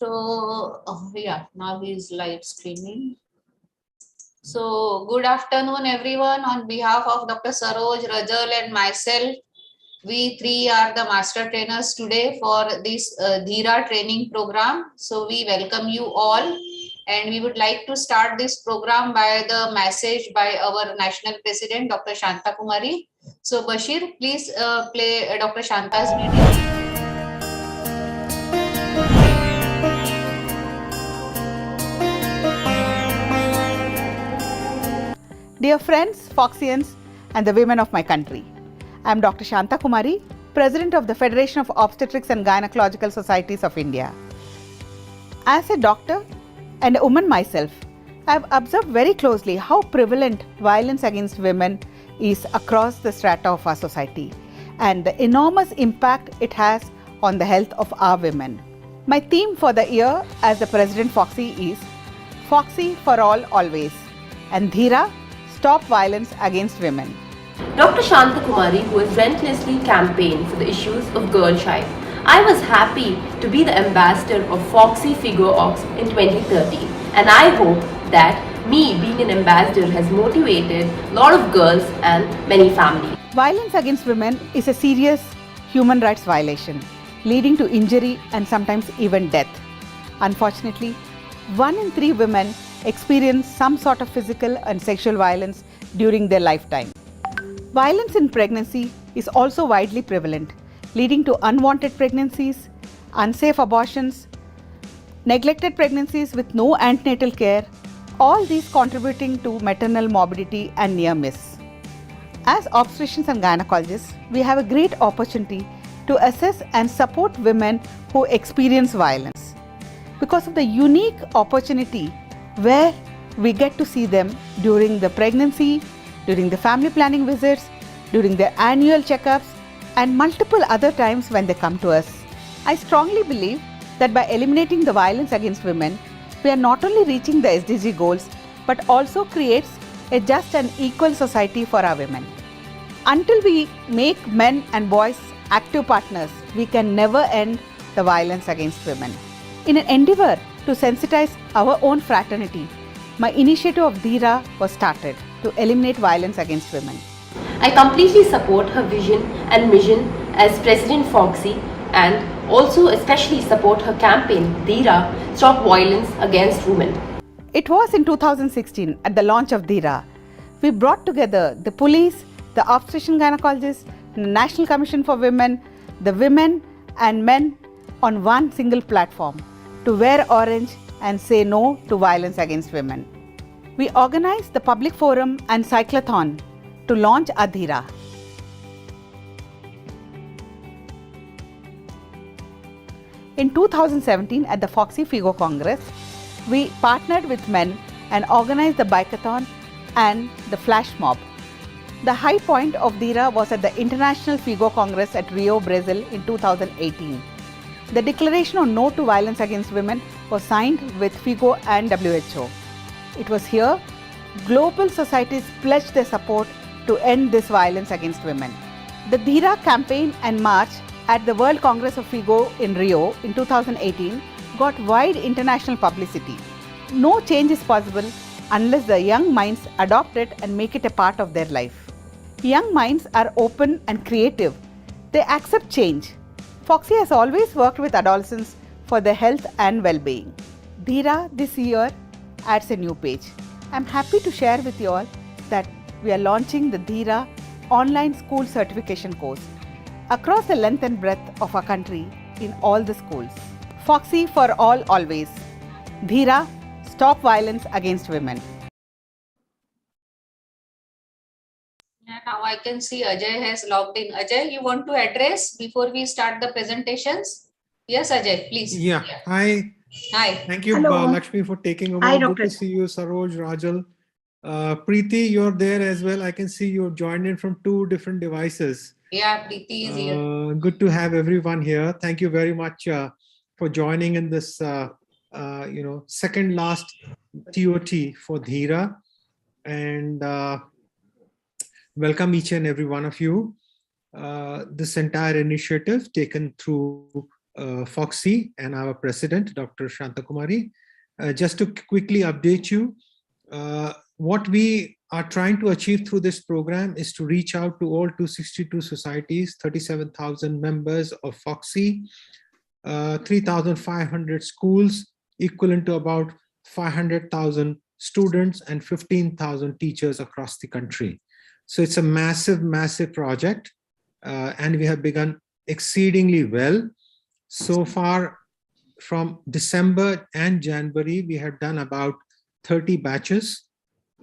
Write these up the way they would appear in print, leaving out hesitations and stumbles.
So, yeah, now he's live streaming. So, good afternoon, everyone. On behalf of Dr. Saroj, Rajal, and myself, we three are the master trainers today for this DHEERA training program. So, we welcome you all. And we would like to start this program by the message by our National President, Dr. Shanta Kumari. So, Bashir, please play Dr. Shanta's video. Dear friends, Foxians, and the women of my country, I am Dr. Shanta Kumari, President of the Federation of Obstetrics and Gynecological Societies of India. As a doctor and a woman myself, I have observed very closely how prevalent violence against women is across the strata of our society and the enormous impact it has on the health of our women. My theme for the year as the President Foxy is Foxy for all always and DHEERA, Stop Violence Against Women. Dr. Shanta Kumari, who has relentlessly campaigned for the issues of girl child. I was happy to be the ambassador of Foxy Figure Ox in 2013, and I hope that me being an ambassador has motivated a lot of girls and many families. Violence against women is a serious human rights violation, leading to injury and sometimes even death. Unfortunately, 1 in 3 women experience some sort of physical and sexual violence during their lifetime. Violence in pregnancy is also widely prevalent, leading to unwanted pregnancies, unsafe abortions, neglected pregnancies with no antenatal care, all these contributing to maternal morbidity and near miss. As obstetricians and gynecologists, we have a great opportunity to assess and support women who experience violence because of the unique opportunity where we get to see them during the pregnancy, during the family planning visits, during their annual checkups, and multiple other times when they come to us. I strongly believe that by eliminating the violence against women, we are not only reaching the SDG goals, but also creates a just and equal society for our women. Until we make men and boys active partners, we can never end the violence against women. In an endeavor to sensitize our own fraternity, my initiative of DHEERA was started to eliminate violence against women. I completely support her vision and mission as President Foxy and also especially support her campaign DHEERA, Stop Violence Against Women. It was in 2016 at the launch of DHEERA. We brought together the police, the obstetrician gynecologists, the National Commission for Women, the women and men on one single platform to wear orange and say no to violence against women. We organized the public forum and cyclothon to launch DHEERA. In 2017 at the Foxy Figo Congress, we partnered with men and organized the bikeathon and the flash mob. The high point of DHEERA was at the International Figo Congress at Rio, Brazil in 2018. The declaration on no to violence against women was signed with FIGO and WHO. It was here global societies pledged their support to end this violence against women. The DHEERA campaign and march at the World Congress of FIGO in Rio in 2018 got wide international publicity. No change is possible unless the young minds adopt it and make it a part of their life. Young minds are open and creative. They accept change. Foxy has always worked with adolescents for their health and well-being. DHEERA this year adds a new page. I'm happy to share with you all that we are launching the DHEERA online school certification course across the length and breadth of our country in all the schools. Foxy for all always. DHEERA, Stop Violence Against Women. Now I can see Ajay has logged in. Ajay, you want to address before we start the presentations? Yes, Ajay, please. Yeah. Hi. Hi. Thank you, Lakshmi, for taking over. Hi, Good Dr. to see you, Saroj, Rajal. Preeti, you're there as well. I can see you're joined in from 2 different devices. Yeah, Preeti is here. Good to have everyone here. Thank you very much for joining in this, second last TOT for DHEERA. And welcome each and every one of you. This entire initiative taken through Foxy and our president, Dr. Shanta Kumari. Just to quickly update you, what we are trying to achieve through this program is to reach out to all 262 societies, 37,000 members of Foxy, 3,500 schools, equivalent to about 500,000 students and 15,000 teachers across the country. So it's a massive, massive project, and we have begun exceedingly well. So far, from December and January, we have done about 30 batches,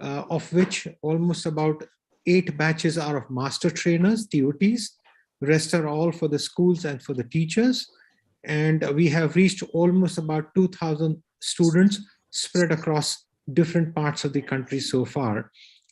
of which almost about 8 batches are of master trainers, TOTs. The rest are all for the schools and for the teachers. And we have reached almost about 2,000 students spread across different parts of the country so far.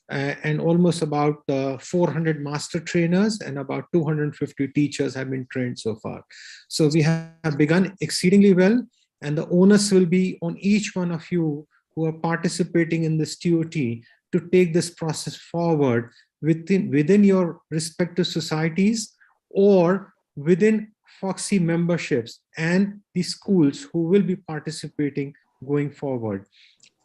And almost about 400 master trainers and about 250 teachers have been trained so far. So we have begun exceedingly well, and the onus will be on each one of you who are participating in this TOT to take this process forward within your respective societies or within Foxy memberships and the schools who will be participating going forward.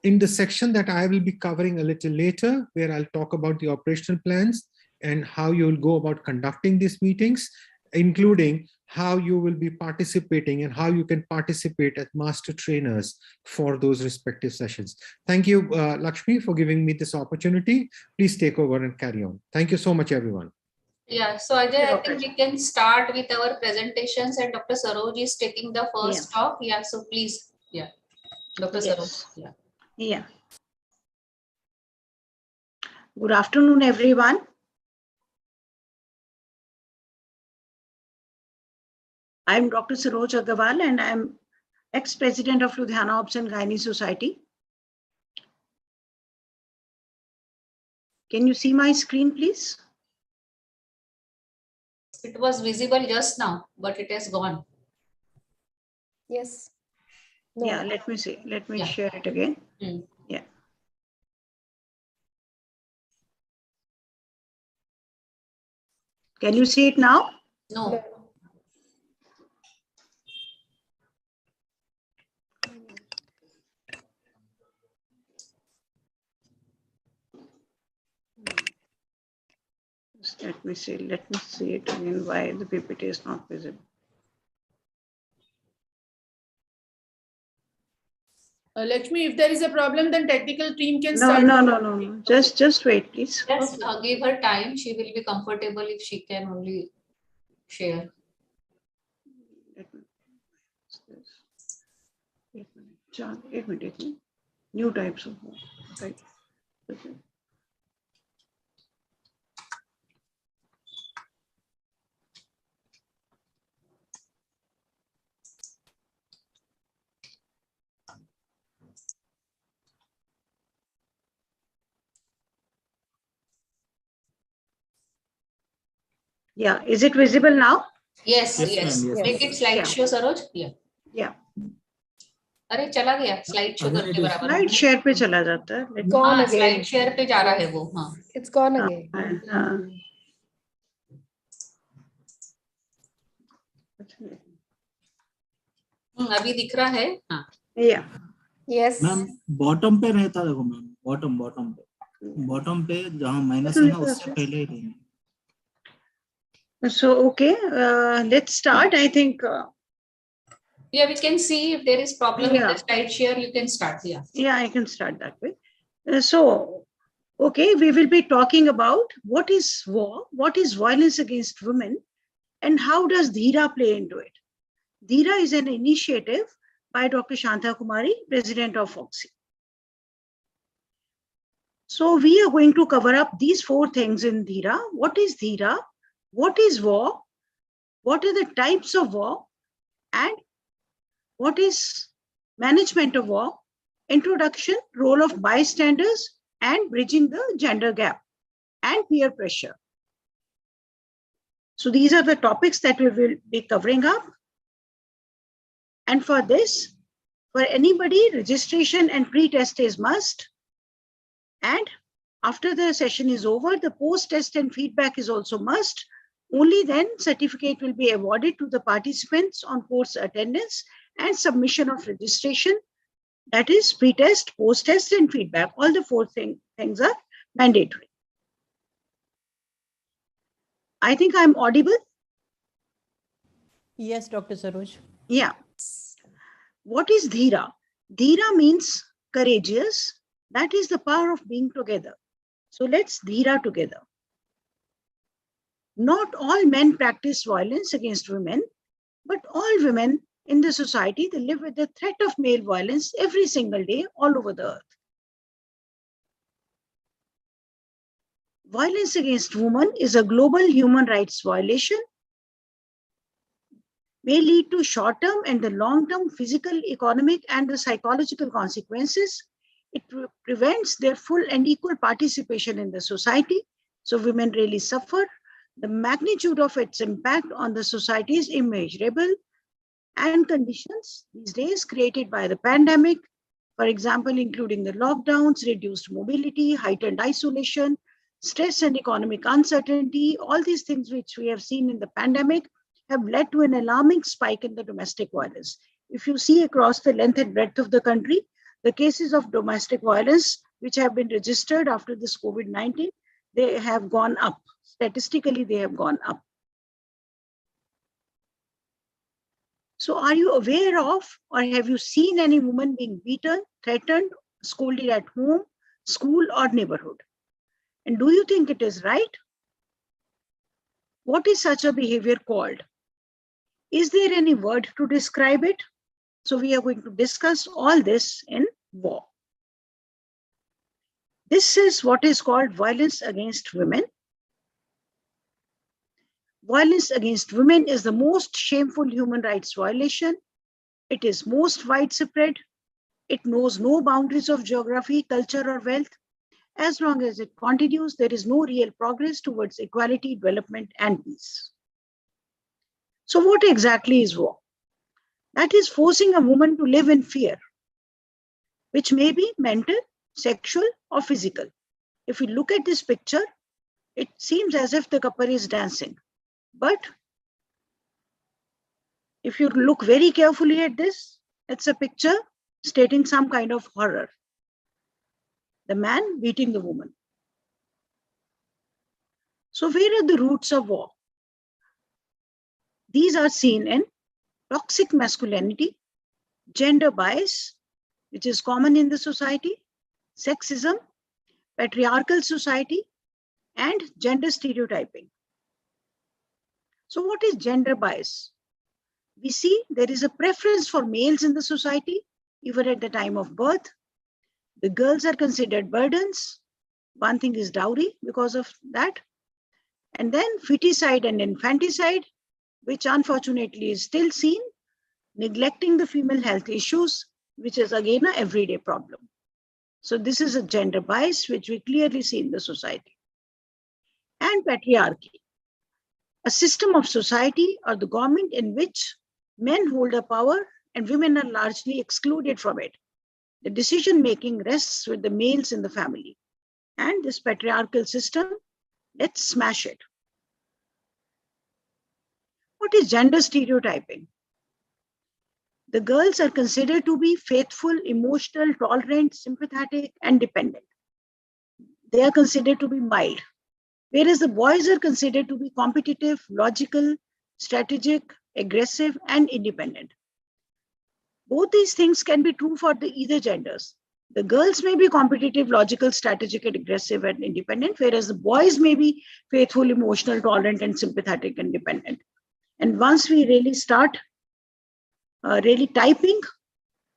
In the section that I will be covering a little later, where I'll talk about the operational plans and how you will go about conducting these meetings, including how you will be participating and how you can participate as master trainers for those respective sessions. Thank you, Lakshmi, for giving me this opportunity. Please take over and carry on. Thank you so much, everyone. Yeah, so Ajay, I think we can start with our presentations, and Dr. Saroj is taking the first talk. Yeah, so please, yeah, Dr. Saroj. Yeah. Yeah. Good afternoon, everyone. I'm Dr. Saroj Agarwal, and I'm ex-president of Ludhiana Obs and Gynae Society. Can you see my screen, please? It was visible just now, but it has gone. Yes. No. Yeah, let me see. Let me Yeah. share it again. Mm. Yeah. Can you see it now? No. Let me see. Let me see it again. Why the PPT is not visible? Lakshmi, if there is a problem, then technical team can No, start. no. Just wait, please. Just give her time. She will be comfortable if she can only share. एक minute. New types of right. Okay. Yeah, is it visible now? Yes, Yes, yes. ma'am, yes. Make it slideshow, Saroj. Yeah. Yeah. अरे चला गया slide show करके बराबर Slide share पे चला जाता है. Let me- Gone हाँ again. स्लाइड शेयर पे जा रहा है वो. हाँ It's gone again. हाँ. अभी दिख रहा है. हाँ Yeah. Yes. मैम बॉटम पे रहता देखो मैम बॉटम पे जहाँ माइनस है ना उससे पहले ही रहेंगे. So okay, let's start. I think. Yeah, we can see if there is problem with Yeah. the slide share. You can start. Yeah. Yeah, I can start that way. So, okay, we will be talking about what is war, what is violence against women, and how does DHEERA play into it. DHEERA is an initiative by Dr. Shanta Kumari, president of Foxy. So we are going to cover up these 4 things in DHEERA. What is DHEERA? What is war? What are the types of war? And what is management of war? Introduction, role of bystanders, and bridging the gender gap, and peer pressure. So these are the topics that we will be covering up. And for this, for anybody, registration and pre-test is must. And after the session is over, the post-test and feedback is also must. Only then certificate will be awarded to the participants on course attendance and submission of registration. That is pre-test, post-test and feedback. All the four things are mandatory. I think I'm audible. Yes, Dr. Saroj. Yeah. What is DHEERA? DHEERA means courageous. That is the power of being together. So let's DHEERA together. Not all men practice violence against women, but all women in the society, they live with the threat of male violence every single day all over the earth. Violence against women is a global human rights violation, may lead to short-term and the long-term physical, economic, and the psychological consequences. It prevents their full and equal participation in the society. So women really suffer. The magnitude of its impact on the society is immeasurable, and conditions these days created by the pandemic, for example, including the lockdowns, reduced mobility, heightened isolation, stress and economic uncertainty, all these things which we have seen in the pandemic have led to an alarming spike in the domestic violence. If you see across the length and breadth of the country, the cases of domestic violence which have been registered after this COVID-19, they have gone up. Statistically, they have gone up. So are you aware of, or have you seen any woman being beaten, threatened, scolded at home, school, or neighborhood? And do you think it is right? What is such a behavior called? Is there any word to describe it? So we are going to discuss all this in war. This is what is called violence against women. Violence against women is the most shameful human rights violation. It is most widespread. It knows no boundaries of geography, culture, or wealth. As long as it continues, there is no real progress towards equality, development, and peace. So what exactly is war? That is forcing a woman to live in fear, which may be mental, sexual, or physical. If we look at this picture, it seems as if the couple is dancing. But if you look very carefully at this, it's a picture stating some kind of horror. The man beating the woman. So where are the roots of war? These are seen in toxic masculinity, gender bias, which is common in the society, sexism, patriarchal society, and gender stereotyping. So what is gender bias? We see there is a preference for males in the society, even at the time of birth. The girls are considered burdens. One thing is dowry because of that. And then feticide and infanticide, which unfortunately is still seen, neglecting the female health issues, which is again an everyday problem. So this is a gender bias, which we clearly see in the society. And patriarchy, a system of society or the government in which men hold a power and women are largely excluded from it. The decision-making rests with the males in the family. And this patriarchal system, let's smash it. What is gender stereotyping? The girls are considered to be faithful, emotional, tolerant, sympathetic, and dependent. They are considered to be mild, whereas the boys are considered to be competitive, logical, strategic, aggressive, and independent. Both these things can be true for either genders. The girls may be competitive, logical, strategic, and aggressive, and independent, whereas the boys may be faithful, emotional, tolerant, and sympathetic, and dependent. And once we really start really typing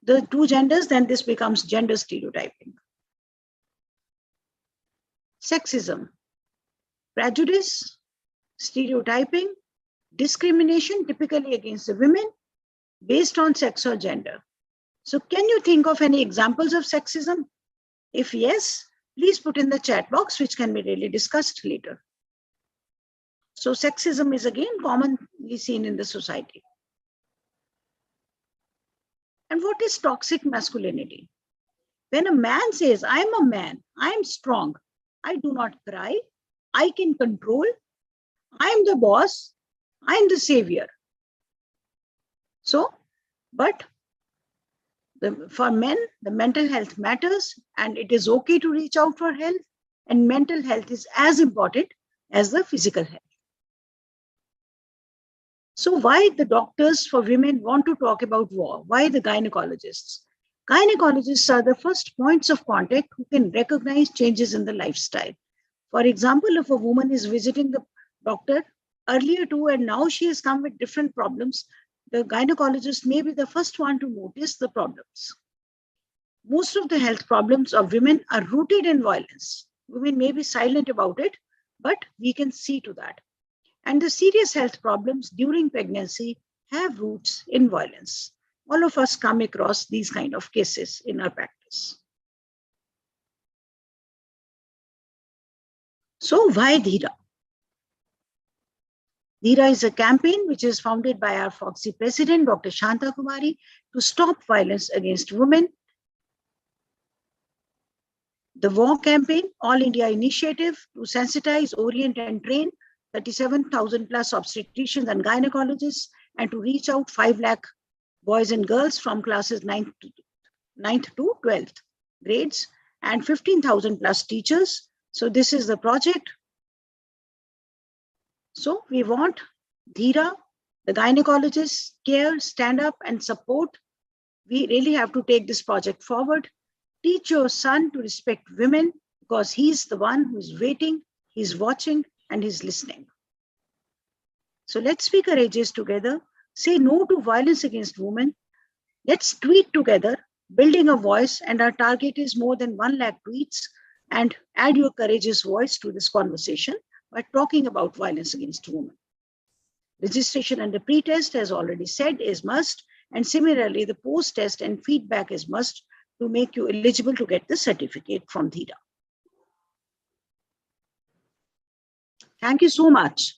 the two genders, then this becomes gender stereotyping. Sexism, prejudice, stereotyping, discrimination typically against the women based on sex or gender. So can you think of any examples of sexism? If yes, please put in the chat box, which can be really discussed later. So sexism is again commonly seen in the society. And what is toxic masculinity? When a man says, I'm a man, I'm strong, I do not cry, I can control, I'm the boss, I'm the savior. So, but for men, the mental health matters and it is okay to reach out for help, and mental health is as important as the physical health. So why the doctors for women want to talk about war? Why the gynecologists? Gynecologists are the first points of contact who can recognize changes in the lifestyle. For example, if a woman is visiting the doctor earlier too, and now she has come with different problems, the gynecologist may be the first one to notice the problems. Most of the health problems of women are rooted in violence. Women may be silent about it, but we can see to that. And the serious health problems during pregnancy have roots in violence. All of us come across these kind of cases in our practice. So why DHEERA? DHEERA is a campaign which is founded by our Foxy president, Dr. Shanta Kumari, to stop violence against women. The war campaign, All India Initiative to sensitize, orient and train 37,000 plus obstetricians and gynecologists, and to reach out 5 lakh boys and girls from classes 9th to 12th grades, and 15,000 plus teachers. So this is the project. So we want DHEERA, the gynecologists, care, stand up and support. We really have to take this project forward. Teach your son to respect women because he's the one who's waiting, he's watching, and he's listening. So let's be courageous together. Say no to violence against women. Let's tweet together, building a voice, and our target is more than 1 lakh tweets. And add your courageous voice to this conversation by talking about violence against women. Registration and the pre-test, as already said, is must. And similarly, the post-test and feedback is must to make you eligible to get the certificate from DHEERA. Thank you so much.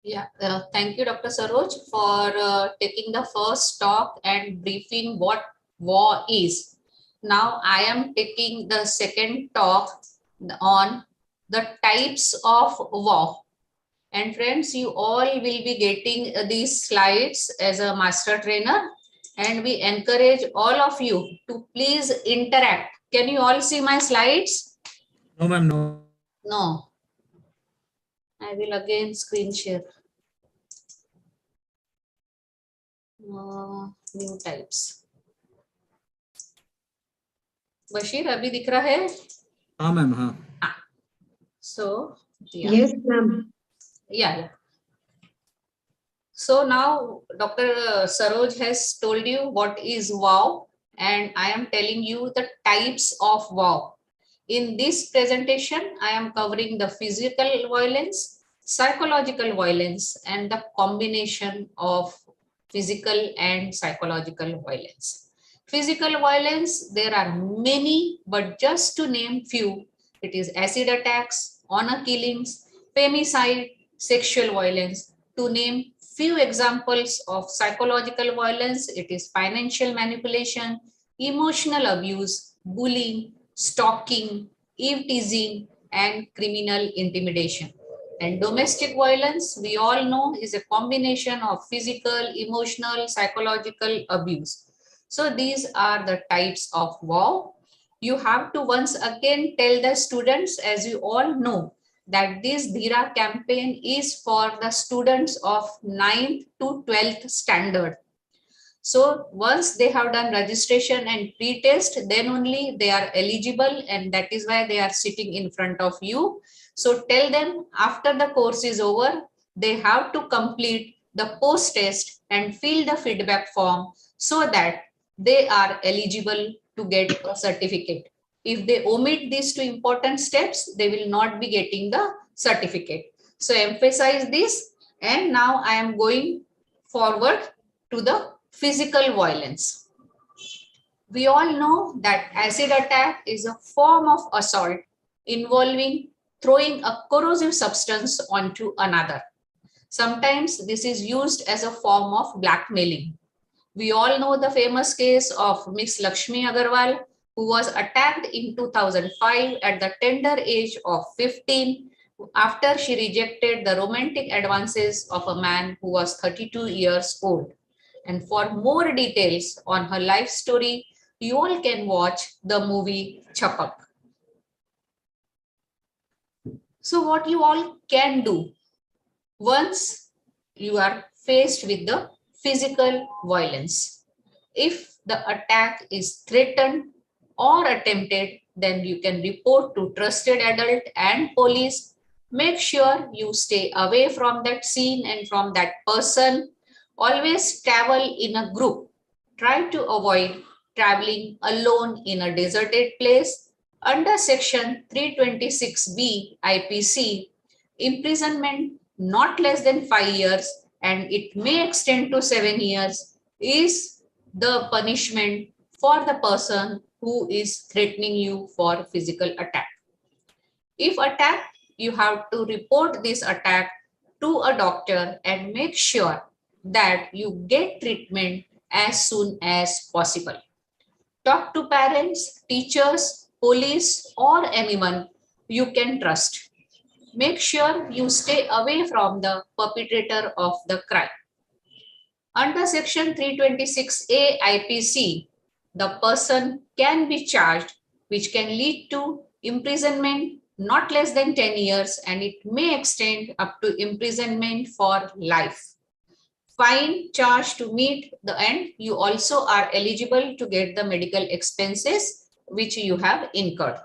Yeah, thank you, Dr. Saroj, for taking the first talk and briefing what war is. Now I am taking the second talk on the types of war. And friends, you all will be getting these slides as a master trainer, and we encourage all of you to please interact. Can you all see my slides? No, ma'am, no. No. I will again screen share. New types. Bashir अभी दिख रहा है? हाँ ma'am, हाँ. So yeah. Yes, ma'am. Yeah. So now Dr. Saroj has told you what is wow, and I am telling you the types of wow. In this presentation, I am covering the physical violence, psychological violence, and the combination of physical and psychological violence. Physical violence, there are many, but just to name few, it is acid attacks, honor killings, femicide, sexual violence. To name few examples of psychological violence, it is financial manipulation, emotional abuse, bullying, stalking, eve teasing, and criminal intimidation. And domestic violence, we all know, is a combination of physical, emotional, psychological abuse. So these are the types of war. You have to once again tell the students, as you all know, that this DHEERA campaign is for the students of 9th to 12th standard. So once they have done registration and pre-test, then only they are eligible, and that is why they are sitting in front of you. So tell them after the course is over, they have to complete the post-test and fill the feedback form so that they are eligible to get a certificate. If they omit these two important steps, they will not be getting the certificate. So emphasize this. And now I am going forward to the physical violence. We all know that acid attack is a form of assault involving throwing a corrosive substance onto another. Sometimes this is used as a form of blackmailing. We all know the famous case of Miss Lakshmi Agarwal, who was attacked in 2005 at the tender age of 15 after she rejected the romantic advances of a man who was 32 years old. And for more details on her life story, you all can watch the movie Chapak. So what you all can do once you are faced with the physical violence. If the attack is threatened or attempted, then you can report to trusted adult and police. Make sure you stay away from that scene and from that person. Always travel in a group. Try to avoid traveling alone in a deserted place. Under section 326B IPC, imprisonment not less than 5 years and it may extend to 7 years is the punishment for the person who is threatening you for physical attack. If attacked, you have to report this attack to a doctor and make sure that you get treatment as soon as possible. Talk to parents, teachers, police, or anyone you can trust. Make sure you stay away from the perpetrator of the crime. Under section 326A IPC, the person can be charged, which can lead to imprisonment not less than 10 years and it may extend up to imprisonment for life. Fine charge to meet the end. You also are eligible to get the medical expenses which you have incurred.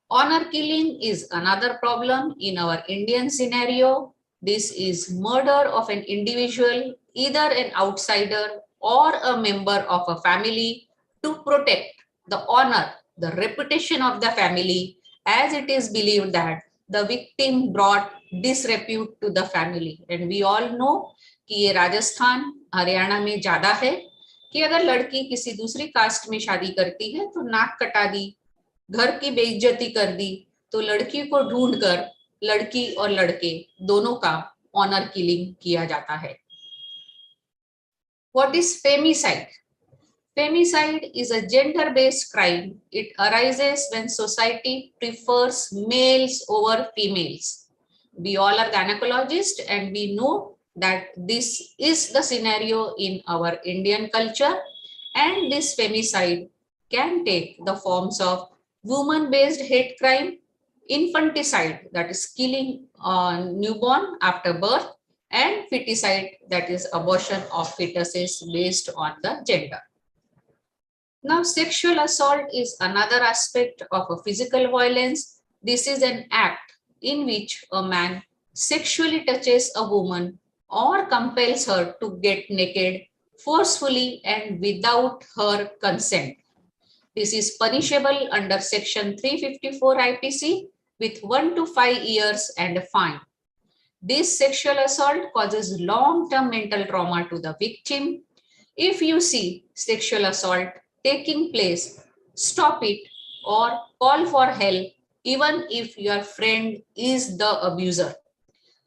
Honor killing is another problem in our Indian scenario. This is murder of an individual, either an outsider or a member of a family, to protect the honor, the reputation of the family, as it is believed that the victim brought disrepute to the family. And we all know कि ये राजस्थान हरियाणा में ज्यादा है कि अगर लड़की किसी दूसरी कास्ट में शादी करती है तो नाक कटा दी, घर की बेइज्जती कर दी, तो लड़की को ढूंढकर लड़की और लड़के दोनों का ऑनर किलिंग किया जाता है. What is femicide? Femicide is a gender-based crime. It arises when society prefers males over females. We all are gynecologists and we know that this is the scenario in our Indian culture, and this femicide can take the forms of woman-based hate crime, infanticide, that is killing a newborn after birth, and feticide, that is abortion of fetuses based on the gender. Now, sexual assault is another aspect of a physical violence. This is an act in which a man sexually touches a woman or compels her to get naked forcefully and without her consent. This is punishable under section 354 IPC with 1 to 5 years and a fine. This sexual assault causes long-term mental trauma to the victim. If you see sexual assault taking place, stop it or call for help even if your friend is the abuser.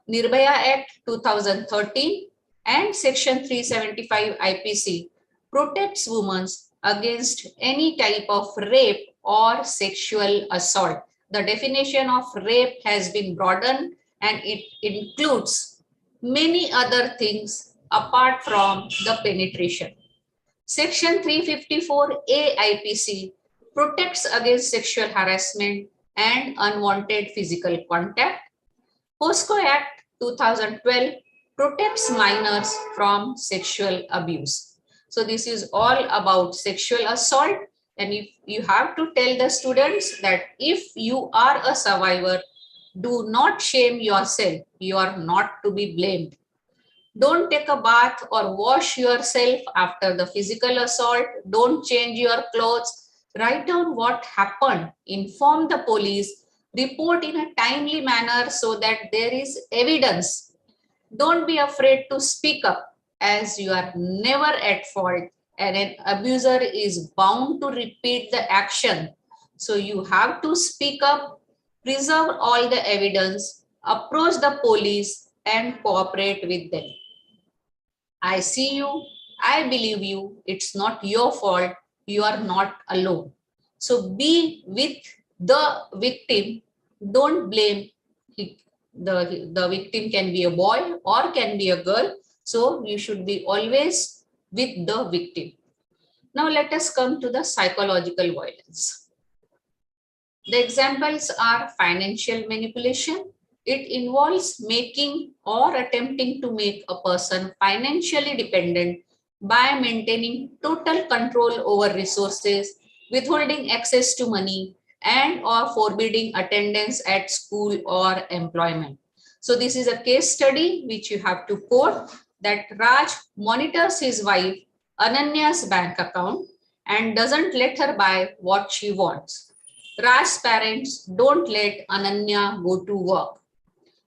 Nirbhaya Act 2013 and section 375 IPC protects women against any type of rape or sexual assault. The definition of rape has been broadened and it includes many other things apart from the penetration. Section 354A IPC protects against sexual harassment and unwanted physical contact. POSCO Act 2012 protects minors from sexual abuse. So this is all about sexual assault, and if you have to tell the students that if you are a survivor, do not shame yourself. You are not to be blamed. Don't take a bath or wash yourself after the physical assault. Don't change your clothes. Write down what happened. Inform the police. Report in a timely manner so that there is evidence. Don't be afraid to speak up, as you are never at fault and an abuser is bound to repeat the action. So you have to speak up, preserve all the evidence, approach the police and cooperate with them. I see you, I believe you, it's not your fault, you are not alone. So be with the victim don't blame. The victim can be a boy or can be a girl. So you should be always with the victim. Now let us come to the psychological violence. The examples are financial manipulation. It involves making or attempting to make a person financially dependent by maintaining total control over resources, withholding access to money, and or forbidding attendance at school or employment. So this is a case study which you have to quote, that Raj monitors his wife Ananya's bank account and doesn't let her buy what she wants. Raj's parents don't let Ananya go to work.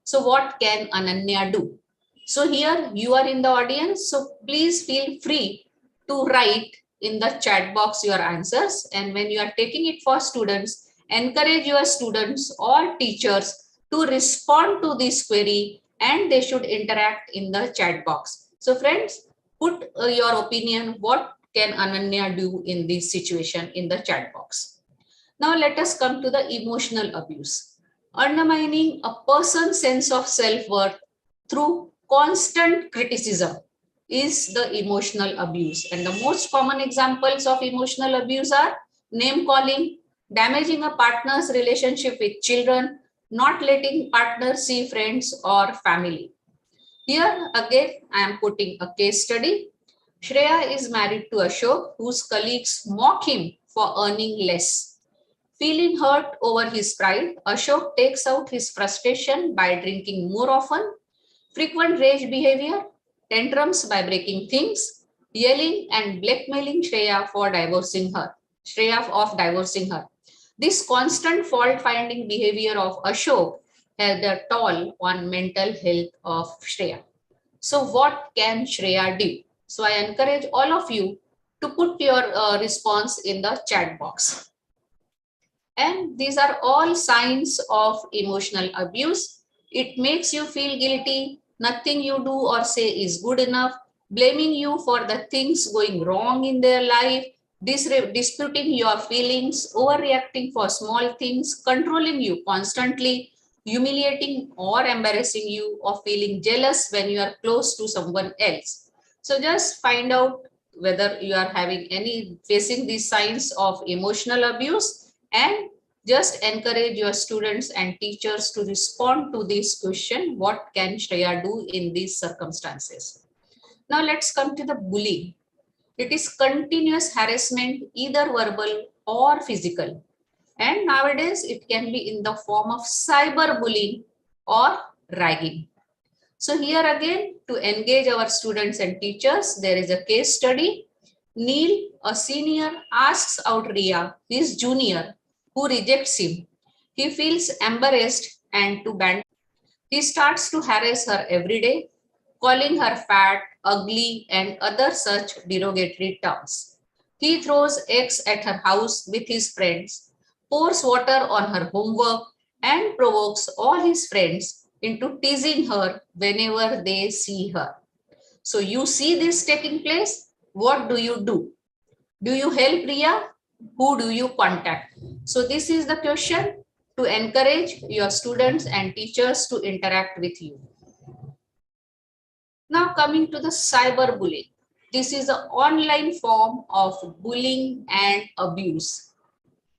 So what can Ananya do? So here you are in the audience. So please feel free to write in the chat box your answers. And when you are taking it for students, encourage your students or teachers to respond to this query, and they should interact in the chat box. So friends, put your opinion. What can Ananya do in this situation in the chat box? Now let us come to the emotional abuse. Undermining a person's sense of self-worth through constant criticism is the emotional abuse. And the most common examples of emotional abuse are name calling, damaging a partner's relationship with children, not letting partner see friends or family. Here again, I am putting a case study. Shreya is married to Ashok, whose colleagues mock him for earning less. Feeling hurt over his pride, Ashok takes out his frustration by drinking more often, frequent rage behavior, tantrums by breaking things, yelling and blackmailing Shreya for divorcing her. This constant fault-finding behavior of Ashok had a toll on mental health of Shreya. So what can Shreya do? So I encourage all of you to put your response in the chat box. And these are all signs of emotional abuse. It makes you feel guilty. Nothing you do or say is good enough. Blaming you for the things going wrong in their life. Disputing your feelings. Overreacting for small things. Controlling you constantly. Humiliating or embarrassing you, or feeling jealous when you are close to someone else. So just find out whether you are facing these signs of emotional abuse, and just encourage your students and teachers to respond to this question, what can Shreya do in these circumstances? Now let's come to the bullying. It is continuous harassment, either verbal or physical. And nowadays it can be in the form of cyberbullying or ragging. So here again, to engage our students and teachers, there is a case study. Neil, a senior, asks out Riya, his junior, who rejects him. He feels embarrassed and to ban. He starts to harass her every day, calling her fat, ugly, and other such derogatory terms. He throws eggs at her house with his friends, pours water on her homework, and provokes all his friends into teasing her whenever they see her. So you see this taking place. What do you do? Do you help Riya? Who do you contact? So this is the question to encourage your students and teachers to interact with you. Now coming to the cyberbullying. This is an online form of bullying and abuse.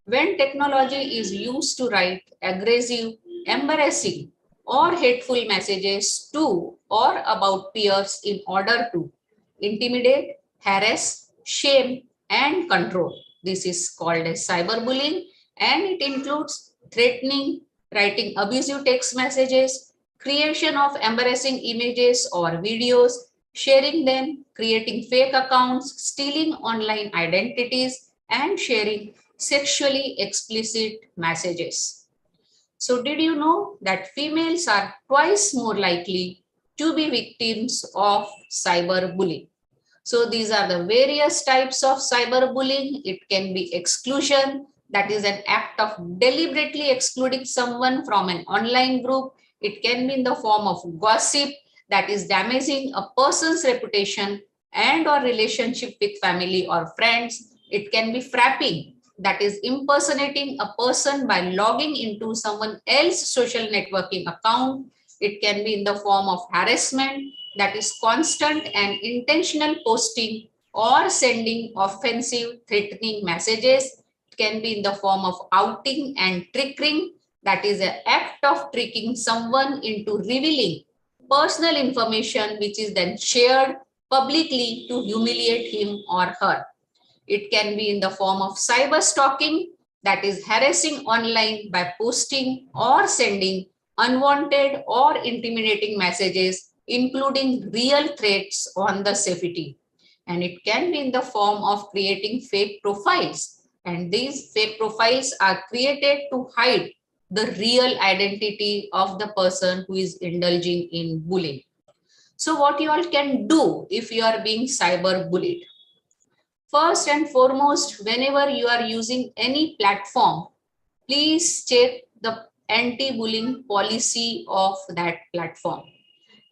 When technology is used to write aggressive, embarrassing, or hateful messages to or about peers in order to intimidate, harass, shame, and control. This is called as cyberbullying, and it includes threatening, writing abusive text messages, creation of embarrassing images or videos, sharing them, creating fake accounts, stealing online identities, and sharing sexually explicit messages. So did you know that females are twice more likely to be victims of cyberbullying? So these are the various types of cyberbullying. It can be exclusion, that is an act of deliberately excluding someone from an online group. It can be in the form of gossip, that is damaging a person's reputation and or relationship with family or friends. It can be frapping, that is impersonating a person by logging into someone else's social networking account. It can be in the form of harassment, that is constant and intentional posting or sending offensive, threatening messages. It can be in the form of outing and tricking, that is an act of tricking someone into revealing personal information which is then shared publicly to humiliate him or her. It can be in the form of cyber stalking, that is harassing online by posting or sending unwanted or intimidating messages, including real threats on the safety. And it can be in the form of creating fake profiles. And these fake profiles are created to hide the real identity of the person who is indulging in bullying. So what you all can do if you are being cyber bullied? First and foremost, whenever you are using any platform, please check the anti-bullying policy of that platform.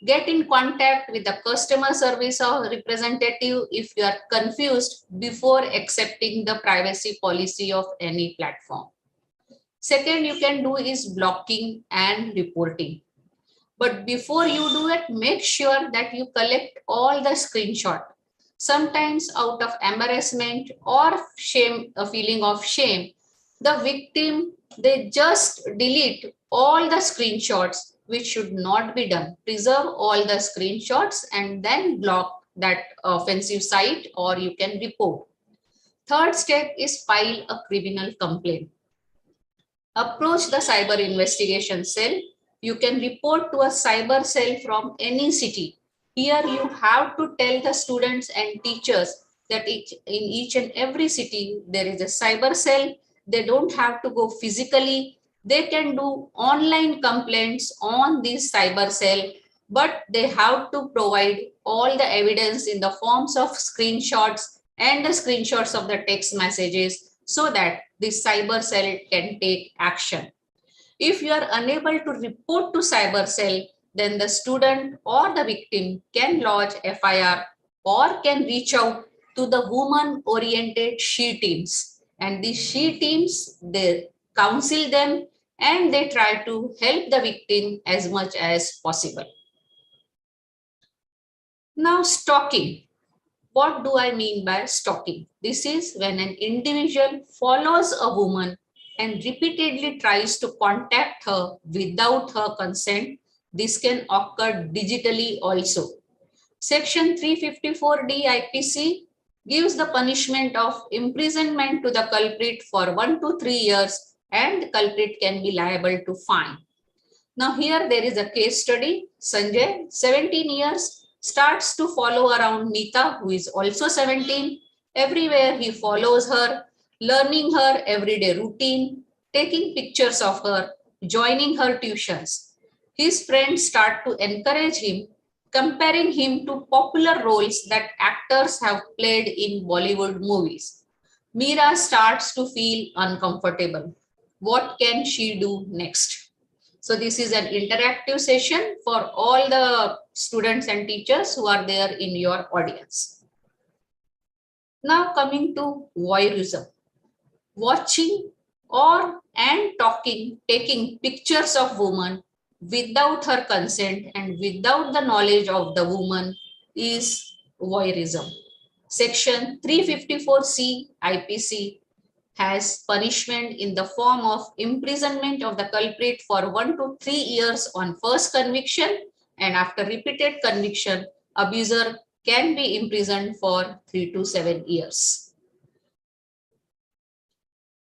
Get in contact with the customer service or representative if you are confused before accepting the privacy policy of any platform. Second, you can do is blocking and reporting. But before you do it, make sure that you collect all the screenshot. Sometimes out of embarrassment or shame, a feeling of shame, the victim, they just delete all the screenshots, which should not be done. Preserve all the screenshots and then block that offensive site, or you can report. Third step is file a criminal complaint. Approach the cyber investigation cell. You can report to a cyber cell from any city. Here you have to tell the students and teachers that in each and every city there is a cyber cell. They don't have to go physically. They can do online complaints on this cyber cell, but they have to provide all the evidence in the forms of screenshots and the screenshots of the text messages so that the cyber cell can take action. If you are unable to report to cyber cell, then the student or the victim can lodge FIR or can reach out to the woman-oriented SHE teams. And these SHE teams, they counsel them and they try to help the victim as much as possible. Now, stalking. What do I mean by stalking? This is when an individual follows a woman and repeatedly tries to contact her without her consent. This can occur digitally also. Section 354D IPC gives the punishment of imprisonment to the culprit for 1 to 3 years, and the culprit can be liable to fine. Now here there is a case study. Sanjay, 17 years, starts to follow around Neeta, who is also 17. Everywhere he follows her, learning her everyday routine, taking pictures of her, joining her tuitions. His friends start to encourage him, comparing him to popular roles that actors have played in Bollywood movies. Meera starts to feel uncomfortable. What can she do next? So this is an interactive session for all the students and teachers who are there in your audience. Now coming to voyeurism. Watching and taking pictures of women without her consent and without the knowledge of the woman is voyeurism. Section 354C IPC has punishment in the form of imprisonment of the culprit for 1 to 3 years on first conviction, and after repeated conviction, abuser can be imprisoned for 3 to 7 years.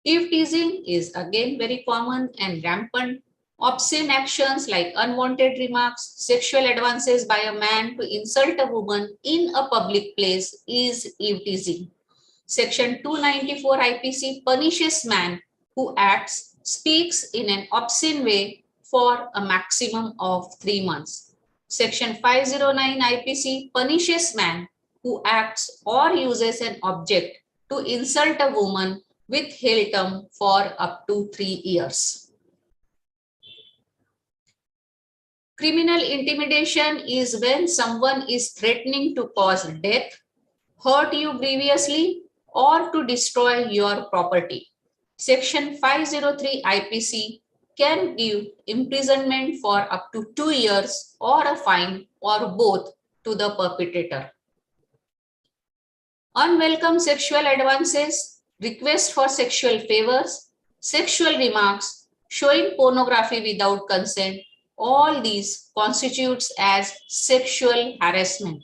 Eve teasing is again very common and rampant. Obscene actions like unwanted remarks, sexual advances by a man to insult a woman in a public place is eve teasing. Section 294 IPC punishes man who speaks in an obscene way for a maximum of 3 months. Section 509 IPC punishes man who acts or uses an object to insult a woman with hail term for up to 3 years. Criminal intimidation is when someone is threatening to cause death, hurt you grievously, or to destroy your property. Section 503 IPC can give imprisonment for up to 2 years or a fine or both to the perpetrator. Unwelcome sexual advances, request for sexual favors, sexual remarks, showing pornography without consent, all these constitutes as sexual harassment.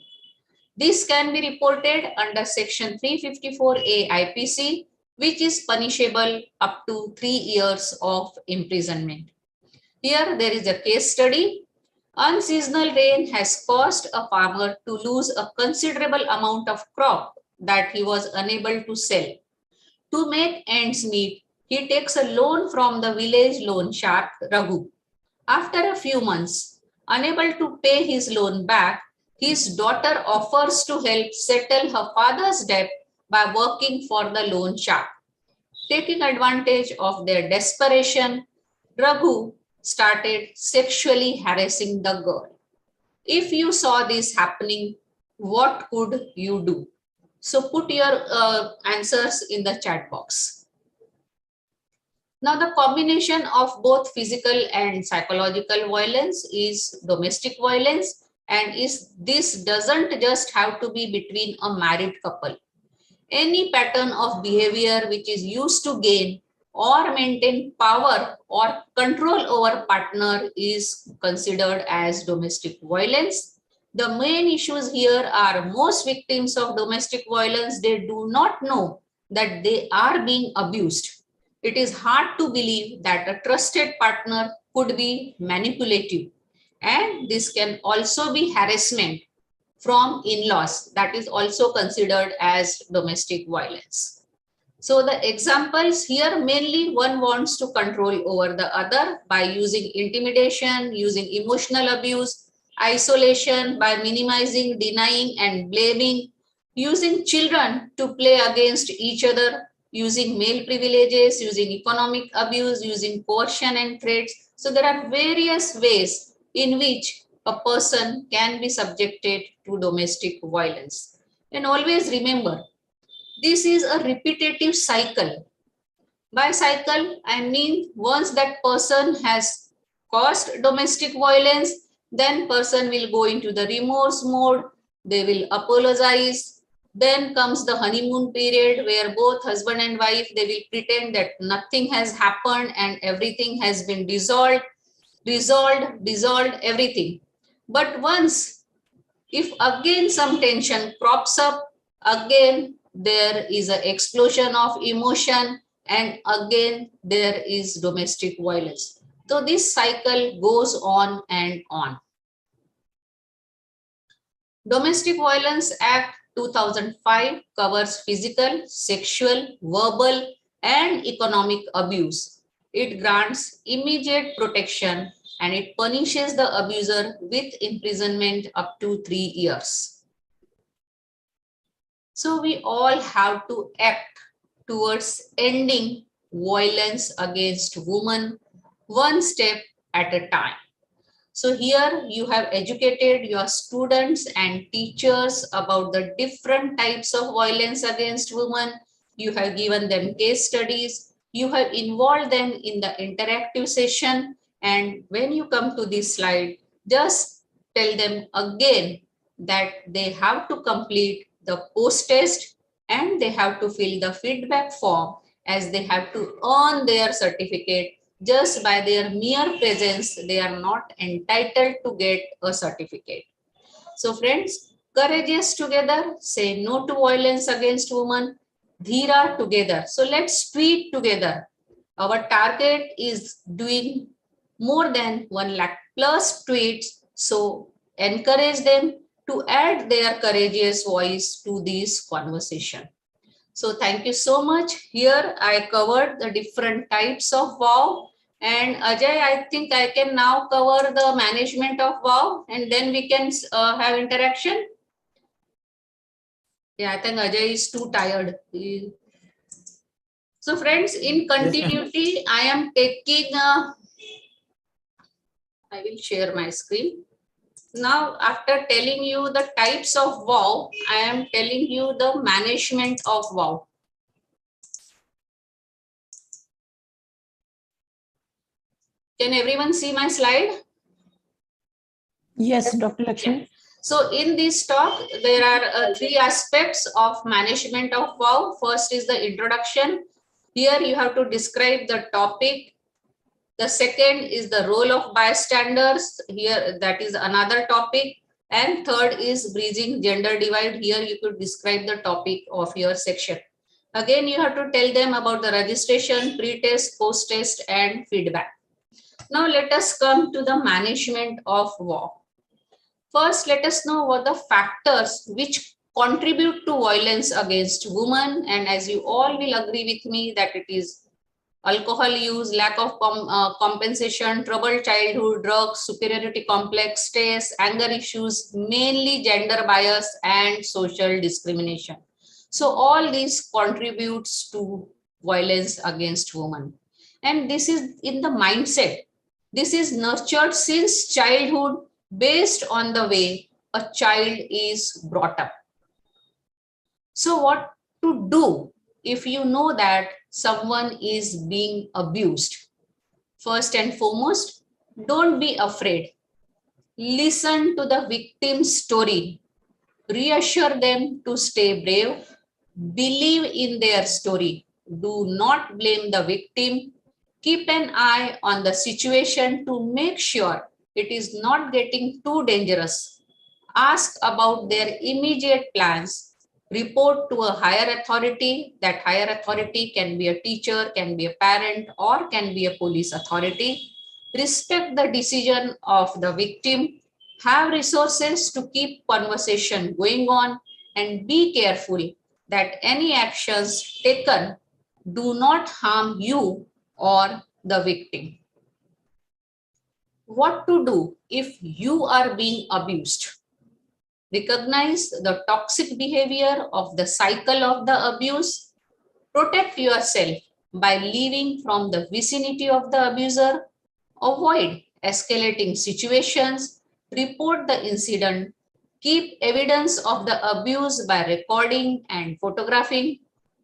This can be reported under section 354A IPC, which is punishable up to 3 years of imprisonment. Here there is a case study. Unseasonal rain has caused a farmer to lose a considerable amount of crop that he was unable to sell. To make ends meet, he takes a loan from the village loan shark Raghu. After a few months, unable to pay his loan back, his daughter offers to help settle her father's debt by working for the loan shark. Taking advantage of their desperation, Raghu started sexually harassing the girl. If you saw this happening, what could you do? So put your answers in the chat box. Now the combination of both physical and psychological violence is domestic violence, and this doesn't just have to be between a married couple. Any pattern of behavior which is used to gain or maintain power or control over partner is considered as domestic violence. The main issues here are most victims of domestic violence, they do not know that they are being abused. It is hard to believe that a trusted partner could be manipulative, and this can also be harassment from in-laws, that is also considered as domestic violence. So the examples here, mainly one wants to control over the other by using intimidation, using emotional abuse, isolation, by minimizing, denying and blaming, using children to play against each other, using male privileges, using economic abuse, using coercion and threats. So there are various ways in which a person can be subjected to domestic violence. And always remember, this is a repetitive cycle. By cycle, I mean once that person has caused domestic violence, then person will go into the remorse mode, they will apologize. Then comes the honeymoon period where both husband and wife, they will pretend that nothing has happened and everything has been dissolved, everything. But once, if again some tension crops up, again there is an explosion of emotion and again there is domestic violence. So this cycle goes on and on. Domestic Violence Act 2005 covers physical, sexual, verbal and economic abuse. It grants immediate protection and it punishes the abuser with imprisonment up to 3 years. So we all have to act towards ending violence against women one step at a time. So here you have educated your students and teachers about the different types of violence against women. You have given them case studies. You have involved them in the interactive session. And when you come to this slide, just tell them again that they have to complete the post-test and they have to fill the feedback form, as they have to earn their certificate. Just by their mere presence, they are not entitled to get a certificate. So friends, courageous together, say no to violence against women, DHEERA together. So let's tweet together. Our target is doing more than 1 lakh plus tweets. So encourage them to add their courageous voice to this conversation. So thank you so much. Here I covered the different types of vow. And Ajay, I think I can now cover the management of vow and then we can have interaction. Yeah, I think Ajay is too tired. So friends, in continuity, I am taking, I will share my screen. Now, after telling you the types of vow, I am telling you the management of vow. Can everyone see my slide? Yes, Dr. Lakshmi. So in this talk, there are three aspects of management of wow. First is the introduction. Here you have to describe the topic. The second is the role of bystanders. Here that is another topic. And third is bridging gender divide. Here you could describe the topic of your section. Again, you have to tell them about the registration, pre-test, post-test, and feedback. Now let us come to the management of wow. First, let us know what the factors which contribute to violence against women. And as you all will agree with me that it is alcohol use, lack of compensation, troubled childhood, drugs, superiority complex, stress, anger issues, mainly gender bias and social discrimination. So all these contributes to violence against women. And this is in the mindset. This is nurtured since childhood based on the way a child is brought up. So what to do if you know that someone is being abused? First and foremost, don't be afraid. Listen to the victim's story. Reassure them to stay brave. Believe in their story. Do not blame the victim. Keep an eye on the situation to make sure it is not getting too dangerous. Ask about their immediate plans. Report to a higher authority. That higher authority can be a teacher, can be a parent, or can be a police authority. Respect the decision of the victim. Have resources to keep conversation going on, and be careful that any actions taken do not harm you or the victim. What to do if you are being abused? Recognize the toxic behavior of the cycle of the abuse. Protect yourself by leaving from the vicinity of the abuser. Avoid escalating situations. Report the incident. Keep evidence of the abuse by recording and photographing.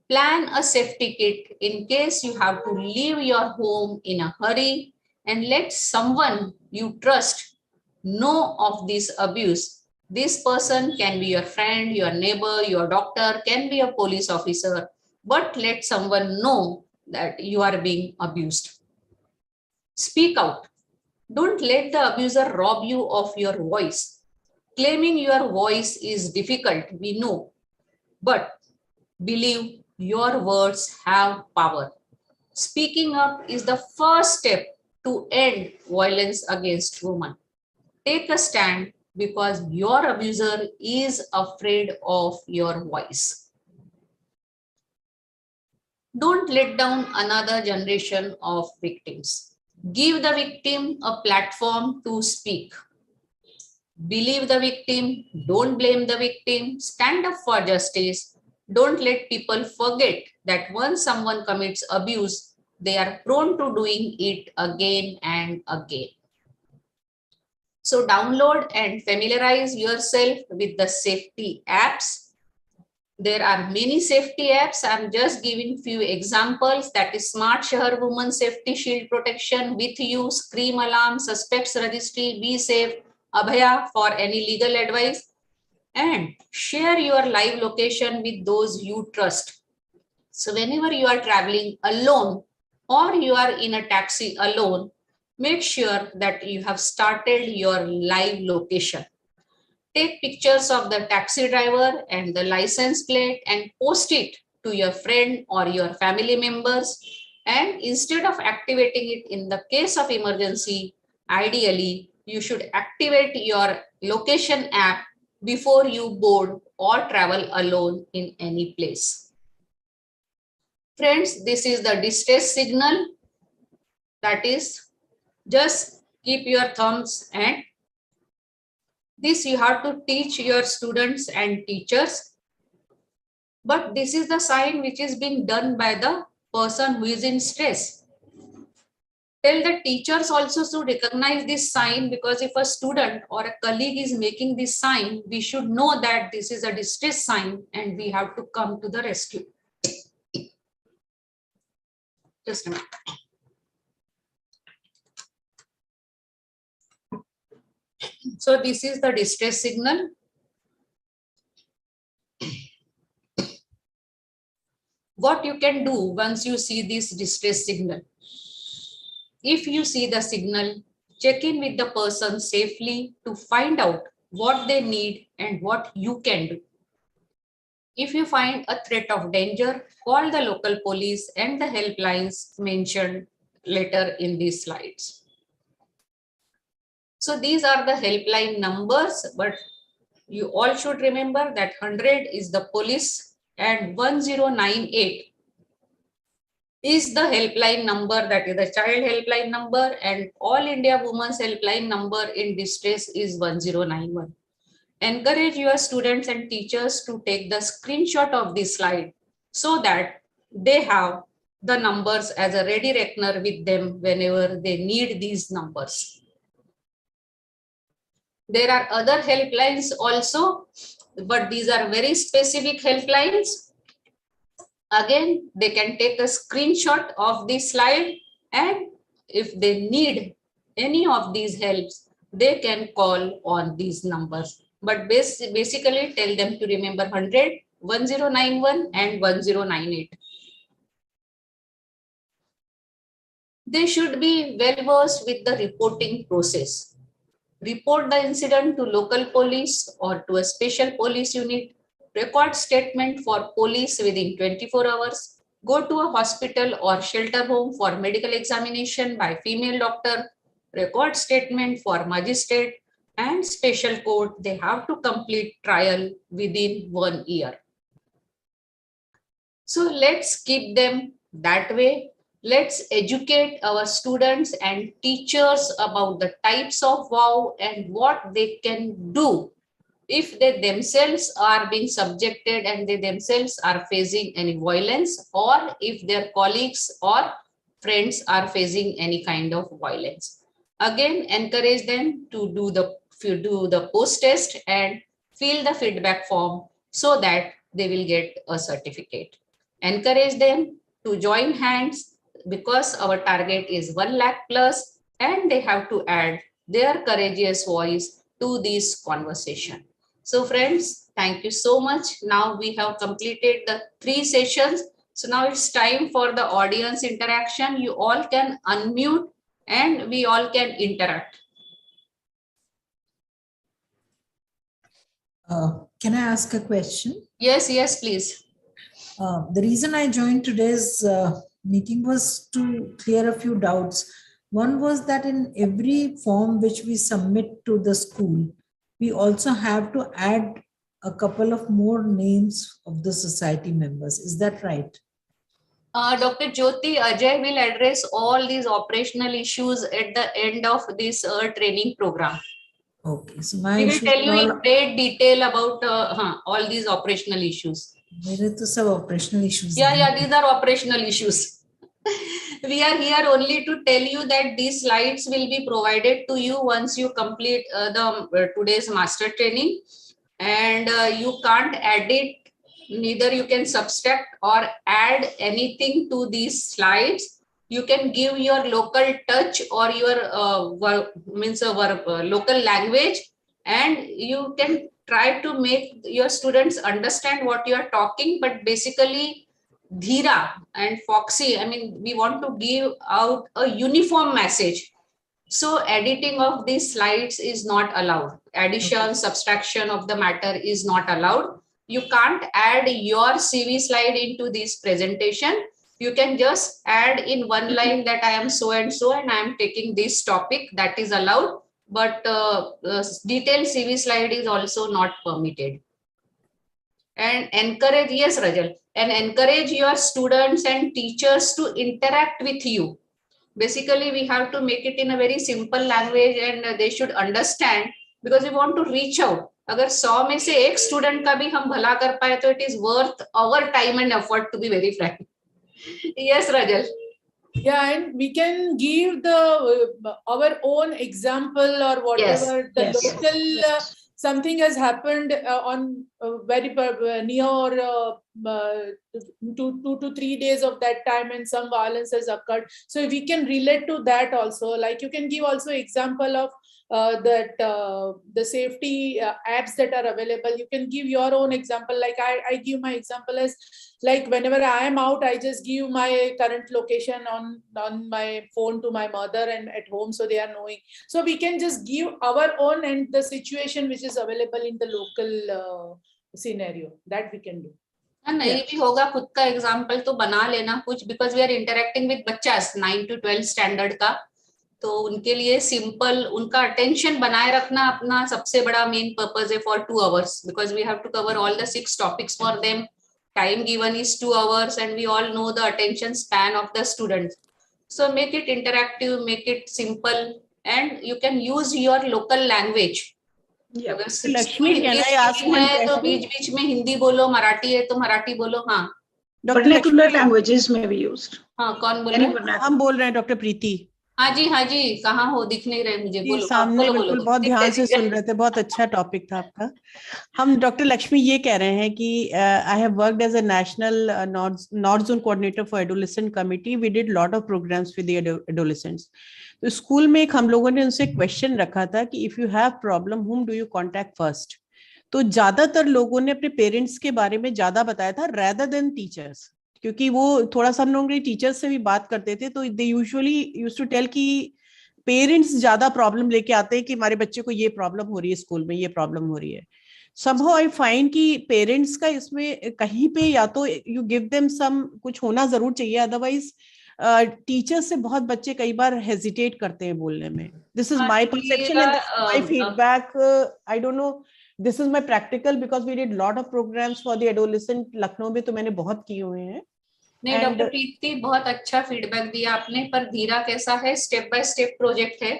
Plan a safety kit in case you have to leave your home in a hurry, and let someone you trust know of this abuse. This person can be your friend, your neighbor, your doctor, can be a police officer, but let someone know that you are being abused. Speak out. Don't let the abuser rob you of your voice. Claiming your voice is difficult, we know, but believe your words have power. Speaking up is the first step to end violence against women. Take a stand because your abuser is afraid of your voice. Don't let down another generation of victims. Give the victim a platform to speak. Believe the victim, don't blame the victim, stand up for justice. Don't let people forget that once someone commits abuse, they are prone to doing it again and again. So download and familiarize yourself with the safety apps. There are many safety apps. I'm just giving few examples. That is Smart Shahar Women Safety Shield Protection, With You, Scream Alarm, Suspects Registry, Be Safe, Abhaya for any legal advice. And share your live location with those you trust. So whenever you are traveling alone or you are in a taxi alone, make sure that you have started your live location. Take pictures of the taxi driver and the license plate and post it to your friend or your family members. And instead of activating it in the case of emergency, ideally, you should activate your location app before you board or travel alone in any place. Friends, this is the distress signal. That is, just keep your thumbs, and this you have to teach your students and teachers. But this is the sign which is being done by the person who is in stress. Tell the teachers also to recognize this sign, because if a student or a colleague is making this sign, we should know that this is a distress sign and we have to come to the rescue. Just a minute. So this is the distress signal. What you can do once you see this distress signal? If you see the signal, check in with the person safely to find out what they need and what you can do. If you find a threat of danger, call the local police and the helplines mentioned later in these slides. So these are the helpline numbers, but you all should remember that 100 is the police and 1098 is the helpline number, that is the child helpline number, and All India Women's helpline number in distress is 1091. Encourage your students and teachers to take the screenshot of this slide so that they have the numbers as a ready reckoner with them whenever they need these numbers. There are other helplines also, but these are very specific helplines. Again, they can take a screenshot of this slide, and if they need any of these helps, they can call on these numbers. But basically tell them to remember 100, 1091 and 1098. They should be well versed with the reporting process. Report the incident to local police or to a special police unit. Record statement for police within 24 hours. Go to a hospital or shelter home for medical examination by female doctor. Record statement for magistrate and special court. They have to complete trial within 1 year. So let's keep them that way. Let's educate our students and teachers about the types of vow and what they can do if they themselves are being subjected and they themselves are facing any violence, or if their colleagues or friends are facing any kind of violence. Again, encourage them to do the post-test and fill the feedback form so that they will get a certificate. Encourage them to join hands because our target is 1 lakh plus, and they have to add their courageous voice to this conversation. So friends, thank you so much. Now we have completed the 3 sessions. So now it's time for the audience interaction. You all can unmute and we all can interact. Can I ask a question? Yes, please. The reason I joined today's meeting was to clear a few doubts. One was that in every form which we submit to the school, we also have to add a couple of more names of the society members. Is that right? Dr. Jyoti, Ajay will address all these operational issues at the end of this training program. Okay, so my we will issue tell you in all, great detail about all these operational issues. मेरे तो सब operational issues. Yeah, these are operational issues. We are here only to tell you that these slides will be provided to you once you complete today's master training, and you can't edit, neither you can subtract or add anything to these slides. You can give your local touch or your local language, and you can try to make your students understand what you are talking. But basically, DHEERA and Foxy, I mean, we want to give out a uniform message. So editing of these slides is not allowed. Addition, subtraction of the matter is not allowed. You can't add your CV slide into this presentation. You can just add in one line that I am so and so and I am taking this topic, that is allowed. But detailed CV slide is also not permitted. And encourage, yes, Rajal, and encourage your students and teachers to interact with you. Basically, we have to make it in a very simple language and they should understand, because we want to reach out. अगर 100 में से एक student का भी हम भला कर पाए तो it is worth our time and effort, to be very frank. Yes, Rajal. Yeah, and we can give our own example or whatever. Yes, Local something has happened on very near 2 to 3 days of that time, and some violence has occurred. So we can relate to that also. Like you can give also example of the safety apps that are available. You can give your own example. Like I give my example as, like, whenever I am out, I just give my current location on my phone to my mother and at home, so they are knowing. So we can just give our own and the situation which is available in the local scenario, that we can do. नहीं भी होगा खुद का example तो बना लेना कुछ, because we are interacting with बच्चास 9 to 12 स्टैंडर्ड का, तो उनके लिए सिंपल उनका अटेंशन बनाए रखना अपना सबसे बड़ा मेन पर्पस है for 2 hours, because we have to cover all the 6 topics for them. Time given is 2 hours and we all know the attention span of the students. So make it interactive, make it simple, and you can use your local language. Lakshmi, can I ask one है तो question? बीच बीच में हिंदी बोलो, मराठी है तो मराठी बोलो. हाँ, Vernacular languages may be used. हाँ, कौन बोल रहे हैं? हम बोल रहे हैं डॉक्टर प्रीति. हाँ जी, हाँ जी, कहाँ हो, दिख नहीं रहे मुझे. बोलो, सामने बोलो, बिल्कुल बोलो. बहुत ध्यान से सुन रहे थे, बहुत अच्छा टॉपिक था आपका. हम डॉक्टर लक्ष्मी ये कह रहे हैं कि I have worked as a national north zone coordinator for adolescent committee. We did lot of programmes with the adolescents. तो स्कूल में हम लोगों ने उनसे क्वेश्चन रखा था कि if you have problem whom do you contact first. तो ज्यादातर लोगों ने अपने पेरेंट्स के बारे में ज्यादा बताया था रेदर देन टीचर्स, क्योंकि वो थोड़ा सा हम लोग टीचर्स से भी बात करते थे, तो they usually used to tell कि पेरेंट्स ज्यादा प्रॉब्लम लेके आते हैं कि हमारे बच्चे को ये प्रॉब्लम हो रही है, स्कूल में ये प्रॉब्लम हो रही है. somehow I find कि पेरेंट्स का इसमें कहीं पे या तो यू गिव देम सम कुछ होना जरूर चाहिए, अदरवाइज टीचर से बहुत बच्चे कई बार हेजिटेट करते हैं बोलने में. This is my perception and my feedback. I don't know, this is my practical because we did lot of programmes for the adolescent. Lucknow में तो मैंने बहुत किए हुए हैं. नहीं, डॉक्टर प्रीति, बहुत अच्छा फीडबैक दिया आपने. पर धीरा कैसा है, स्टेप बाय स्टेप प्रोजेक्ट है.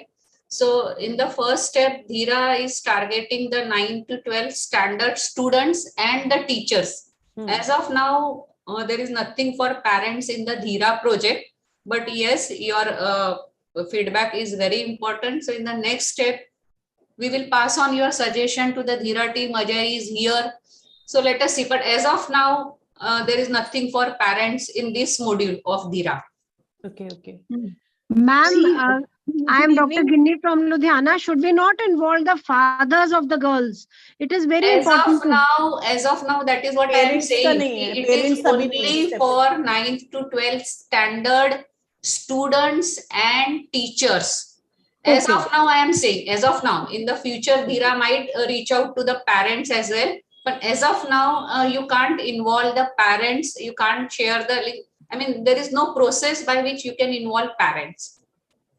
So in the first step, DHEERA is targeting the 9 to 12 standard students and the teachers. As of now, there is nothing for parents in the DHEERA project. But yes, your feedback is very important. So in the next step, we will pass on your suggestion to the DHEERA team. Ajay is here. So let us see. But as of now, there is nothing for parents in this module of DHEERA. Okay, okay. Ma'am, I am Dr. Ginni from Ludhiana. Should we not involve the fathers of the girls? It is very important. As of now, that is what I am saying. It is only for 9th to 12th standard students and teachers. As of now, I am saying, as of now, in the future, DHEERA might reach out to the parents as well. But as of now, you can't involve the parents. You can't share the link. I mean, there is no process by which you can involve parents.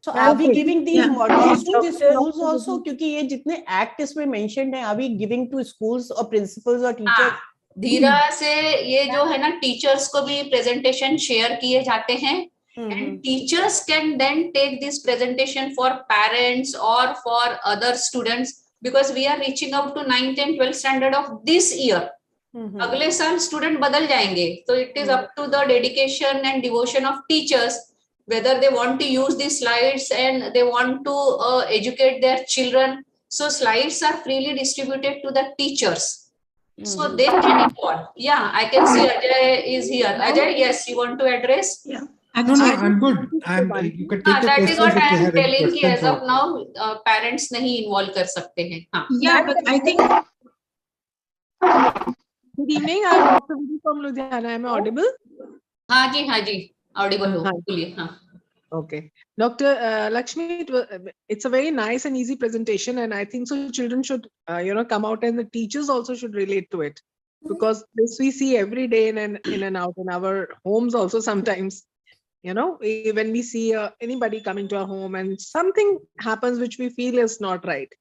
So are we giving these modules to the schools also? क्योंकि ये जितने act इसमें mentioned हैं, are we giving to schools or principals or teachers? धीरा से ये जो है ना, teachers को भी presentation share किए जाते हैं, and teachers can then take this presentation for parents or for other students, because we are reaching out to 9th and 12th standard of this year. अगले साल स्टूडेंट बदल जाएंगे, तो it is up to the dedication and devotion of teachers whether they want to use these slides and they want to educate their children. So slides are freely distributed to the teachers, so they can involve. Yeah, I can see Ajay is here. Ajay, yes, you want to address? Yeah. No, I'm good. You can take the that is what I am telling you. As of now, parents नहीं involve कर सकते हैं. हाँ. Yeah, but I think. Good evening. I'm Dr. Vidhi from Ludhiana. Am I audible? हाँ जी, हाँ जी. Audible हो, बोलिए. हाँ. Okay, Dr. Lakshmi, it's a very nice and easy presentation, and I think so children should, come out, and the teachers also should relate to it, because this we see every day in and out in our homes also. Sometimes, when we see anybody coming to our home and something happens which we feel is not right.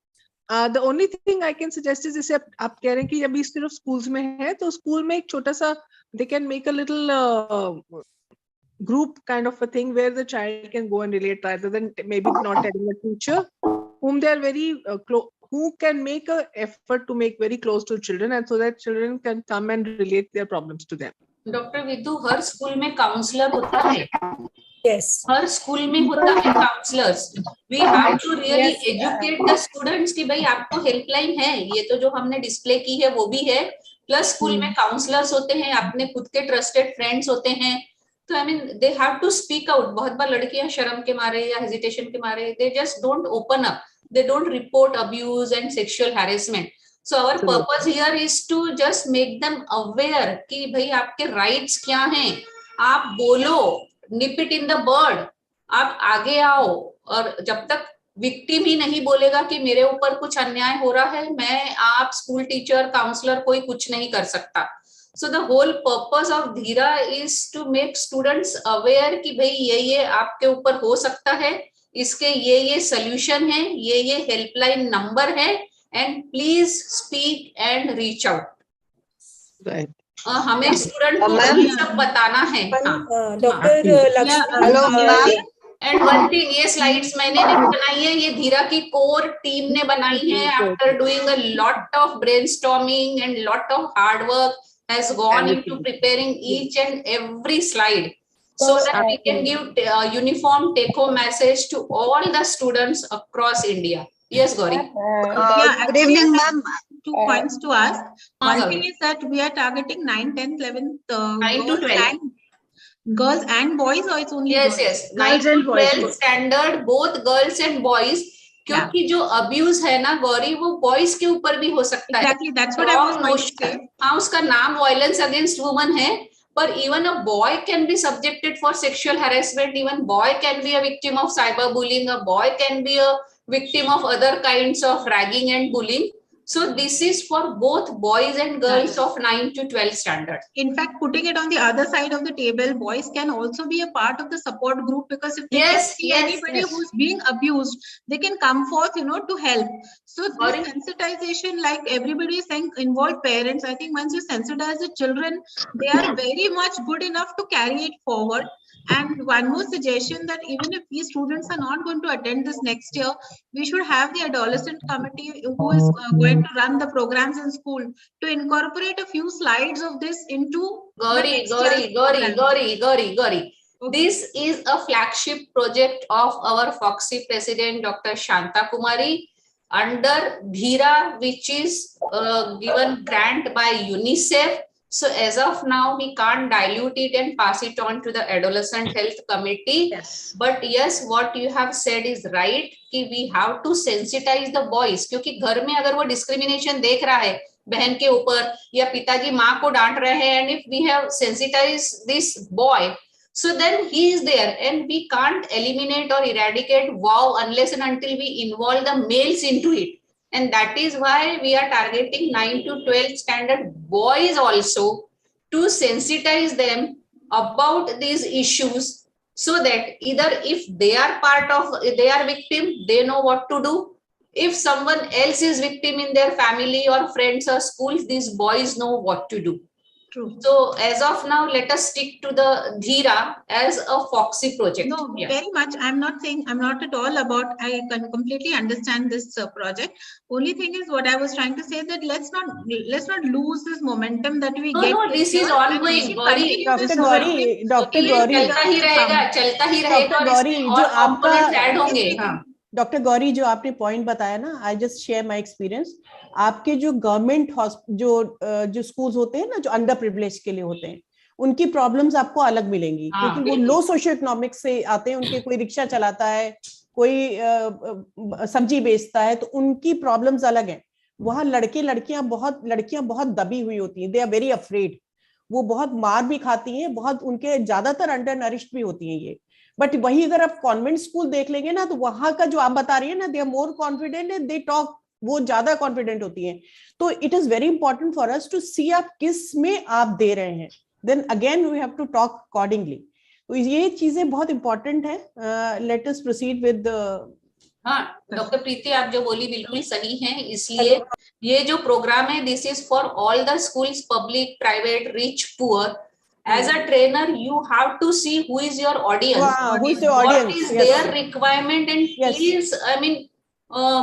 The only thing I can suggest is, जैसे आप कह रहे हैं कि अभी सिर्फ schools में है, तो school में एक छोटा सा they can make a little group kind of a thing where the child can go and relate, rather than maybe not telling a teacher whom they are very close, who can make an effort to make very close to children, and so that children can come and relate their problems to them. Doctor Vidu, हर school में counsellor होता है. Yes. हर school में होता है counsellors. We have to really educate the students कि भाई आपको हेल्पलाइन है, ये तो जो हमने डिस्प्ले की है वो भी है, प्लस स्कूल में काउंसलर्स होते हैं, अपने खुद के ट्रस्टेड फ्रेंड्स होते हैं, तो I mean they have to speak out. बहुत बार लड़कियां शर्म के मारे या हेजिटेशन के मारे they just don't open up, they don't report abuse and sexual harassment. So our purpose here is to just make them aware कि भाई आपके rights क्या हैं, आप बोलो, nip it in the bud, आप आगे आओ. और जब तक विक्टिम ही नहीं बोलेगा कि मेरे ऊपर कुछ अन्याय हो रहा है, मैं, आप, स्कूल टीचर, काउंसलर, कोई कुछ नहीं कर सकता. So the whole purpose of DHEERA is to make students aware कि भाई ये आपके ऊपर हो सकता है, इसके ये सोल्यूशन है, ये हेल्पलाइन नंबर है, and please speak and reach out. हमें स्टूडेंट को ये सब बताना है. Doctor Lakshmi, and one thing, ये स्लाइड्स मैंने नहीं बनाई है, ये DHEERA की कोर टीम ने बनाई है. After doing a lot of brainstorming and lot of hard work has gone into preparing each and every slide, so that we can give uniform take-home message to all the students across India. Yes, Gauri. Good evening, ma'am. 2 points to ask. One thing is that we are targeting 9, 10, 11th, 9 to 12. Girls and boys, or it's only yes, girls? yes. 9 to 12 standard, both girls and boys. क्योंकि जो abuse है ना गौरी, वो boys के ऊपर भी हो सकता है. Exactly, that's what I was going to say. हाँ, उसका नाम वायलेंस अगेंस्ट वुमन है, पर even a boy can be subjected for sexual harassment. Even boy can be a victim of cyber bullying, a boy can be a victim of other kinds of ragging and bullying. So this is for both boys and girls of 9 to 12 standard. In fact, putting it on the other side of the table, boys can also be a part of the support group, because if they can see anybody who's being abused, they can come forth, to help. So this sensitization, like everybody is saying, involve parents. I think once you sensitize the children, they are very much good enough to carry it forward. And one more suggestion, that even if these students are not going to attend this next year, we should have the adolescent committee who is going to run the programs in school to incorporate a few slides of this into Gauri. This is a flagship project of our Foxy president, Dr. Shanta Kumari, under DHEERA, which is given grant by UNICEF. So as of now, we can't dilute it and pass it on to the adolescent health committee. Yes. But yes, what you have said is right, कि we have to sensitize the boys. क्योंकि घर में अगर वो discrimination देख रहा है बहन के ऊपर, या पिताजी माँ को डांट रहे हैं, and if we have sensitized this boy, so then he is there, and we can't eliminate or eradicate wow unless and until we involve the males into it. And that is why we are targeting 9 to 12 standard boys also, to sensitize them about these issues, so that either if they are victim, they know what to do. If someone else is victim in their family or friends or schools, these boys know what to do. True. So as of now, let us stick to the DHEERA as a Foxy project. No, very much. I'm not saying, I'm not at all about, I can completely understand this project. Only thing is, what I was trying to say, that let's not lose this momentum that we get. No, this is ongoing. Dr. Gauri, चलता ही रहेगा. जो आपका add होंगे. Doctor Gauri, जो आपने point बताया ना, I just share my experience. आपके जो गवर्नमेंट जो स्कूल्स होते हैं ना, जो अंडर प्रिविलेज के लिए होते हैं, उनकी प्रॉब्लम्स आपको अलग मिलेंगी, क्योंकि वो लो सोशियो इकोनॉमिक से आते हैं. उनके कोई रिक्शा चलाता है, कोई सब्जी बेचता है, तो उनकी प्रॉब्लम्स अलग हैं. वहाँ लड़कियां बहुत दबी हुई होती हैं. They are very afraid. वो बहुत मार भी खाती हैं, बहुत उनके ज्यादातर अंडर नरिश्ड भी होती हैं ये. बट वही अगर आप कॉन्वेंट स्कूल देख लेंगे ना, तो वहां का जो आप बता रही है ना, they are more confident and they talk, वो ज्यादा कॉन्फिडेंट होती हैं. तो it is very important for us to see आप किस में आप दे रहे हैं. Then again we have to talk accordingly. तो ये चीजें बहुत इंपॉर्टेंट है. Let us proceed with. हाँ डॉक्टर प्रीति, आप जो बोली बिल्कुल सही है. इसलिए ये जो प्रोग्राम है, this is for all the schools, public, private, rich, poor. As a trainer, you have to see who is your audience, who is your audience, what is their requirement, and please, I mean,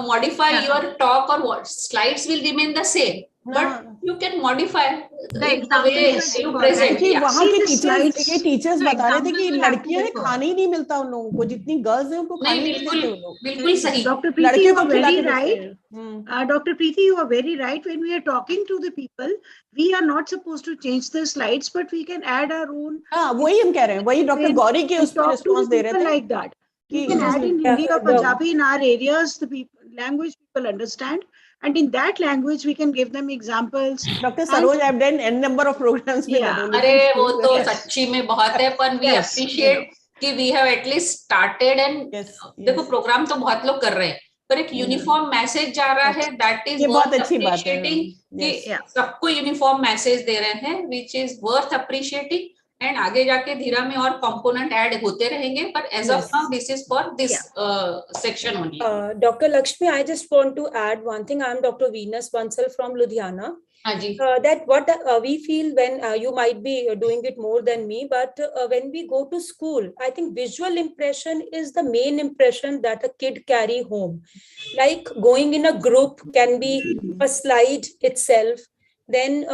modify your talk, or what slides will remain the same, but You can modify The in the way example you will present. कि Yeah. वहाँ See के the teachers slides. ये teachers The बता रहे थे कि example will have to लड़कियां हैं differ. खाने ही नहीं मिलता उन लोगों को, जितनी गर्ल्स हैं उनको नहीं, खाने नहीं देते बिल्कुल उन लोग, बिल्कुल सही. Dr. Preeti, लड़कियों you को are खिला very के देते right. हैं. Dr. Preeti, you are very right. When we are talking to the people, we are not supposed to change the slides, but we can add our own. हाँ, वही हम कह रहे हैं, वही डॉक्टर गौरी के उस पर Talk to रिस्पॉन्स the दे रहे people थे like that. We कि can add in Hindi or the- Punjabi in our areas, the people, language people understand. And in that language, we can give them examples. Doctor Saroj have done n number of programs with Yeah. adolescents. अरे वो तो Yes. सच्ची में बहुत है, पर we Yes, appreciate कि we have at least started and देखो प्रोग्राम तो बहुत लोग कर रहे हैं, पर एक यूनिफॉर्म मैसेज जा रहा है, दैट इज ये बहुत वर्थ अच्छी बात है. अप्रिशिएटिंग कि Yes. सबको यूनिफॉर्म मैसेज दे रहे हैं, which is worth appreciating. And आगे जाके धीरा में और कंपोनेंट ऐड होते रहेंगे, पर as of now this is for this section only. Dr. Lakshmi, I just want to add one thing. I'm Dr. Venus Bansal from Ludhiana. That what we feel when you might be doing it more than me, but when we go to school, I think visual impression is the main impression that a kid carry home. Like going in a group can be a slide itself. Then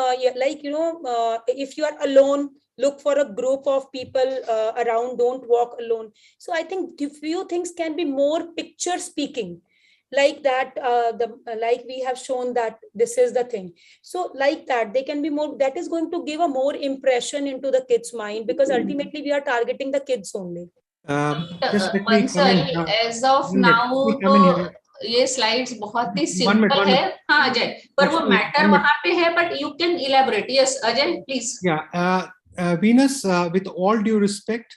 like, you know, if you are alone, look for a group of people around, don't walk alone. So I think few things can be more picture speaking. Like that, like we have shown that this is the thing. So like that, they can be more, that is going to give a more impression into the kids' mind, because ultimately we are targeting the kids only. Just let me comment. As of now, तो ये slides बहुत ही simple है. हाँ अजय, पर वो matter वहाँ पे है, but you can elaborate. Yes, Ajay, please. Yeah, Venus, with all due respect,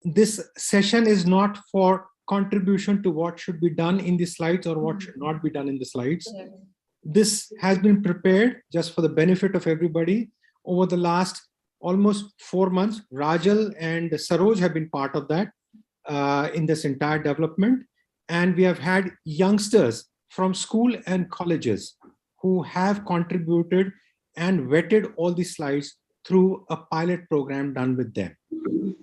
this session is not for contribution to what should be done in the slides or what should not be done in the slides. This has been prepared just for the benefit of everybody. Over the last almost 4 months, Rajal and Saroj have been part of that in this entire development. And we have had youngsters from school and colleges who have contributed and vetted all the slides through a pilot program done with them.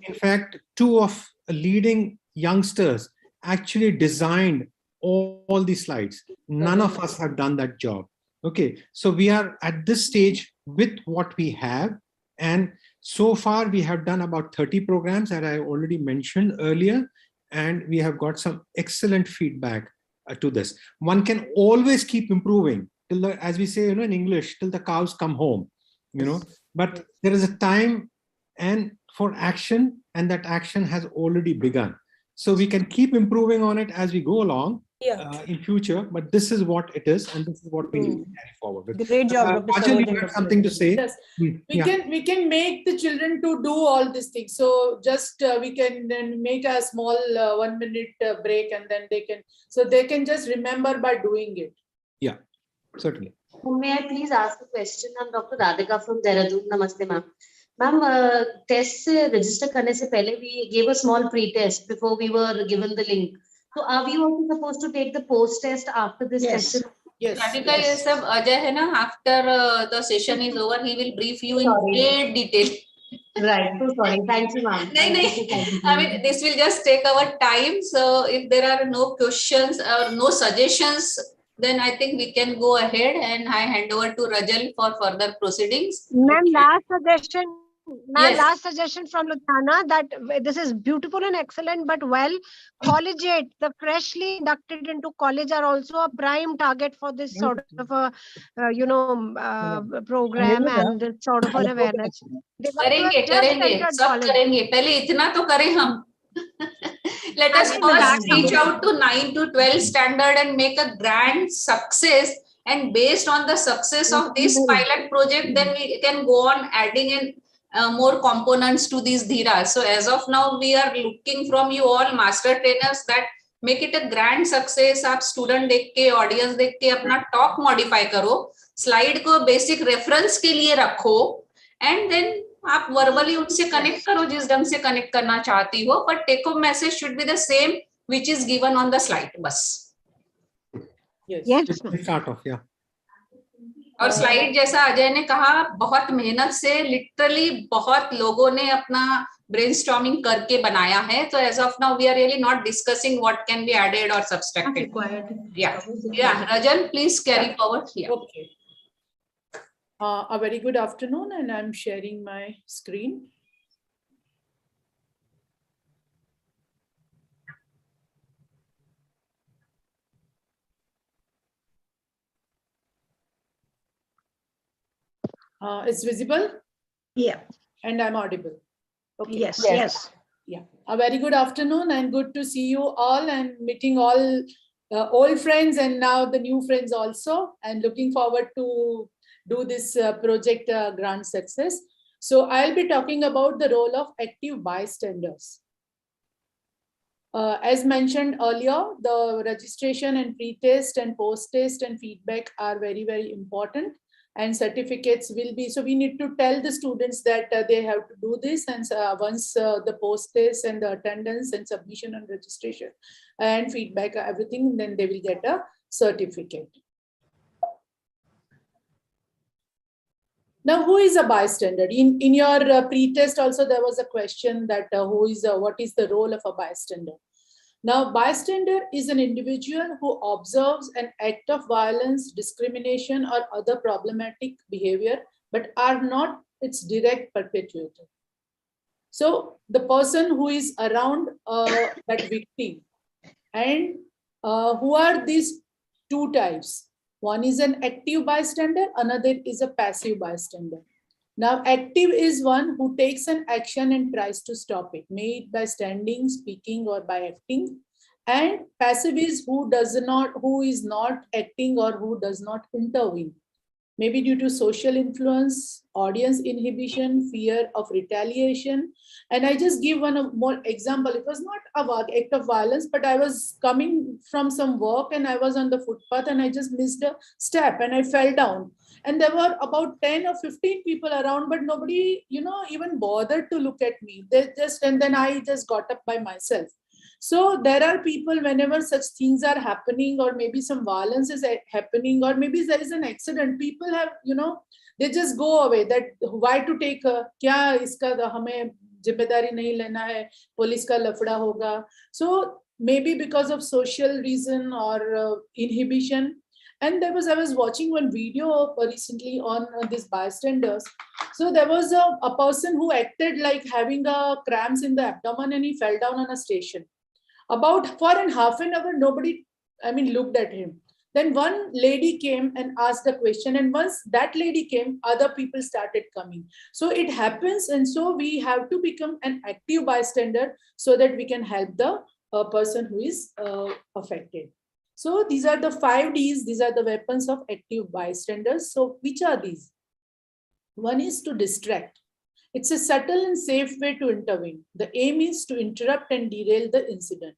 In fact, 2 of leading youngsters actually designed all the slides. None of us have done that job. Okay, so we are at this stage with what we have, and so far we have done about 30 programs that I already mentioned earlier, and we have got some excellent feedback to this. One can always keep improving till the, as we say, you know, in English, till the cows come home, you know, but there is a time and for action, and that action has already begun. So we can keep improving on it as we go along in future, but this is what it is, and this is what we need to carry forward with. Great job, Dr. Rajal, you have something to say? Yes. We can make the children to do all these things. So just we can then make a small 1 minute break, and then they can just remember by doing it. Yeah, certainly. May I please ask a question? I'm Dr. Radhika from Dehradun. Namaste, ma'am. Ma'am, test se register karne se pehle we gave a small pre-test before we were given the link. So are we also supposed to take the post-test after this session? Yes. Radhika, ये सब अजय है ना, after the session is over, he will brief you in great detail. Right. So sorry. Thank you, ma'am. No. I mean, this will just take our time. So if there are no questions or no suggestions, then I think we can go ahead, and I hand over to Rajal for further proceedings. Ma'am, last suggestion. Yes. Last suggestion from Ludhiana, that this is beautiful and excellent, but well, collegiate, the freshly inducted into college are also a prime target for this sort of a, program and this sort of an awareness. करेंगे, सब करेंगे. पहले इतना तो करें हम. Let us first reach out to 9 to 12 standard and make a grand success. And based on the success of this pilot project, then we can go on adding in more components to these DHEERA. So as of now, we are looking from you all master trainers that make it a grand success. आप student देख के, audience देख के अपना talk modify करो, slide को basic reference के लिए रखो, and then आप verbally उनसे connect करो जिस ढंग से connect करना चाहती हो, but take home message should be the same which is given on the slide बस. Yes. Start off, yeah. और स्लाइड जैसा अजय ने कहा, बहुत मेहनत से लिटरली बहुत लोगों ने अपना ब्रेनस्टॉर्मिंग करके बनाया है. तो as of now we are really not discussing what can be added और सब्सट्रैक्टेड. या Rajan, please carry forward. Okay. A very good afternoon, and I'm sharing my screen. It's visible? Yeah. And I'm audible? Okay. Yes, yes. Yeah. A very good afternoon, and good to see you all and meeting all old friends and now the new friends also, and looking forward to do this project grand success. So I'll be talking about the role of active bystanders. As mentioned earlier, the registration and pre-test and post-test and feedback are very, very important, and certificates will be, so we need to tell the students that they have to do this, and once the post-test and the attendance and submission and registration and feedback, everything, then they will get a certificate. Now, who is a bystander? In your pre-test also, there was a question that what is the role of a bystander? Now, bystander is an individual who observes an act of violence, discrimination, or other problematic behavior, but are not its direct perpetrator. So the person who is around that victim, and who are these two types? One is an active bystander, another is a passive bystander. Now, active is one who takes an action and tries to stop it, may it by standing, speaking, or by acting. And passive is who is not acting or who does not intervene, maybe due to social influence, audience inhibition, fear of retaliation. And I just give one more example. It was not an act of violence, but I was coming from some work and I was on the footpath and I just missed a step and I fell down. And there were about 10 or 15 people around, but nobody, even bothered to look at me. And then I just got up by myself. So there are people, whenever such things are happening, or maybe some violence is happening, or maybe there is an accident, people have, they just go away, that why to take, kya iska hame जिम्मेदारी नहीं लेना है, police का लफड़ा होगा. So maybe because of social reason or inhibition. And I was watching one video recently on these bystanders. So there was a person who acted like having a cramps in the abdomen and he fell down on a station. About for half an hour, nobody, looked at him. Then one lady came and asked the question, and once that lady came, other people started coming. So it happens, and so we have to become an active bystander so that we can help the person who is affected. So these are the 5 Ds, these are the weapons of active bystanders. So which are these? One is to distract. It's a subtle and safe way to intervene. The aim is to interrupt and derail the incident.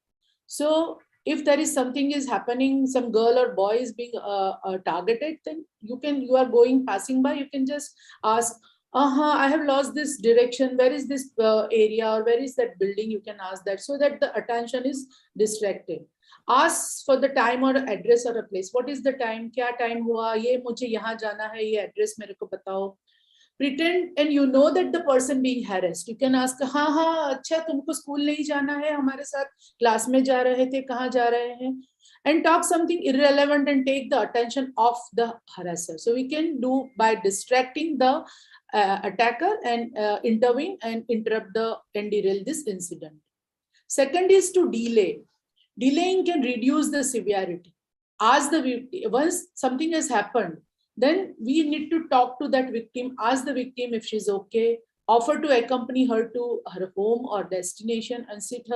So if there is something is happening, some girl or boy is being targeted, then you are passing by, you can just ask, I have lost this direction. Where is this area, or where is that building? You can ask that, so that the attention is distracted. Ask for the time or address or a place. What is the time? Kya time hua? Ye mujhe yahan jana hai. Ye address mere ko batao. Pretend, and you know that the person being harassed. You can ask, हाँ अच्छा तुमको school नहीं जाना है, हमारे साथ class में जा रहे थे, कहाँ जा रहे हैं, and talk something irrelevant and take the attention of the harasser. So we can do by distracting the attacker and intervene and interrupt and derail this incident. Second is to delay. Delaying can reduce the severity. Once something has happened, then we need to talk to that victim, ask the victim if she's okay, offer to accompany her to her home or destination and sit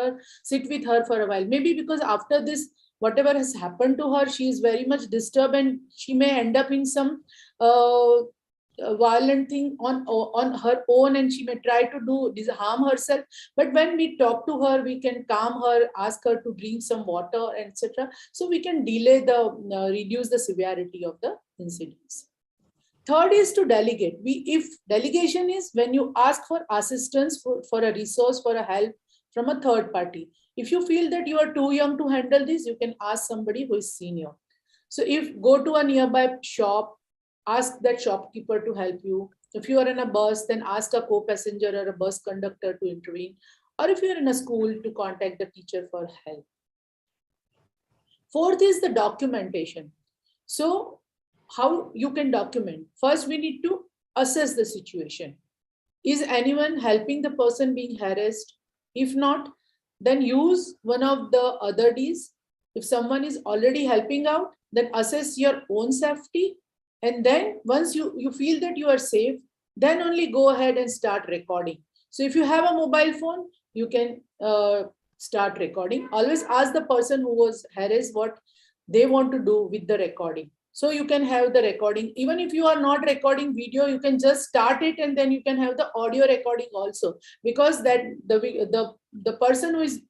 with her for a while. Maybe because after this, whatever has happened to her, she is very much disturbed and she may end up in some violent thing on her own, and she may try to harm herself. But when we talk to her, we can calm her, ask her to drink some water, etc. So we can reduce the severity of the incidents. Third is to delegate. If delegation is when you ask for assistance for a resource, for a help from a third party. If you feel that you are too young to handle this, you can ask somebody who is senior. So if go to a nearby shop, ask that shopkeeper to help you. If you are in a bus, then ask a co-passenger or a bus conductor to intervene. Or if you're in a school, to contact the teacher for help. Fourth is the documentation. So how you can document? First, we need to assess the situation. Is anyone helping the person being harassed? If not, then use one of the other Ds. If someone is already helping out, then assess your own safety. And then once you feel that you are safe, then only go ahead and start recording. So if you have a mobile phone, you can start recording. Always ask the person who was harassed what they want to do with the recording. So you can have the recording. Even if you are not recording video, you can just start it and then you can have the audio recording also, because that the person who is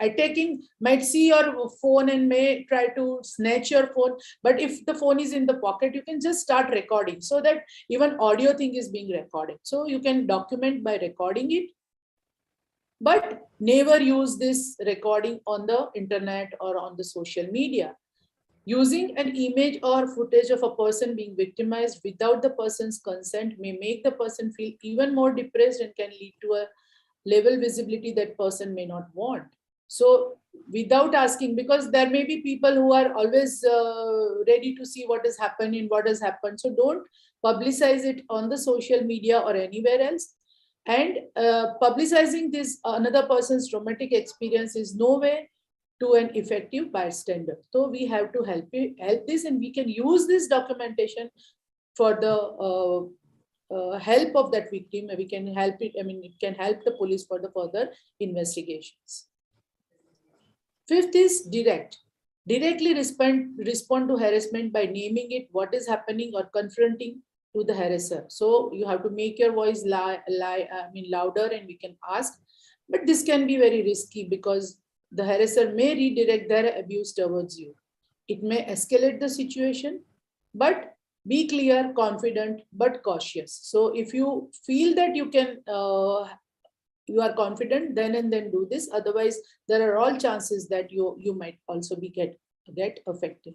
attacking might see your phone and may try to snatch your phone. But if the phone is in the pocket, you can just start recording, so that even audio thing is being recorded. So you can document by recording it, but never use this recording on the internet or on the social media. Using an image or footage of a person being victimized without the person's consent may make the person feel even more depressed and can lead to a level visibility that person may not want. So without asking, because there may be people who are always ready to see what has happened and what has happened. So don't publicize it on the social media or anywhere else. And publicizing this another person's traumatic experience is no way to an effective bystander. So we have to help this, and we can use this documentation for the help of that victim. We can help it. I mean, it can help the police for the further investigations. Fifth is direct. Directly respond to harassment by naming it, what is happening, or confronting to the harasser. So you have to make your voice louder, and we can ask. But this can be very risky because the harasser may redirect their abuse towards you. It may escalate the situation, but be clear, confident, but cautious. So if you feel that you can, you are confident, then and then do this. Otherwise, there are all chances that you might also be get affected.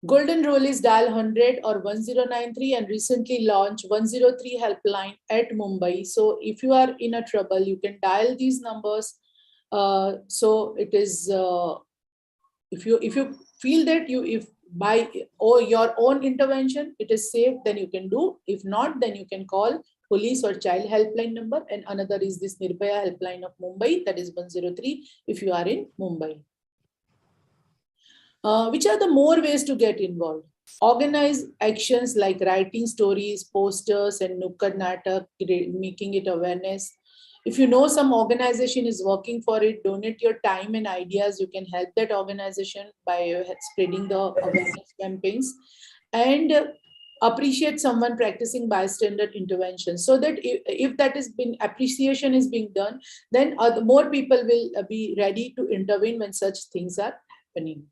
Golden rule is dial 100 or 1093 and recently launched 103 helpline at Mumbai. So if you are in a trouble, you can dial these numbers. So it is if you feel that if by your own intervention it is safe, then you can do. If not, then you can call police or child helpline number, and another is this Nirbhaya helpline of Mumbai, that is 103 if you are in Mumbai. Which are the more ways to get involved? Organize actions like writing stories, posters, and Nukkad Natak, making it awareness. If you know some organization is working for it, donate your time and ideas. You can help that organization by spreading the awareness campaigns. And appreciate someone practicing bystander intervention, so that if that is been appreciation is being done, then more people will be ready to intervene when such things are happening.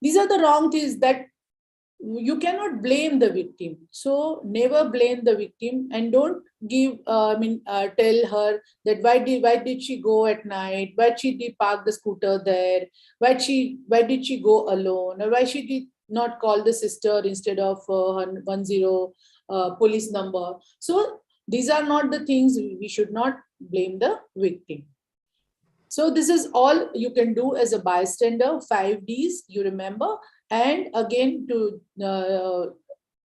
These are the wrong things that you cannot blame the victim. So never blame the victim, and don't give, tell her that why did she go at night? Why she did park the scooter there? Why did she go alone? Or why she did not call the sister instead of 10 police number? So these are not the things. We should not blame the victim. So this is all you can do as a bystander, 5 Ds, you remember. And again, to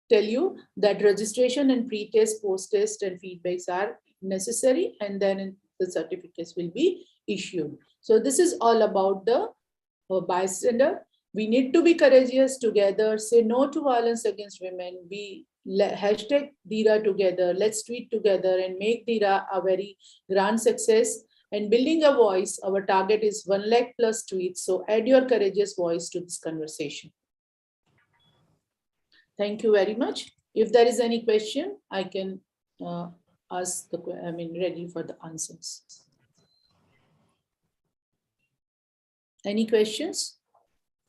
tell you that registration and pre-test, post-test and feedbacks are necessary, and then the certificates will be issued. So this is all about the bystander. We need to be courageous together, say no to violence against women. We hashtag DHEERA together. Let's tweet together and make DHEERA a very grand success. And building a voice, our target is 1 lakh plus tweets. So add your courageous voice to this conversation. Thank you very much. If there is any question, I can ask ready for the answers. Any questions?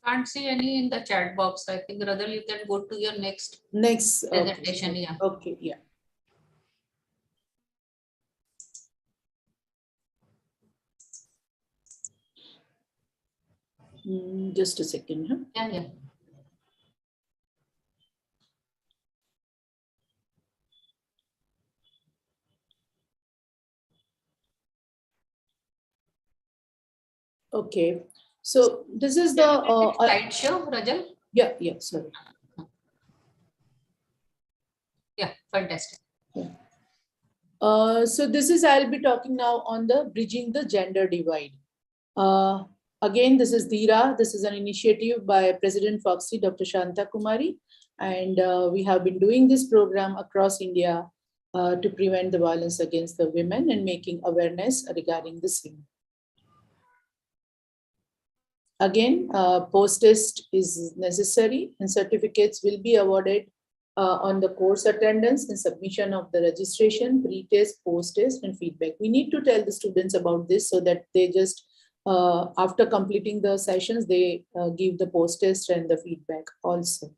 Can't see any in the chat box. I think rather you can go to your next presentation. Okay. Yeah. Okay. Yeah. Just a second. Huh? Yeah. Okay. So this is the slideshow, Rajal. Yeah, sorry. Yeah, fantastic. Yeah. So this is, I'll be talking now on the bridging the gender divide. Again, this is DHEERA. This is an initiative by President Foxy, Dr. Shanta Kumari. And we have been doing this program across India to prevent the violence against the women and making awareness regarding the same. Again, post-test is necessary and certificates will be awarded on the course attendance and submission of the registration, pre-test, post-test and feedback. We need to tell the students about this so that they just, after completing the sessions, they give the post-test and the feedback also.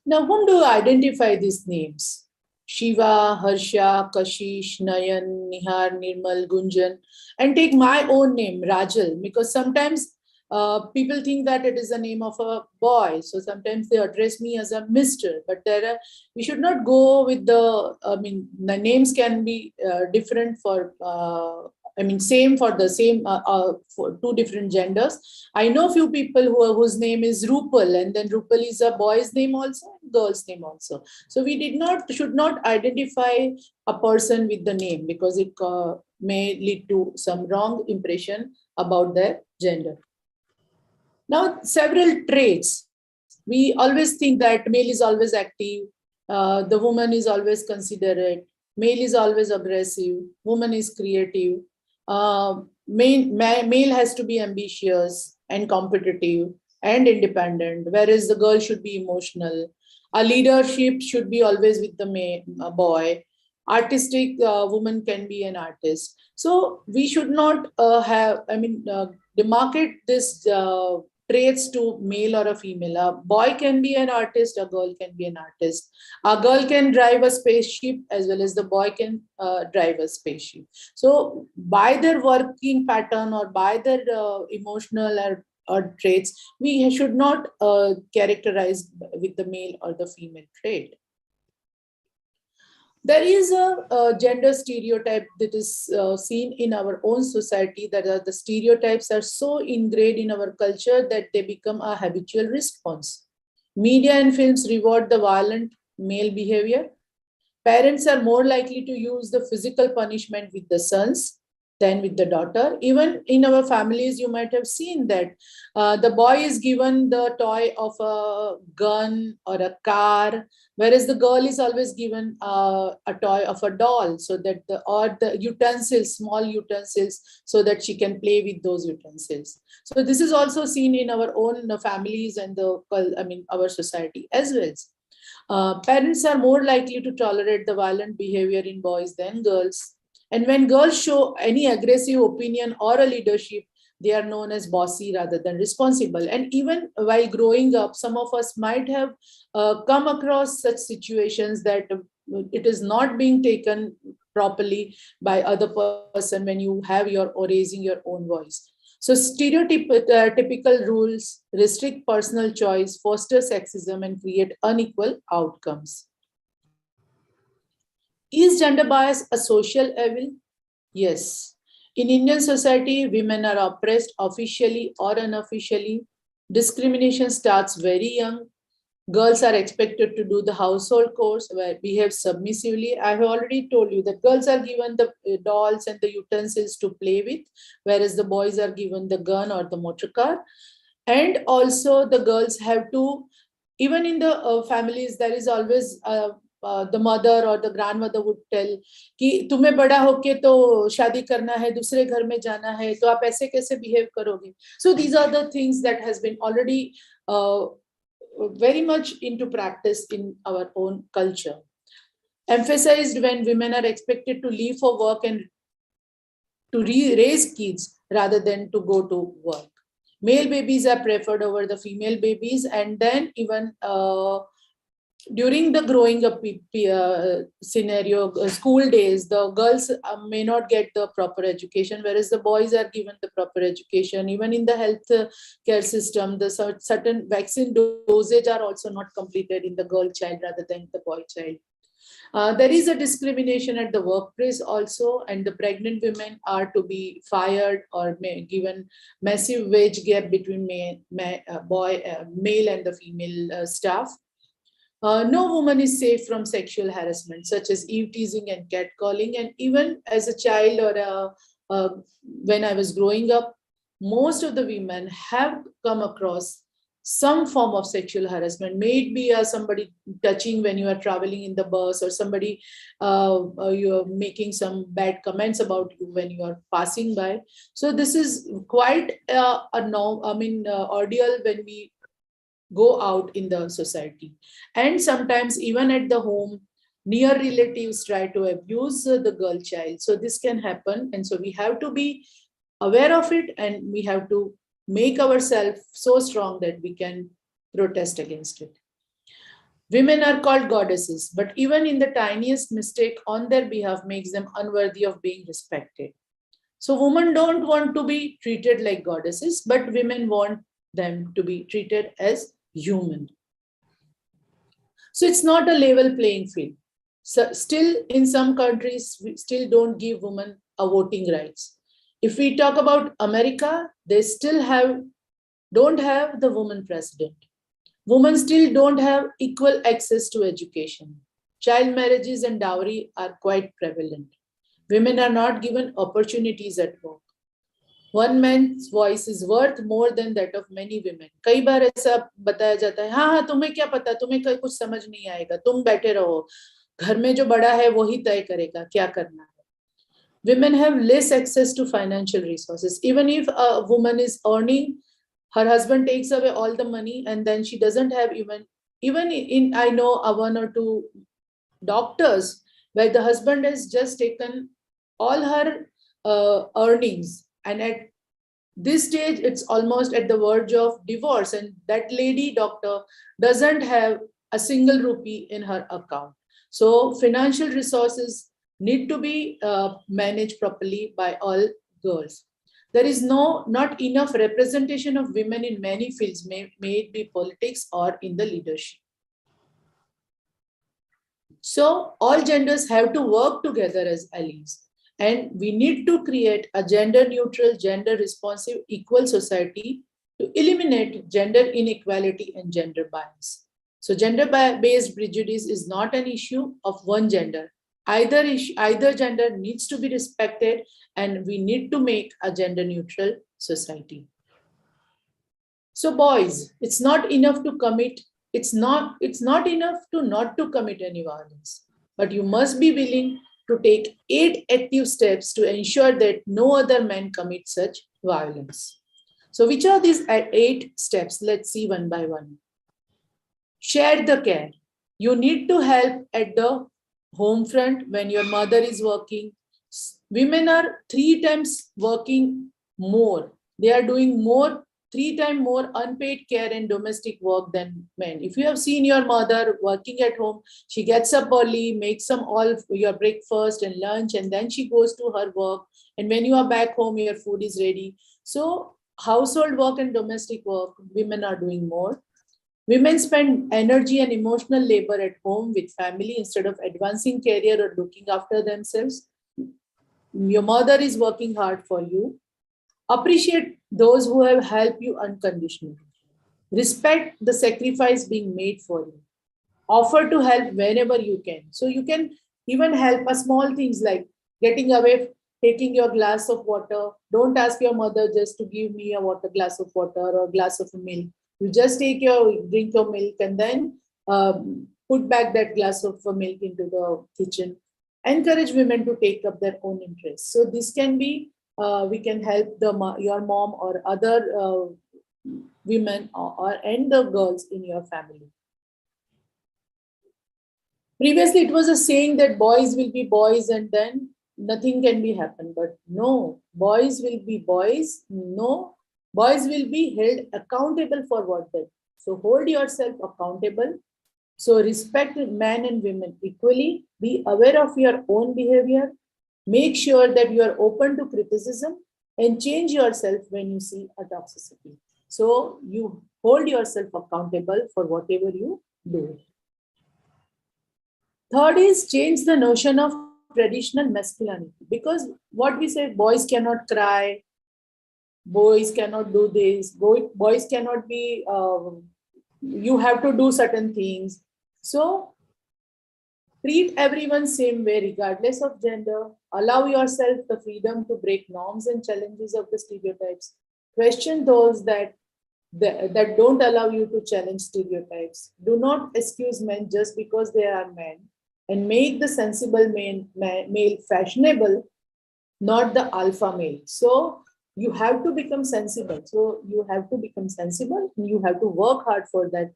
Now, whom do I identify these names? Shiva, Harsha, Kashish, Nayan, Nihar, Nirmal, Gunjan, and take my own name, Rajal, because sometimes people think that it is the name of a boy. So sometimes they address me as a Mr. But we should not go with the names can be different for, same for the same, for two different genders. I know few people whose name is Rupal, and then Rupal is a boy's name also, girl's name also. So we should not identify a person with the name because it may lead to some wrong impression about their gender. Now, several traits. We always think that male is always active, the woman is always considerate, male is always aggressive, woman is creative, male has to be ambitious and competitive and independent, whereas the girl should be emotional. A leadership should be always with the boy. Artistic woman can be an artist. So we should not demarcate this traits to male or a female. A boy can be an artist, a girl can be an artist. A girl can drive a spaceship as well as the boy can drive a spaceship. So by their working pattern or by their emotional or traits, we should not characterize with the male or the female trait. There is a gender stereotype that is seen in our own society, that the stereotypes are so ingrained in our culture that they become a habitual response. Media and films reward the violent male behavior. Parents are more likely to use the physical punishment with the sons than with the daughter. Even in our families, you might have seen that the boy is given the toy of a gun or a car, whereas the girl is always given a toy of a doll, so that the utensils, small utensils, so that she can play with those utensils. So this is also seen in our own families and our society as well. Parents are more likely to tolerate the violent behavior in boys than girls. And when girls show any aggressive opinion or a leadership, they are known as bossy rather than responsible. And even while growing up, some of us might have come across such situations that it is not being taken properly by other person when you have your or raising your own voice. So stereotypical rules restrict personal choice, foster sexism, and create unequal outcomes. Is gender bias a social evil? Yes. In Indian society, women are oppressed officially or unofficially. Discrimination starts very young. Girls are expected to do the household chores, behave submissively. I have already told you that girls are given the dolls and the utensils to play with, whereas the boys are given the gun or the motor car. And also the girls have to, even in the families, there is always the mother or the grandmother would tell कि तुम्हें बड़ा होके तो शादी करना है, दूसरे घर में जाना है, तो आप ऐसे कैसे behave करोगे? So these are the things that has been already very much into practice in our own culture. Emphasized when women are expected to leave for work and to raise kids rather than to go to work. Male babies are preferred over the female babies, and then even during the growing up scenario, school days, the girls may not get the proper education, whereas the boys are given the proper education. Even in the health care system, the certain vaccine dosage are also not completed in the girl child rather than the boy child. There is a discrimination at the workplace also, and the pregnant women are to be fired or given massive wage gap between male and the female staff. No woman is safe from sexual harassment, such as eve teasing and catcalling. And even as a child or when I was growing up, most of the women have come across some form of sexual harassment. May it be somebody touching when you are traveling in the bus, or somebody you are making some bad comments about you when you are passing by. So this is quite ordeal when we go out in the society. And sometimes even at the home, near relatives try to abuse the girl child. So this can happen. And so we have to be aware of it, and we have to make ourselves so strong that we can protest against it. Women are called goddesses, but even in the tiniest mistake on their behalf makes them unworthy of being respected. So women don't want to be treated like goddesses, but women want them to be treated as human. So it's not a level playing field. So still, in some countries, we still don't give women a voting rights. If we talk about America, they still don't have the woman president. Women still don't have equal access to education. Child marriages and dowry are quite prevalent. Women are not given opportunities at work. One man's voice is worth more than that of many women. कई बार ऐसा बताया जाता है, हाँ तुम्हें क्या पता, तुम्हें कुछ समझ नहीं आएगा, तुम बैठे रहो, घर में जो बड़ा है वही तय करेगा क्या करना है. Women have less access to financial resources. Even if a woman is earning, her husband takes away all the money, and then she doesn't have even in, I know one or two doctors where the husband has just taken all her earnings, and at this stage it's almost at the verge of divorce, and that lady doctor doesn't have a single rupee in her account. So financial resources need to be managed properly by all girls. There is not enough representation of women in many fields, may it be politics or in the leadership. So all genders have to work together as allies, and we need to create a gender neutral, gender responsive, equal society to eliminate gender inequality and gender bias. So gender-based prejudice is not an issue of one gender. Either gender needs to be respected, and we need to make a gender neutral society. So boys, it's not enough to commit, it's not enough to not to commit any violence, but you must be willing to take 8 active steps to ensure that no other man commits such violence. So which are these 8 steps? Let's see one by one. Share the care. You need to help at the home front when your mother is working. Women are 3 times working more. They are doing 3 times more unpaid care and domestic work than men. If you have seen your mother working at home, she gets up early, makes all your breakfast and lunch, and then she goes to her work. And when you are back home, your food is ready. So household work and domestic work, women are doing more. Women spend energy and emotional labor at home with family instead of advancing career or looking after themselves. Your mother is working hard for you. Appreciate those who have helped you unconditionally. Respect the sacrifice being made for you. Offer to help whenever you can. So you can even help a small things like getting away, taking your glass of water. Don't ask your mother just to give me a glass of water or a glass of milk. You just drink your milk, and then put back that glass of milk into the kitchen. Encourage women to take up their own interests. So this can be, we can help your mom or other women and the girls in your family. Previously, it was a saying that boys will be boys and then nothing can be happen. But no, boys will be boys. No, boys will be held accountable for what they do. So hold yourself accountable. So respect men and women equally. Be aware of your own behavior. Make sure that you are open to criticism and change yourself when you see a toxicity. So you hold yourself accountable for whatever you do. Third is change the notion of traditional masculinity, because what we say, boys cannot cry, boys cannot do this, boys cannot be, you have to do certain things. So treat everyone same way regardless of gender. Allow yourself the freedom to break norms and challenges of the stereotypes. Question those that don't allow you to challenge stereotypes. Do not excuse men just because they are men, and make the sensible male fashionable, not the alpha male. So you have to become sensible. So you have to become sensible, and you have to work hard for that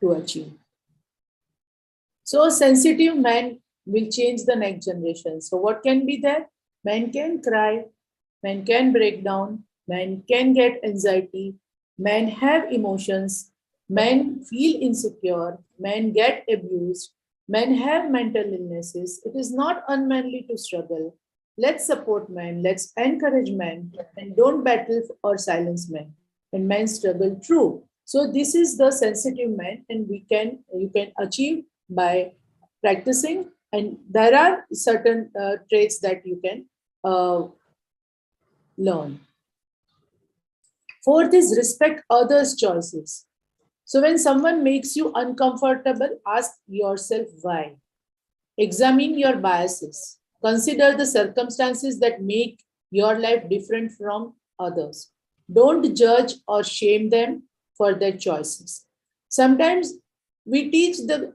to achieve. So sensitive men will change the next generation. So what can be there? Men can cry, men can break down, men can get anxiety, men have emotions, men feel insecure, men get abused, men have mental illnesses. It is not unmanly to struggle. Let's support men, let's encourage men, and don't battle or silence men. And men struggle true. So this is the sensitive man, and you can achieve by practicing, and there are certain traits that you can learn. Fourth is respect others' choices. So when someone makes you uncomfortable, ask yourself why. Examine your biases. Consider the circumstances that make your life different from others. Don't judge or shame them for their choices. Sometimes we teach the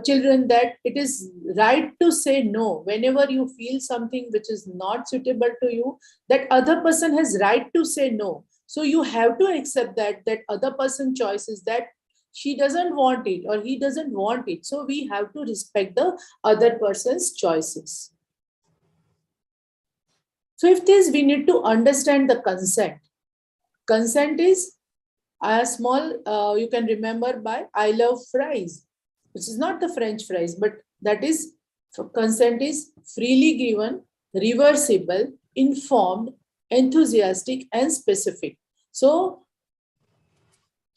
children that it is right to say no whenever you feel something which is not suitable to you. That other person has right to say no. So you have to accept that other person choice is that she doesn't want it or he doesn't want it. So we have to respect the other person's choices. Fifth is we need to understand the consent. Consent is a small, you can remember by I love fries, which is not the French fries, but that is consent is freely given, reversible, informed, enthusiastic, and specific. So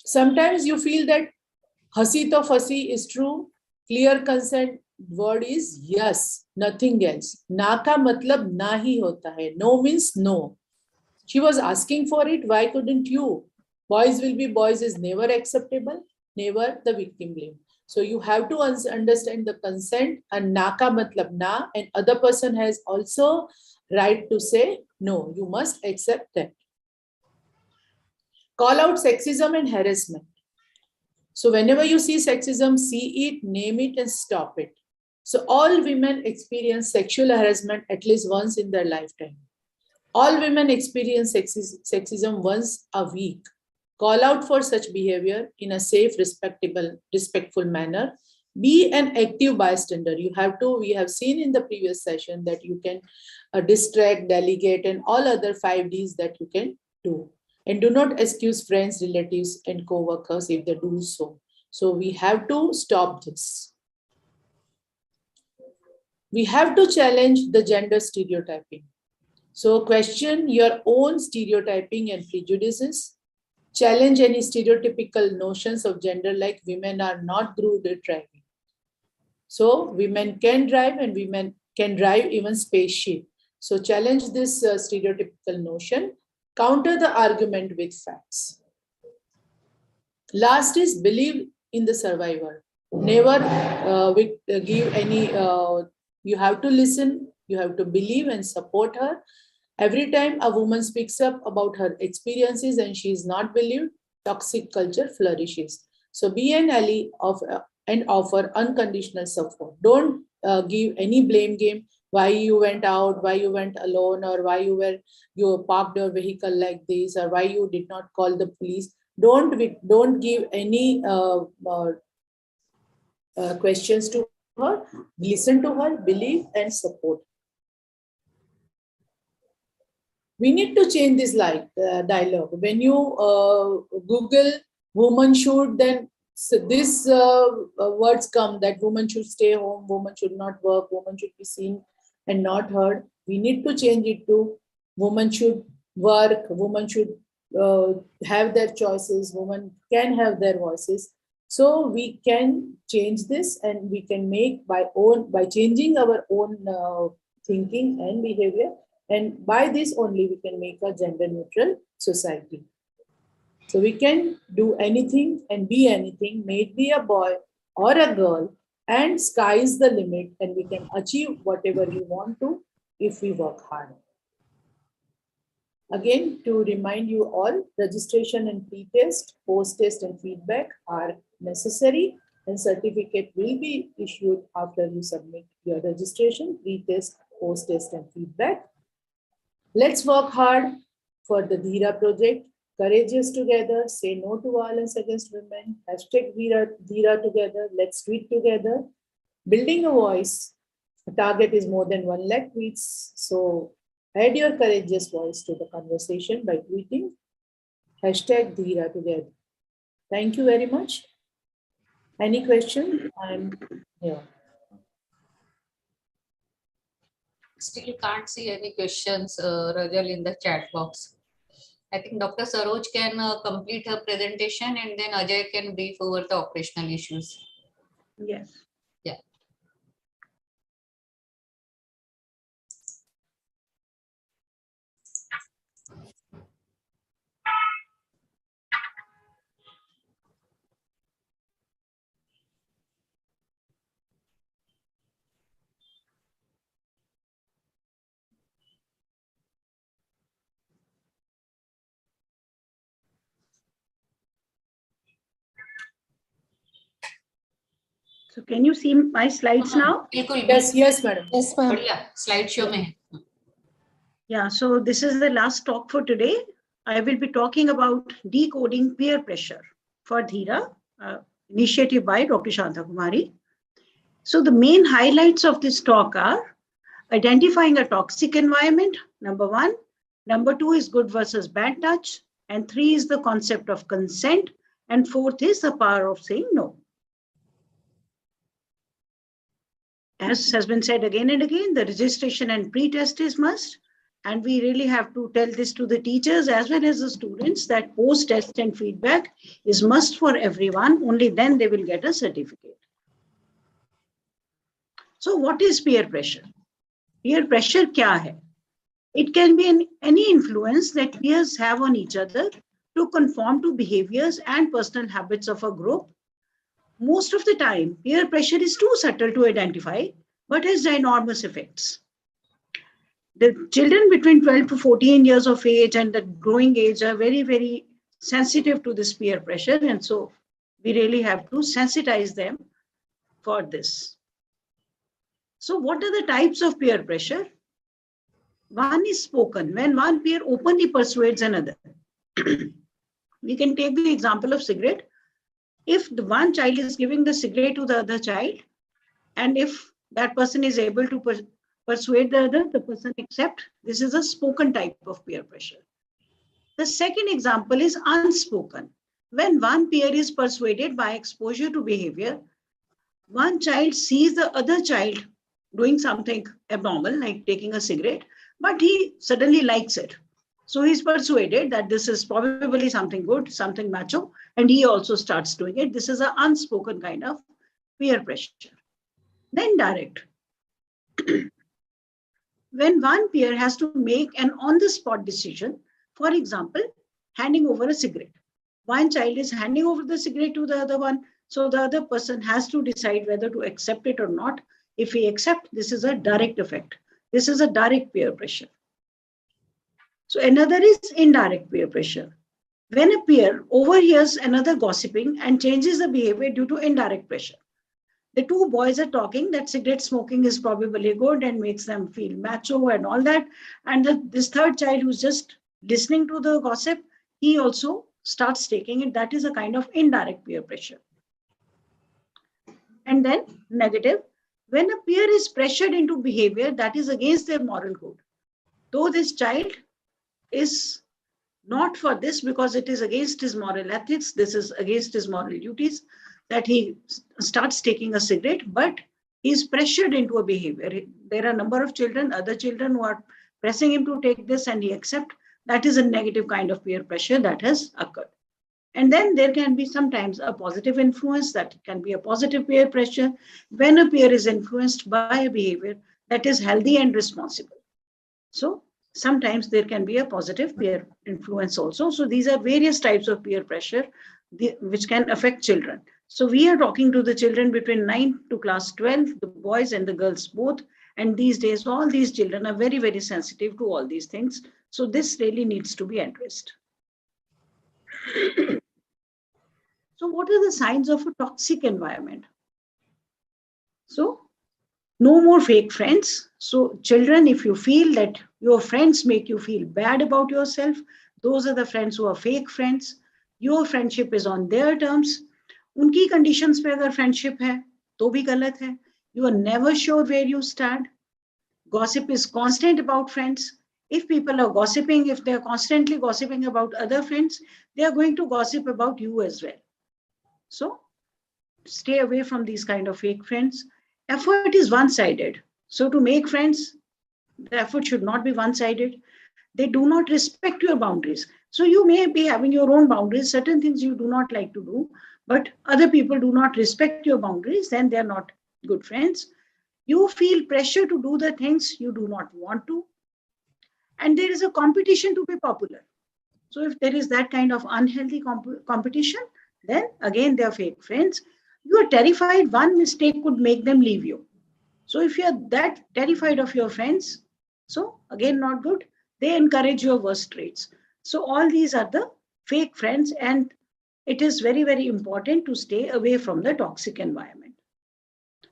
sometimes you feel that hasi to fasi is true. Clear consent word is yes, nothing else. Na ka matlab na hi hota hai. No means no. She was asking for it. Why couldn't you? Boys will be boys is never acceptable, never the victim blame. So you have to understand the consent, and na ka matlab na, and other person has also right to say no. You must accept that. Call out sexism and harassment. So whenever you see sexism, see it, name it, and stop it. So all women experience sexual harassment at least once in their lifetime. All women experience sexism once a week. Call out for such behavior in a safe, respectful manner. Be an active bystander. We have seen in the previous session that you can distract, delegate, and all other 5 Ds that you can do. And do not excuse friends, relatives, and co-workers if they do so. So we have to stop this. We have to challenge the gender stereotyping. So question your own stereotyping and prejudices. Challenge any stereotypical notions of gender, like women are not good at driving. So women can drive, and women can drive even spaceship. So challenge this stereotypical notion. Counter the argument with facts. Last is believe in the survivor. Never give any, you have to listen, you have to believe and support her. Every time a woman speaks up about her experiences and she is not believed, toxic culture flourishes. So be an ally and offer unconditional support. Don't give any blame game. Why you went out, why you went alone, or why you parked your vehicle like this, or why you did not call the police. Don't give any questions to her. Listen to her, believe, and support. We need to change this dialogue. When you Google woman should, then this words come that woman should stay home, woman should not work, woman should be seen and not heard. We need to change it to woman should work, woman should have their choices, women can have their voices. So we can change this, and we can make by changing our own thinking and behavior. And by this only we can make a gender neutral society. So we can do anything and be anything, may it be a boy or a girl, and sky is the limit, and we can achieve whatever we want to if we work hard. Again, to remind you all, registration and pre-test, post-test and feedback are necessary, and certificate will be issued after you submit your registration, pre-test, post-test and feedback. Let's work hard for the DHEERA project. Courageous together, say no to violence against women, hashtag DHEERA together, let's tweet together. Building a voice, the target is more than 1 lakh tweets. So add your courageous voice to the conversation by tweeting hashtag DHEERA together. Thank you very much. Any question? I'm here. Still can't see any questions, Rajal, in the chat box. I think Dr. Saroj can complete her presentation, and then Ajay can brief over the operational issues. Yes. Yeah. So can you see my slides now? Yes, yes, madam. Yes, ma'am. Yeah, slideshow mein. Yeah, so this is the last talk for today. I will be talking about decoding peer pressure for DHEERA, initiative by Dr. Shanta Kumari. So the main highlights of this talk are identifying a toxic environment, number 1. Number 2 is good versus bad touch. And 3 is the concept of consent. And 4th is the power of saying no. As has been said again and again, the registration and pre-test is must. And we really have to tell this to the teachers as well as the students that post-test and feedback is must for everyone. Only then they will get a certificate. So what is peer pressure? Peer pressure kya hai? It can be any influence that peers have on each other to conform to behaviors and personal habits of a group. Most of the time, peer pressure is too subtle to identify, but has enormous effects. The children between 12 to 14 years of age and the growing age are very, very sensitive to this peer pressure. And so we really have to sensitize them for this. So what are the types of peer pressure? One is spoken, when one peer openly persuades another. We can take the example of cigarette. If the one child is giving the cigarette to the other child, and if that person is able to persuade the other, the person accept. This is a spoken type of peer pressure. The second example is unspoken. When one peer is persuaded by exposure to behavior, one child sees the other child doing something abnormal, like taking a cigarette, but he suddenly likes it. So he's persuaded that this is probably something good, something macho, and he also starts doing it. This is an unspoken kind of peer pressure. Then direct. When one peer has to make an on-the-spot decision, for example, handing over a cigarette. One child is handing over the cigarette to the other one, so the other person has to decide whether to accept it or not. If he accepts, this is a direct effect. This is a direct peer pressure. So another is indirect peer pressure. When a peer overhears another gossiping and changes the behavior due to indirect pressure. The two boys are talking that cigarette smoking is probably good and makes them feel macho and all that. And this third child who's just listening to the gossip, he also starts taking it. That is a kind of indirect peer pressure. And then negative, when a peer is pressured into behavior that is against their moral code. Though this child is not for this because it is against his moral ethics, this is against his moral duties, that he starts taking a cigarette, but he's pressured into a behavior. There are a number of children, other children who are pressing him to take this and he accepts. That is a negative kind of peer pressure that has occurred. And then there can be sometimes a positive influence, that can be a positive peer pressure when a peer is influenced by a behavior that is healthy and responsible. So sometimes there can be a positive peer influence also. So these are various types of peer pressure which can affect children. So we are talking to the children between 9 to class 12, the boys and the girls both. And these days, all these children are very, very sensitive to all these things. So this really needs to be addressed. So what are the signs of a toxic environment? So no more fake friends. So children, if you feel that your friends make you feel bad about yourself, those are the friends who are fake friends. Your friendship is on their terms. उनकी conditions पे अगर friendship है, तो भी गलत है. You are never sure where you stand. Gossip is constant about friends. If people are gossiping, if they are constantly gossiping about other friends, they are going to gossip about you as well. So stay away from these kind of fake friends. Effort is one-sided. So to make friends, the effort should not be one-sided. They do not respect your boundaries. So you may be having your own boundaries, certain things you do not like to do, but other people do not respect your boundaries, then they're not good friends. You feel pressure to do the things you do not want to. And there is a competition to be popular. So if there is that kind of unhealthy competition, then again, they're fake friends. You are terrified one mistake could make them leave you. So if you're that terrified of your friends, so again, not good. They encourage your worst traits. So all these are the fake friends, and it is very, very important to stay away from the toxic environment.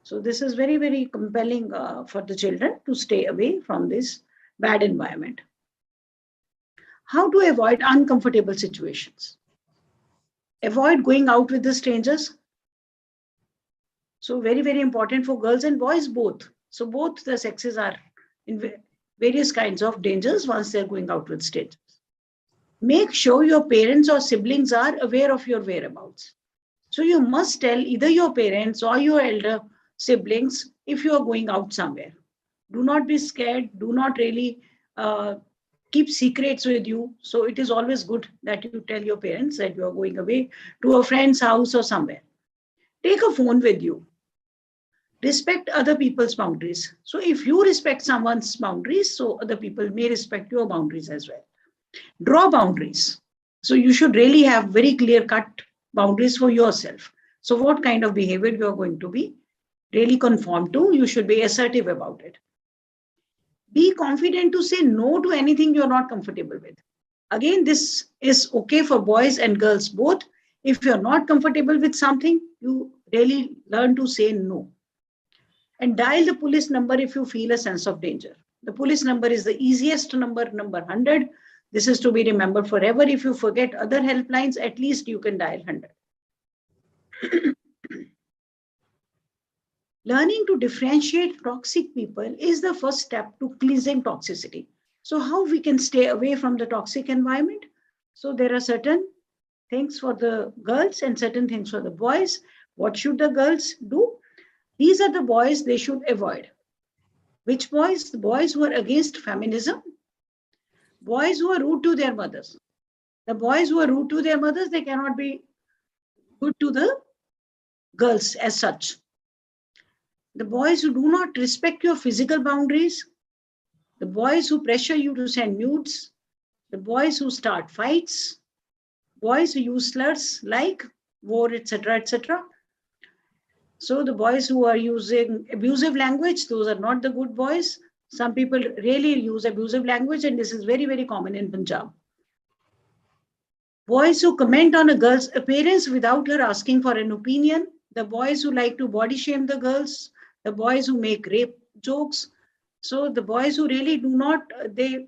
So this is very, very compelling for the children to stay away from this bad environment. How to avoid uncomfortable situations? Avoid going out with the strangers. So very, very important for girls and boys both. So both the sexes are in various kinds of dangers once they're going out with strangers. Make sure your parents or siblings are aware of your whereabouts. So you must tell either your parents or your elder siblings if you are going out somewhere. Do not be scared. Do not really keep secrets with you. So it is always good that you tell your parents that you are going away to a friend's house or somewhere. Take a phone with you. Respect other people's boundaries. So if you respect someone's boundaries, so other people may respect your boundaries as well. Draw boundaries. So you should really have very clear-cut boundaries for yourself. So what kind of behavior you are going to be really conform to, you should be assertive about it. Be confident to say no to anything you're not comfortable with. Again, this is okay for boys and girls both. If you're not comfortable with something, you really learn to say no. And dial the police number if you feel a sense of danger. The police number is the easiest number, number 100. This is to be remembered forever. If you forget other helplines, at least you can dial 100. Learning to differentiate toxic people is the first step to cleansing toxicity. So how we can stay away from the toxic environment? So there are certain things for the girls and certain things for the boys. What should the girls do? These are the boys they should avoid. Which boys? The boys who are against feminism. Boys who are rude to their mothers. The boys who are rude to their mothers, they cannot be good to the girls as such. The boys who do not respect your physical boundaries. The boys who pressure you to send nudes. The boys who start fights. Boys who use slurs like war, etc., etc. So the boys who are using abusive language, those are not the good boys. Some people really use abusive language, and this is very, very common in Punjab. Boys who comment on a girl's appearance without her asking for an opinion. The boys who like to body shame the girls. The boys who make rape jokes. So the boys who really do not, they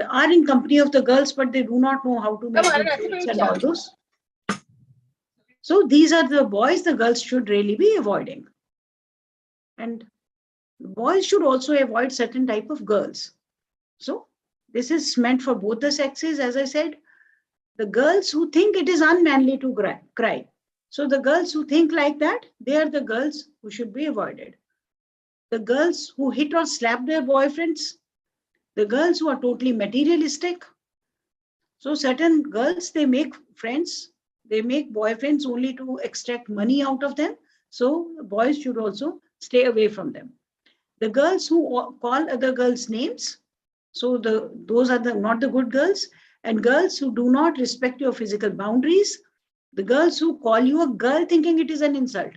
are in company of the girls, but they do not know how to make jokes and all those. So these are the boys the girls should really be avoiding. And boys should also avoid certain type of girls. So this is meant for both the sexes, as I said. The girls who think it is unmanly to cry. So the girls who think like that, they are the girls who should be avoided. The girls who hit or slap their boyfriends. The girls who are totally materialistic. So certain girls, they make friends they make boyfriends only to extract money out of them. So boys should also stay away from them. The girls who call other girls names, so those are not the good girls. And girls who do not respect your physical boundaries, the girls who call you a girl thinking it is an insult.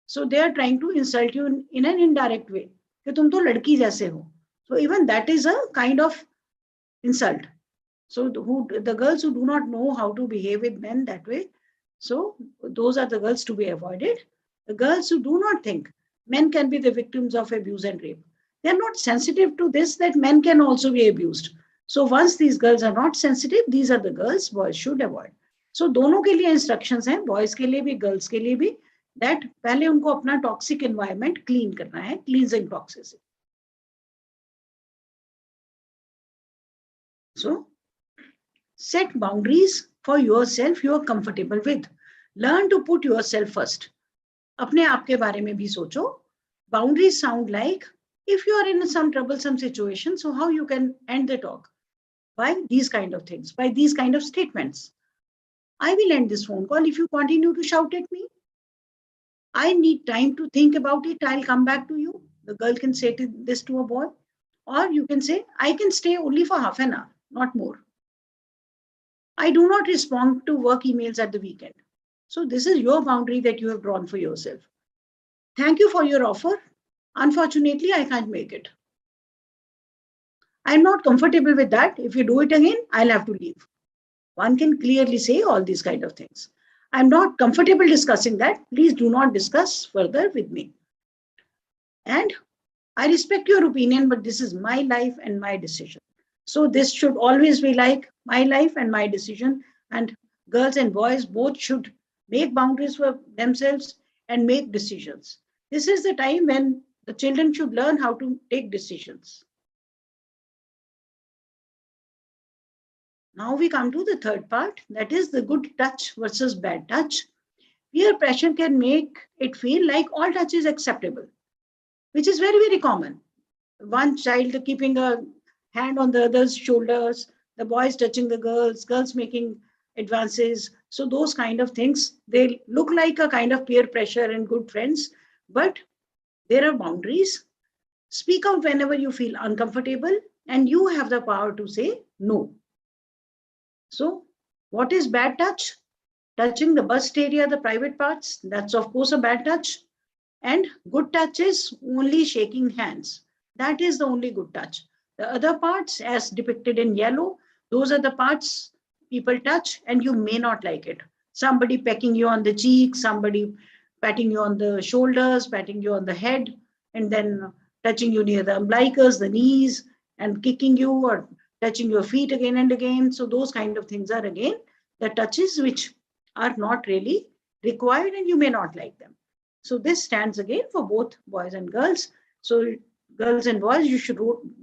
So they are trying to insult you in an indirect way. कि तुम तो लड़की जैसे हो. So even that is a kind of insult. So the girls who do not know how to behave with men that way, so those are the girls to be avoided. The girls who do not think men can be the victims of abuse and rape, they are not sensitive to this, that men can also be abused. So once these girls are not sensitive, these are the girls boys should avoid. So दोनों के लिए instructions हैं, boys के लिए भी, girls के लिए भी, that पहले उनको अपना toxic environment clean करना है, cleansing toxicity. So set boundaries for yourself you are comfortable with. Learn to put yourself first. अपने आप के बारे में भी सोचो. Boundaries sound like, if you are in some troublesome situation, so how you can end the talk? By these kind of things, by these kind of statements. I will end this phone call if you continue to shout at me. I need time to think about it. I'll come back to you. The girl can say this to a boy. Or you can say, I can stay only for half an hour, not more. I do not respond to work emails at the weekend. So this is your boundary that you have drawn for yourself. Thank you for your offer. Unfortunately, I can't make it. I'm not comfortable with that. If you do it again, I'll have to leave. One can clearly say all these kind of things. I'm not comfortable discussing that. Please do not discuss further with me. And I respect your opinion, but this is my life and my decision. So this should always be like my life and my decision. And girls and boys both should make boundaries for themselves and make decisions. This is the time when the children should learn how to take decisions. Now we come to the third part, that is the good touch versus bad touch. Peer pressure can make it feel like all touch is acceptable, which is very, very common. One child keeping a hand on the other's shoulders, the boys touching the girls, girls making advances. So those kind of things, they look like a kind of peer pressure and good friends, but there are boundaries. Speak out whenever you feel uncomfortable, and you have the power to say no. So what is bad touch? Touching the bust area, the private parts, that's of course a bad touch. And good touch is only shaking hands. That is the only good touch. The other parts, as depicted in yellow, those are the parts people touch and you may not like it. Somebody pecking you on the cheek, somebody patting you on the shoulders, patting you on the head, and then touching you near the umbilicus, the knees, and kicking you or touching your feet again and again. So those kind of things are again the touches which are not really required and you may not like them. So this stands again for both boys and girls. So girls and boys, you should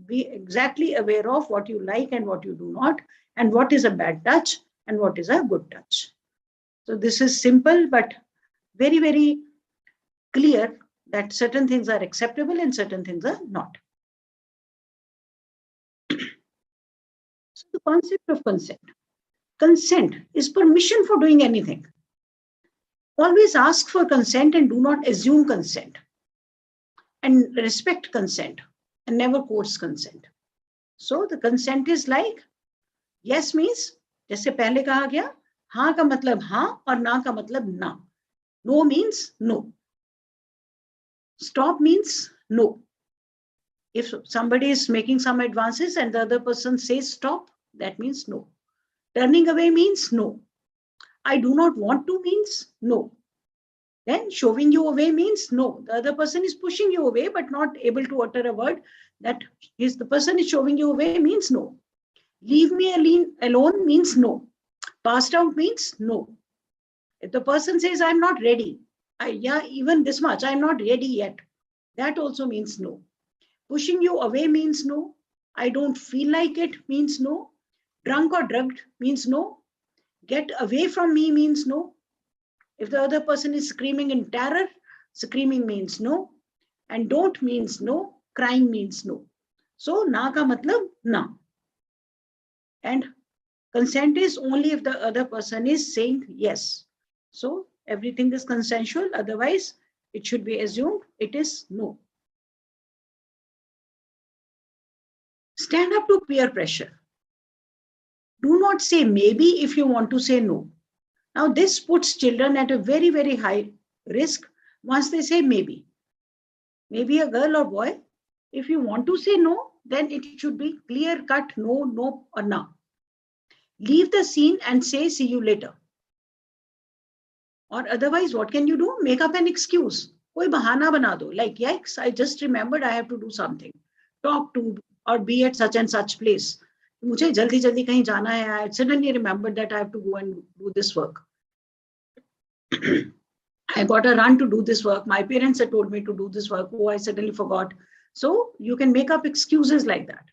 be exactly aware of what you like and what you do not, and what is a bad touch and what is a good touch. So this is simple, but very, very clear that certain things are acceptable and certain things are not. So the concept of consent. Consent is permission for doing anything. Always ask for consent and do not assume consent. And respect consent and never force consent. So the consent is like, yes means, जैसे पहले कहा गया, हाँ का मतलब हाँ और ना का मतलब ना. No means no. Stop means no. If somebody is making some advances and the other person says stop, that means no. Turning away means no. I do not want to means no. Then shoving you away means no. The other person is pushing you away but not able to utter a word. That is, the person is shoving you away means no. Leave me alone means no. Passed out means no. If the person says I'm not ready, yeah, even this much, I'm not ready yet, that also means no. Pushing you away means no. I don't feel like it means no. Drunk or drugged means no. Get away from me means no. If the other person is screaming in terror, screaming means no. And don't means no. Crying means no. So na ka matlab na. And consent is only if the other person is saying yes. So everything is consensual. Otherwise, it should be assumed it is no. Stand up to peer pressure. Do not say maybe if you want to say no. Now, this puts children at a very, very high risk once they say maybe. Maybe a girl or boy, if you want to say no, then it should be clear cut no, no, or no. Leave the scene and say see you later. Or otherwise, what can you do? Make up an excuse. Koi bahana bana do. Like, yikes, I just remembered I have to do something. Talk to or be at such and such place. मुझे जल्दी जल्दी कहीं जाना है. I suddenly remembered that I have to go and do this work. I got a run to do this work. My parents had told me to do this work. Oh, I suddenly forgot. So you can make up excuses like that.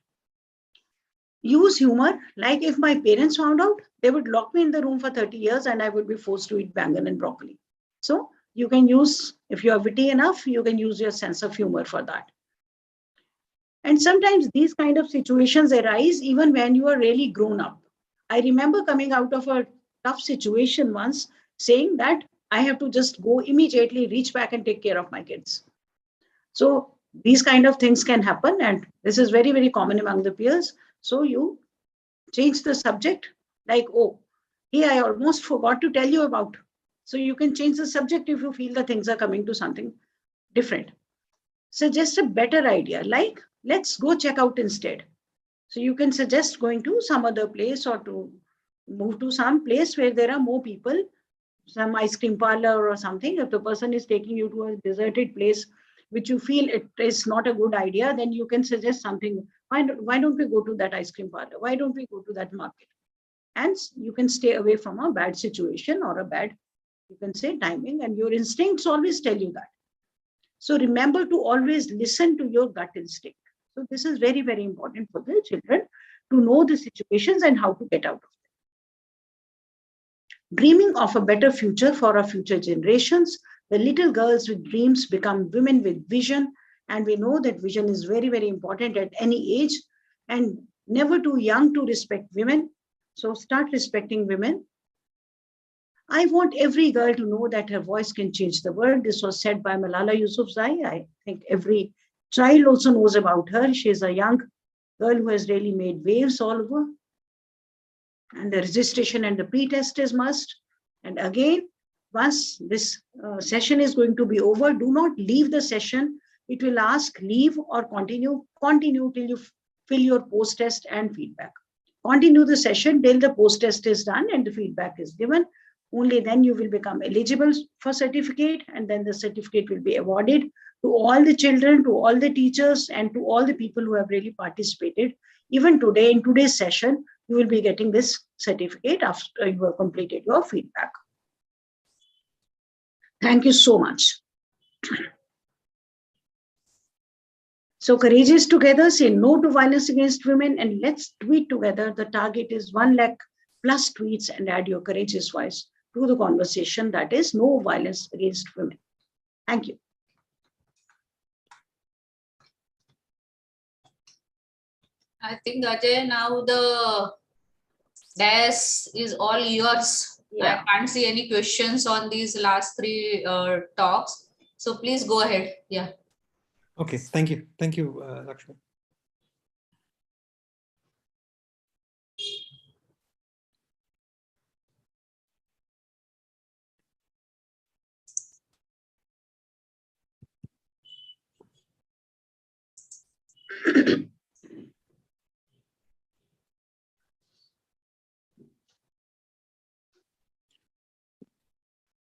Use humor. Like if my parents found out, they would lock me in the room for 30 years and I would be forced to eat bangan and broccoli. So you can use, if you are witty enough, you can use your sense of humor for that. And sometimes these kind of situations arise even when you are really grown up. I remember coming out of a tough situation once saying that I have to just go immediately, reach back and take care of my kids. So these kind of things can happen, and this is very, very common among the peers. So you change the subject, like, oh, hey, I almost forgot to tell you about. So you can change the subject if you feel that things are coming to something different. Suggest a better idea, like, let's go check out instead. So you can suggest going to some other place or to move to some place where there are more people, some ice cream parlor or something. If the person is taking you to a deserted place, which you feel it is not a good idea, then you can suggest something. Why don't we go to that ice cream parlor? Why don't we go to that market? And you can stay away from a bad situation or a bad, you can say, timing, and your instincts always tell you that. So remember to always listen to your gut instinct. So this is very, very important for the children to know the situations and how to get out of them. Dreaming of a better future for our future generations, the little girls with dreams become women with vision. And we know that vision is very, very important at any age and never too young to respect women. So start respecting women. I want every girl to know that her voice can change the world. This was said by Malala Yousafzai. I think every child also knows about her. She is a young girl who has really made waves all over. And the registration and the pre-test is must. And again, once this session is going to be over, do not leave the session. It will ask leave or continue till you fill your post-test and feedback. Continue the session till the post-test is done and the feedback is given. Only then you will become eligible for certificate, and then the certificate will be awarded to all the children, to all the teachers, and to all the people who have really participated. Even today, in today's session, you will be getting this certificate after you have completed your feedback. Thank you so much. So Courageous Together, say no to violence against women, and let's tweet together. The target is 1 lakh plus tweets, and add your courageous voice to the conversation, that is no violence against women. Thank you. I think, Ajay, now the desk is all yours. Yeah. I can't see any questions on these last 3 talks. So please go ahead. Yeah. Okay, thank you. Thank you, Lakshmi.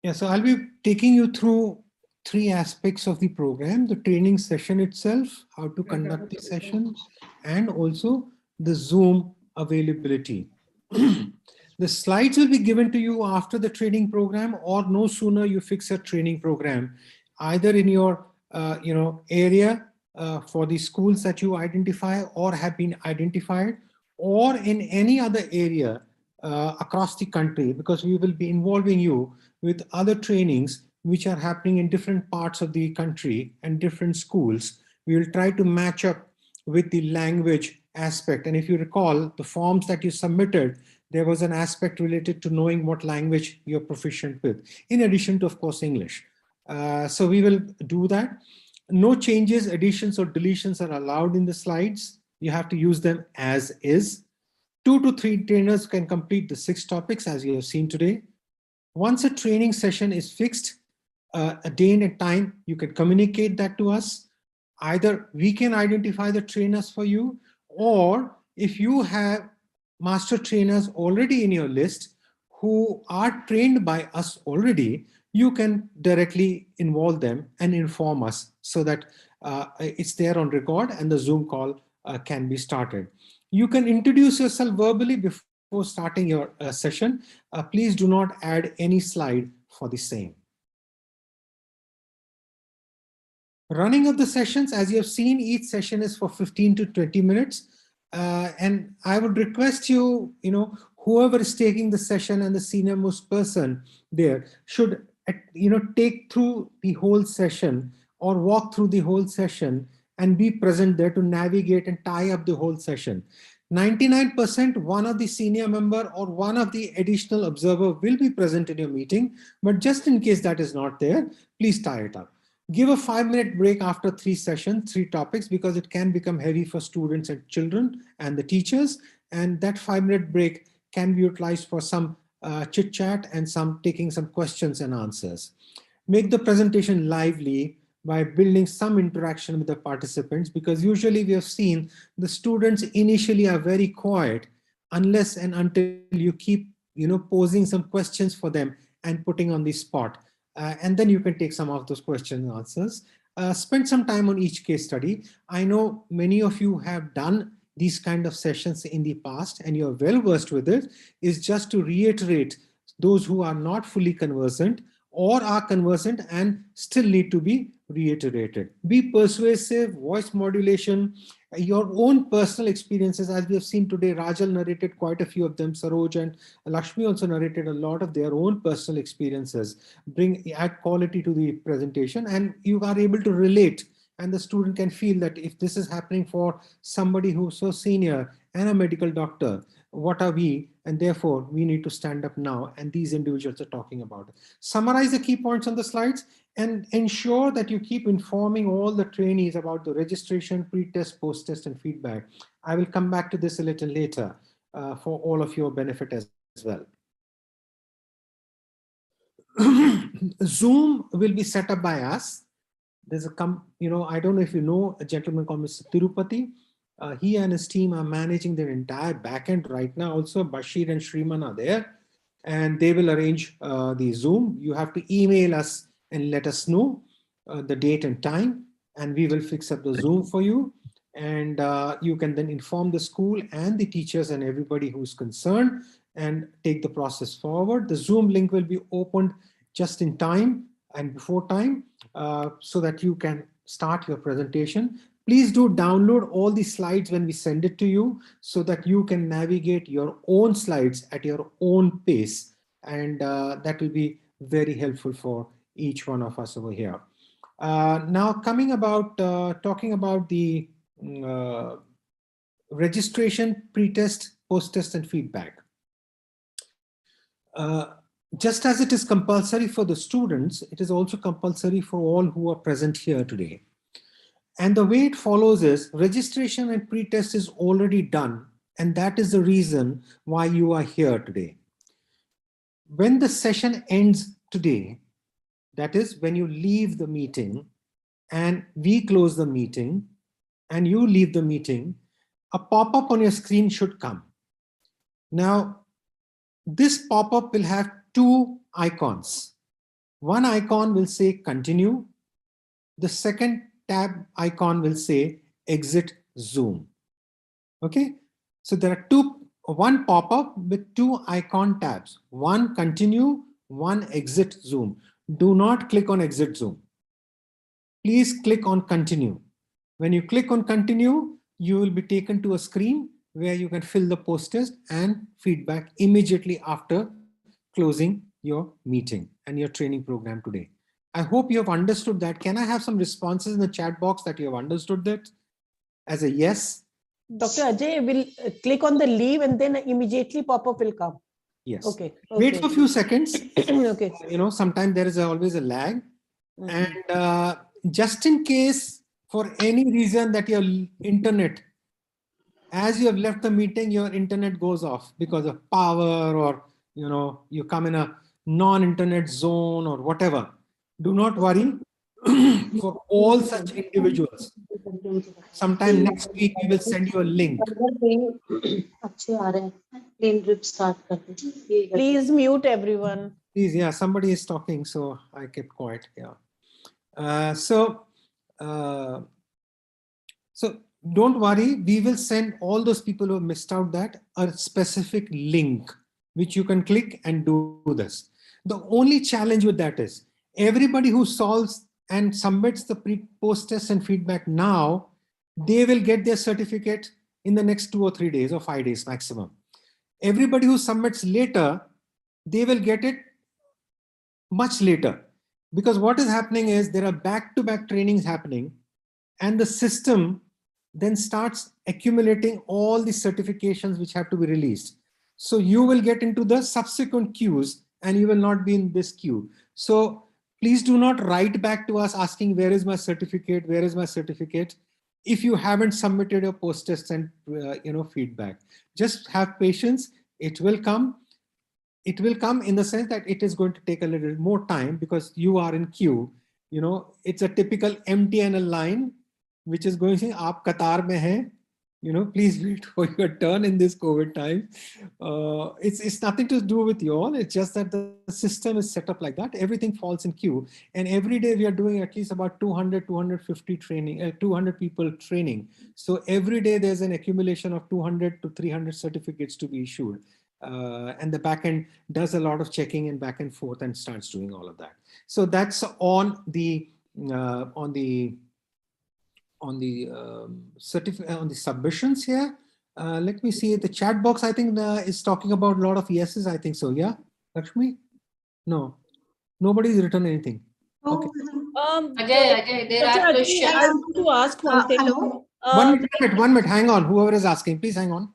Yeah, so I'll be taking you through 3 aspects of the program: the training session itself, how to conduct the session, and also the Zoom availability. The slides will be given to you after the training program, or no sooner you fix a training program, either in your area for the schools that you identify or have been identified, or in any other area across the country, because we will be involving you with other trainings which are happening in different parts of the country and different schools. We will try to match up with the language aspect. And if you recall, the forms that you submitted, there was an aspect related to knowing what language you're proficient with, in addition to, of course, English. So we will do that. No changes, additions, or deletions are allowed in the slides. You have to use them as is. 2 to 3 trainers can complete the 6 topics as you have seen today. Once a training session is fixed, a day and a time, you can communicate that to us. Either we can identify the trainers for you, or if you have master trainers already in your list who are trained by us already, you can directly involve them and inform us so that it's there on record and the Zoom call can be started. You can introduce yourself verbally before starting your session. Please do not add any slide for the same. Running of the sessions, as you have seen, each session is for 15 to 20 minutes. And I would request you, whoever is taking the session and the senior most person there should, take through the whole session or walk through the whole session and be present there to navigate and tie up the whole session. 99% one of the senior member or one of the additional observer will be present in your meeting, but just in case that is not there, please tie it up. Give a 5-minute break after 3 sessions, 3 topics, because it can become heavy for students and children and the teachers. And that 5-minute break can be utilized for some chit chat and taking some questions and answers. Make the presentation lively by building some interaction with the participants, because usually we have seen the students initially are very quiet unless and until you keep, posing some questions for them and putting on the spot. And then you can take some of those questions and answers. Spend some time on each case study. I know many of you have done these kind of sessions in the past and you're well versed with it. Is just to reiterate those who are not fully conversant or are conversant and still need to be reiterated. Be persuasive, voice modulation, your own personal experiences. As we have seen today, Rajal narrated quite a few of them. Saroj and Lakshmi also narrated a lot of their own personal experiences. Add quality to the presentation, and you are able to relate, and the student can feel that if this is happening for somebody who's so senior and a medical doctor, what are we? And therefore we need to stand up now, and these individuals are talking about it. Summarize the key points on the slides and ensure that you keep informing all the trainees about the registration, pre-test, post-test, and feedback. I will come back to this a little later for all of your benefit as well. Zoom will be set up by us. There's I don't know if you know a gentleman called Mr. Tirupati. He and his team are managing their entire backend right now. Also, Bashir and Shriman are there, and they will arrange the Zoom. You have to email us and let us know the date and time, and we will fix up the Zoom for you. And you can then inform the school and the teachers and everybody who's concerned and take the process forward. The Zoom link will be opened just in time and before time so that you can start your presentation. Please do download all the slides when we send it to you so that you can navigate your own slides at your own pace. And that will be very helpful for each one of us over here. Now talking about the registration, pre-test, post-test, and feedback. Just as it is compulsory for the students, it is also compulsory for all who are present here today. And the way it follows is registration and pre-test is already done. And that is the reason why you are here today. When the session ends today, that is when you leave the meeting and we close the meeting and you leave the meeting, a pop-up on your screen should come. Now, this pop-up will have 2 icons. One icon will say continue. The second tab icon will say exit Zoom. Okay, so there are one pop-up with 2 icon tabs. One continue, one exit Zoom. Do not click on exit Zoom. Please click on continue. When you click on continue, you will be taken to a screen where you can fill the post-test and feedback immediately after closing your meeting and your training program today. I hope you have understood that. Can I have some responses in the chat box that you have understood that as a yes? Dr. Ajay will click on the leave and then immediately pop-up will come. Yes. Okay. Wait for a few seconds. Okay. You know, sometimes there is always a lag. And just in case, for any reason that your internet, as you have left the meeting, your internet goes off because of power, or, you know, you come in a non-internet zone or whatever. Do not worry. For all such individuals, sometime next week we will send you a link. Please mute everyone. Please, yeah, somebody is talking, so I kept quiet. Yeah. So don't worry. We will send all those people who have missed out that a specific link which you can click and do this. The only challenge with that is everybody who solves and submits the post test and feedback now, they will get their certificate in the next 2 or 3 days or 5 days maximum. Everybody who submits later, they will get it much later, because what is happening is there are back-to-back trainings happening, and the system then starts accumulating all the certifications which have to be released. So you will get into the subsequent queues and you will not be in this queue. So please do not write back to us asking, where is my certificate? Where is my certificate? If you haven't submitted your post test and feedback, just have patience. It will come. It will come in the sense that it is going to take a little more time because you are in queue. You know, it's a typical MTNL line, which is going to say, "Aap Qatar mein hai." You know, please wait for your turn in this COVID time. It's nothing to do with you all. It's just that the system is set up like that. Everything falls in queue. And every day we are doing at least about 200, 250 training, 200 people training. So every day there's an accumulation of 200 to 300 certificates to be issued. And the backend does a lot of checking and back and forth and starts doing all of that. So that's on the submissions here. Let me see the chat box. I think is talking about a lot of yeses. I think so. Yeah, Lakshmi? No, nobody's written anything. Okay. Ajay, there are questions. I want to ask one thing. Hello. One minute. Hang on. Whoever is asking, please hang on.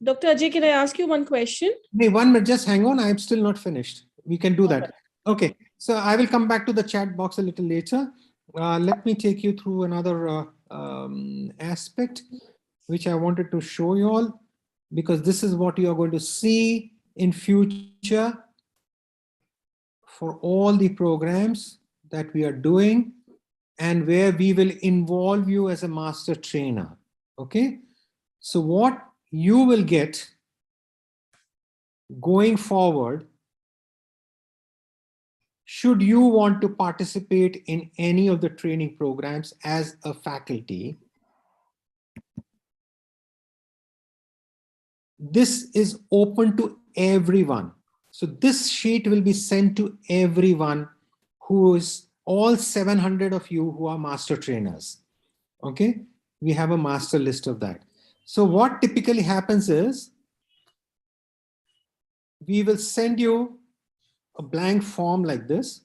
Dr. Ajay, can I ask you one question? Hey, 1 minute. Just hang on. I'm still not finished. We can do that. Okay. So I will come back to the chat box a little later. Let me take you through another aspect which I wanted to show you all, because this is what you are going to see in future for all the programs that we are doing and where we will involve you as a master trainer. Okay. So what you will get going forward, should you want to participate in any of the training programs as a faculty, this is open to everyone. So this sheet will be sent to everyone who is all 700 of you who are master trainers. Okay, we have a master list of that. So what typically happens is we will send you a blank form like this.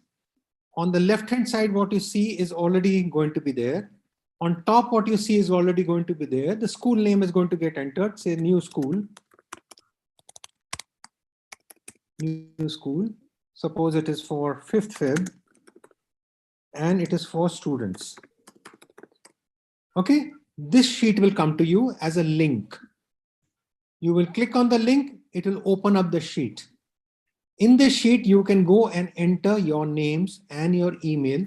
On the left hand side, what you see is already going to be there. On top, what you see is already going to be there. The school name is going to get entered, say new school. New school. Suppose it is for 5th Feb and it is for students. Okay, this sheet will come to you as a link. You will click on the link, it will open up the sheet. In this sheet, you can go and enter your names and your email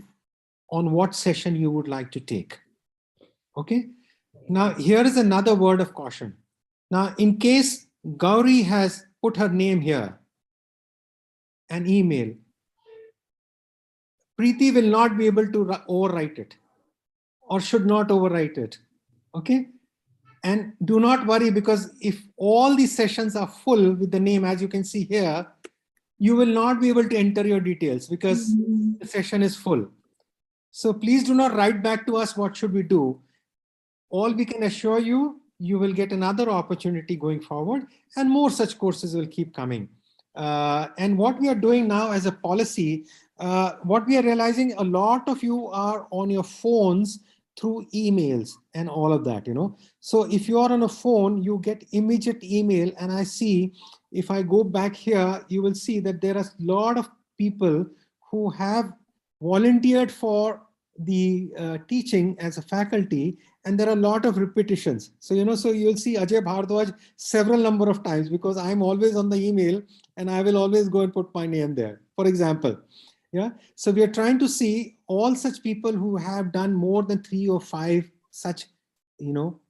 on what session you would like to take. Okay. Now, here is another word of caution. Now, in case Gauri has put her name here, an email, Preeti will not be able to overwrite it or should not overwrite it. Okay. And do not worry, because if all these sessions are full with the name, as you can see here, you will not be able to enter your details because the session is full. So please do not write back to us, what should we do? All we can assure you, you will get another opportunity going forward, and more such courses will keep coming. And what we are doing now as a policy, what we are realizing, a lot of you are on your phones through emails and all of that, So if you are on a phone, you get immediate email. And I see, if I go back here, you will see that there are a lot of people who have volunteered for the teaching as a faculty, and there are a lot of repetitions. So, so you'll see Ajay Bhardwaj several number of times, because I'm always on the email and I will always go and put my name there, for example. Yeah. So we are trying to see all such people who have done more than 3 or 5 such,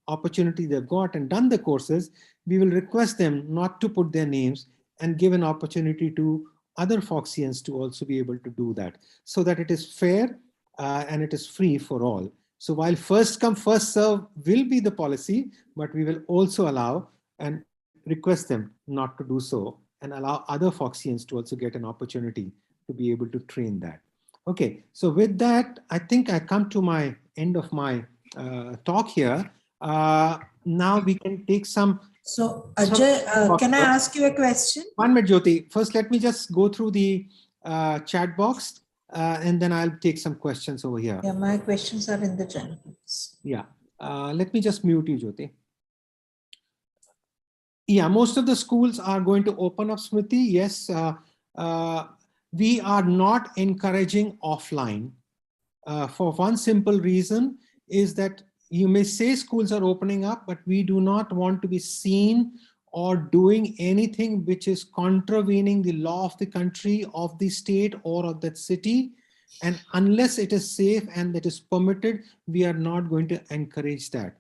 opportunities they've got and done the courses. We will request them not to put their names and give an opportunity to other Foxians to also be able to do that, so that it is fair and it is free for all. So while first come, first serve will be the policy, but we will also allow and request them not to do so, and allow other Foxians to also get an opportunity to be able to train that. Okay, so with that, I think I come to my end of my talk here. Now we can take some. So Ajay, can I ask you a question? 1 minute, Jyoti. First, let me just go through the chat box and then I'll take some questions over here. Yeah, my questions are in the chat box. Yeah, let me just mute you, Jyoti. Yeah, most of the schools are going to open up, Smriti. Yes, we are not encouraging offline for one simple reason, is that you may say schools are opening up, but we do not want to be seen or doing anything which is contravening the law of the country, of the state, or of that city. And unless it is safe and that is permitted, we are not going to encourage that.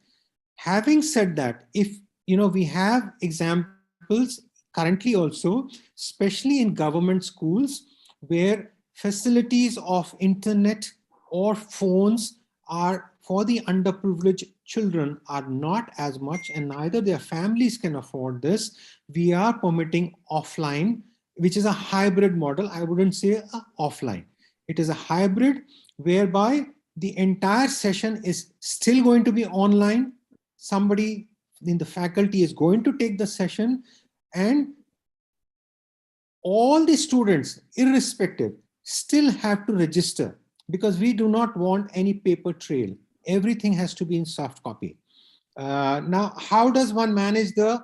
Having said that, if we have examples currently also, especially in government schools, where facilities of internet or phones are for the underprivileged children are not as much, and neither their families can afford this, we are permitting offline, which is a hybrid model. I wouldn't say offline. It is a hybrid whereby the entire session is still going to be online. Somebody in the faculty is going to take the session, and all the students, irrespective, still have to register, because we do not want any paper trail. Everything has to be in soft copy. Now, how does one manage the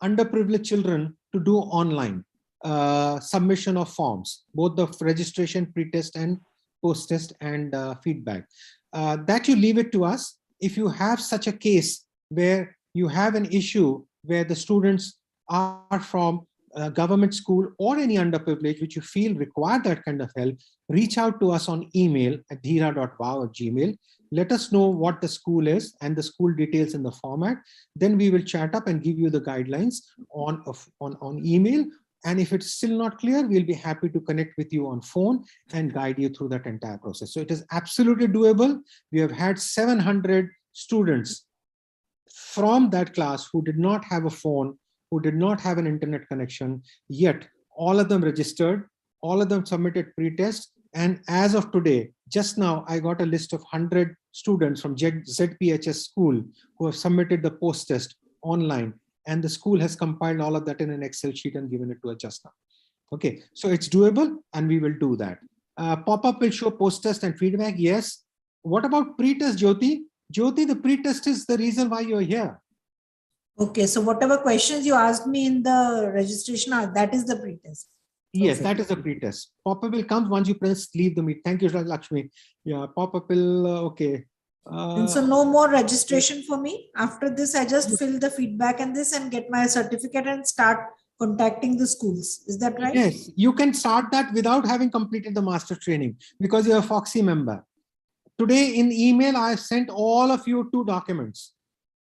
underprivileged children to do online submission of forms, both the registration, pre-test and post-test and feedback? That you leave it to us. If you have such a case where you have an issue where the students are from government school or any underprivileged, which you feel require that kind of help, reach out to us on email at DHEERA.wow@gmail. Let us know what the school is and the school details in the format. Then we will chat up and give you the guidelines on email. And if it's still not clear, we'll be happy to connect with you on phone and guide you through that entire process. So it is absolutely doable. We have had 700 students from that class who did not have a phone, who did not have an internet connection, yet all of them registered, all of them submitted pre-test. And as of today, just now, I got a list of 100 students from ZPHS school who have submitted the post-test online. And the school has compiled all of that in an Excel sheet and given it to us just now. Okay, so it's doable and we will do that. Pop-up will show post-test and feedback, yes. What about pre-test, Jyoti? Jyoti, the pre-test is the reason why you're here. Okay, so whatever questions you asked me in the registration, that is the pre-test. Yes, that is a pre-test. Pop-up will come once you press leave the meet. Thank you, Lakshmi. Yeah, pop-up will, okay. And so no more registration for me. After this, I just fill the feedback and this and get my certificate and start contacting the schools. Is that right? Yes, you can start that without having completed the master training because you're a Foxy member. Today in email, I sent all of you 2 documents.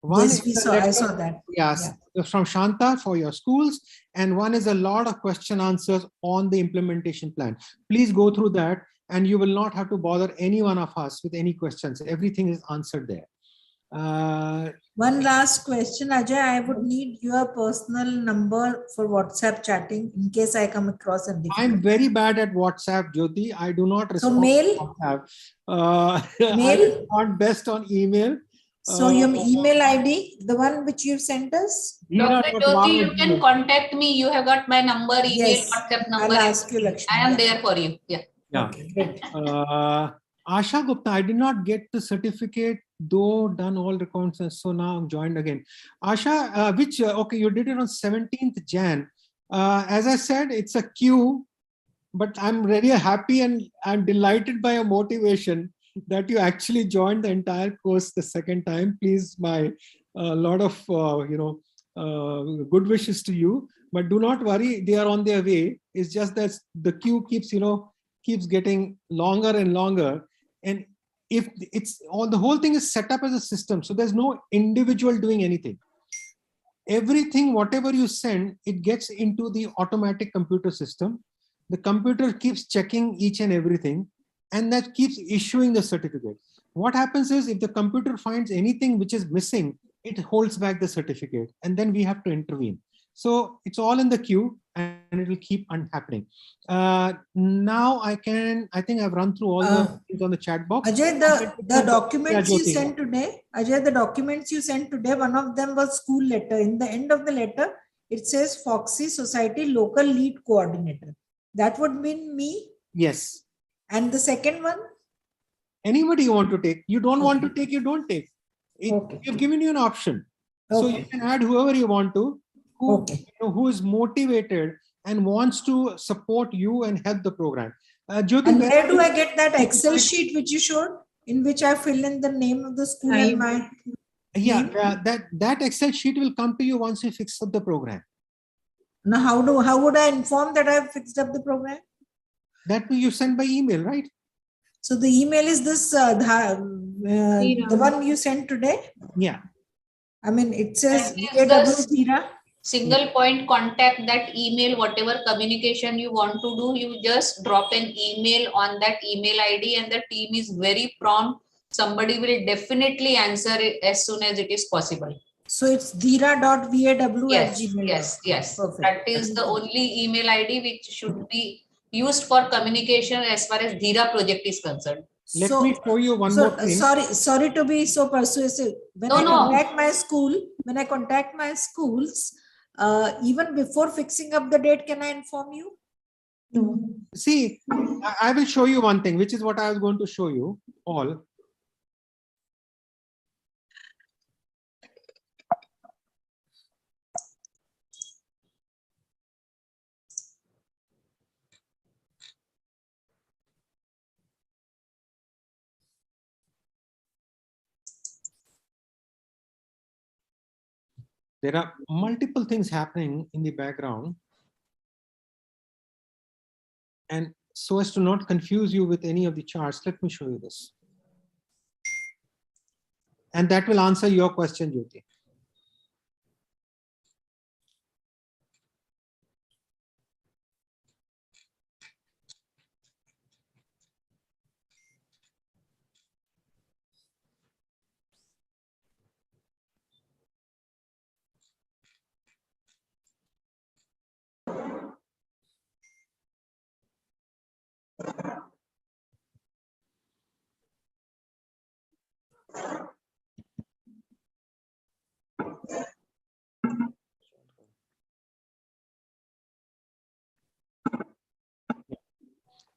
One yes, I saw that. Yes, yeah. From Shanta for your schools, and one is a lot of question answers on the implementation plan. Please go through that, and you will not have to bother any one of us with any questions. Everything is answered there. One last question, Ajay. I would need your personal number for WhatsApp chatting in case I come across a difficult. I'm very bad at WhatsApp, Jyoti. I do not respond. So mail? Mail? I respond best on email. So your email ID, the one which you've sent us? Dr. Jyoti, you can contact me. You have got my number, email, yes, WhatsApp number. I'll ask you, Lakshmi. I am there for you. Yeah. Yeah. Okay, great. Asha Gupta, I did not get the certificate, though done all the counts, and so now I'm joined again. Asha, okay, you did it on 17th Jan. As I said, it's a queue, but I'm really happy and I'm delighted by your motivation that you actually joined the entire course the second time. Please, my lot of good wishes to you. But do not worry, they are on their way. It's just that the queue keeps getting longer and longer. And if the whole thing is set up as a system, so there's no individual doing anything. Everything, whatever you send, it gets into the automatic computer system. The computer keeps checking each and everything, and that keeps issuing the certificate. What happens is, if the computer finds anything which is missing, it holds back the certificate, and then we have to intervene. So it's all in the queue, and it will keep on happening. Now I think I've run through all the things on the chat box. Ajay, the documents you sent today, Ajay, the documents you sent today, one of them was school letter. In the end of the letter, it says Foxy Society Local Lead Coordinator. That would mean me? Yes. And the second one? Anybody you want to take. You don't want to take, you don't take. We've given you an option. So you can add whoever you want to, who is motivated and wants to support you and help the program. Jyoti, and where do I get that Excel sheet which you showed, in which I fill in the name of the school and my that Excel sheet will come to you once you fix up the program. Now, how would I inform that I have fixed up the program? That you send by email, right? So the email is this, the one you sent today? Yeah. I mean, it says DHEERA. Single point contact, that email, whatever communication you want to do, you just drop an email on that email ID, and the team is very prompt. Somebody will definitely answer it as soon as it is possible. So it's DHEERA.vaw@gmail.com. Yes. Perfect. That is the only email ID which should be used for communication as far as DHEERA project is concerned. Let me show you one more thing. Sorry to be so persuasive. When I contact my schools, even before fixing up the date, can I inform you? No. See, I will show you one thing, which is what I was going to show you all. There are multiple things happening in the background. And so as to not confuse you with any of the charts, let me show you this. And that will answer your question, Jyoti.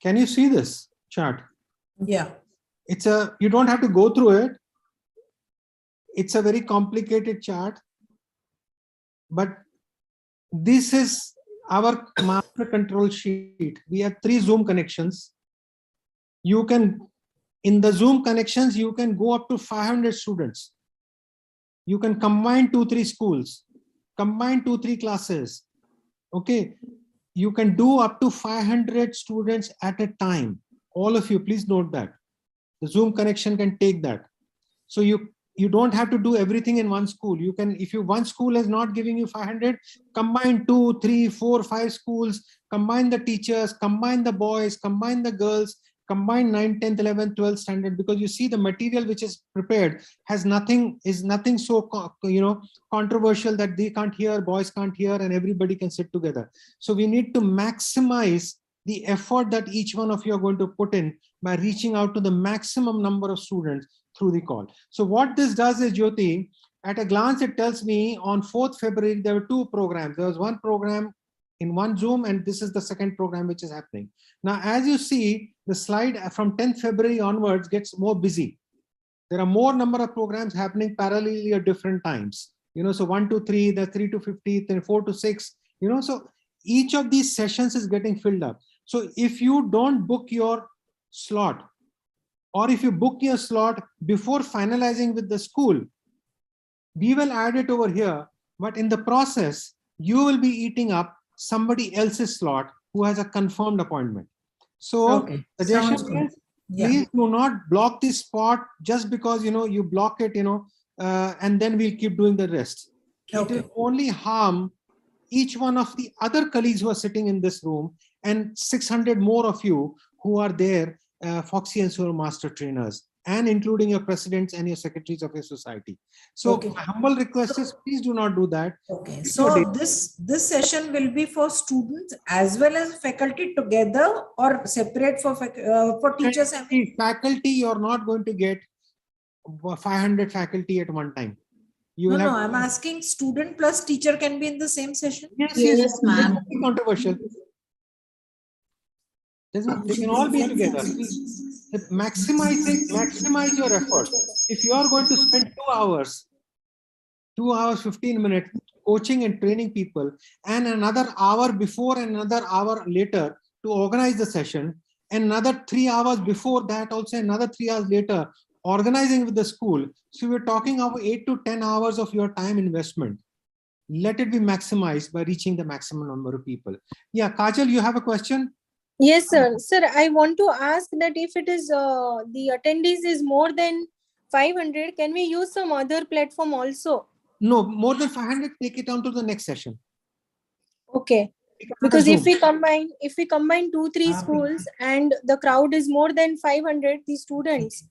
Can you see this chart? Yeah. You don't have to go through it. It's a very complicated chart, but this is our master control sheet. We have 3 Zoom connections. In the Zoom connections, you can go up to 500 students. You can combine 2-3 schools, combine 2-3 classes. Okay. You can do up to 500 students at a time. All of you, please note that. The Zoom connection can take that. So you don't have to do everything in one school. You can, if one school is not giving you 500, combine 2, 3, 4, 5 schools, combine the teachers, combine the boys, combine the girls, combine 9, 10th, 11th, 12th standard, because you see the material which is prepared is nothing so controversial that they can't hear, boys can't hear, and everybody can sit together. So we need to maximize the effort that each one of you are going to put in by reaching out to the maximum number of students through the call. So what this does is, Jyoti, at a glance, it tells me on 4th February, there were 2 programs. There was one program in one Zoom, and this is the second program which is happening. Now, as you see, the slide from 10th February onwards gets more busy. There are more number of programs happening parallelly at different times. So 1 to 3, the 3 to 50, then 4 to 6, so each of these sessions is getting filled up. So if you don't book your slot, or if you book your slot before finalizing with the school, we will add it over here, but in the process, you will be eating up somebody else's slot who has a confirmed appointment. So suggestion is, please do not block this spot just because you block it, and then we'll keep doing the rest. It will only harm each one of the other colleagues who are sitting in this room and 600 more of you who are there, Foxians who are master trainers, and including your presidents and your secretaries of your society. So my humble request is, please do not do that. Okay, so this session will be for students as well as faculty together, or separate for teachers? Faculty, you're not going to get 500 faculty at one time. No, I'm asking student plus teacher can be in the same session? Yes, ma'am. Controversial. They can all be together. Maximize your effort. If you are going to spend 2 hours, 15 minutes coaching and training people, and another hour before and another hour later to organize the session, and another 3 hours before that, also another 3 hours later, organizing with the school. So we're talking of 8 to 10 hours of your time investment. Let it be maximized by reaching the maximum number of people. Yeah, Kajal, you have a question? Yes, sir. Sir, I want to ask that if it is the attendees is more than 500, can we use some other platform also? No, more than 500, take it on to the next session. Okay. Because if we combine 2-3 schools and the crowd is more than 500, the students.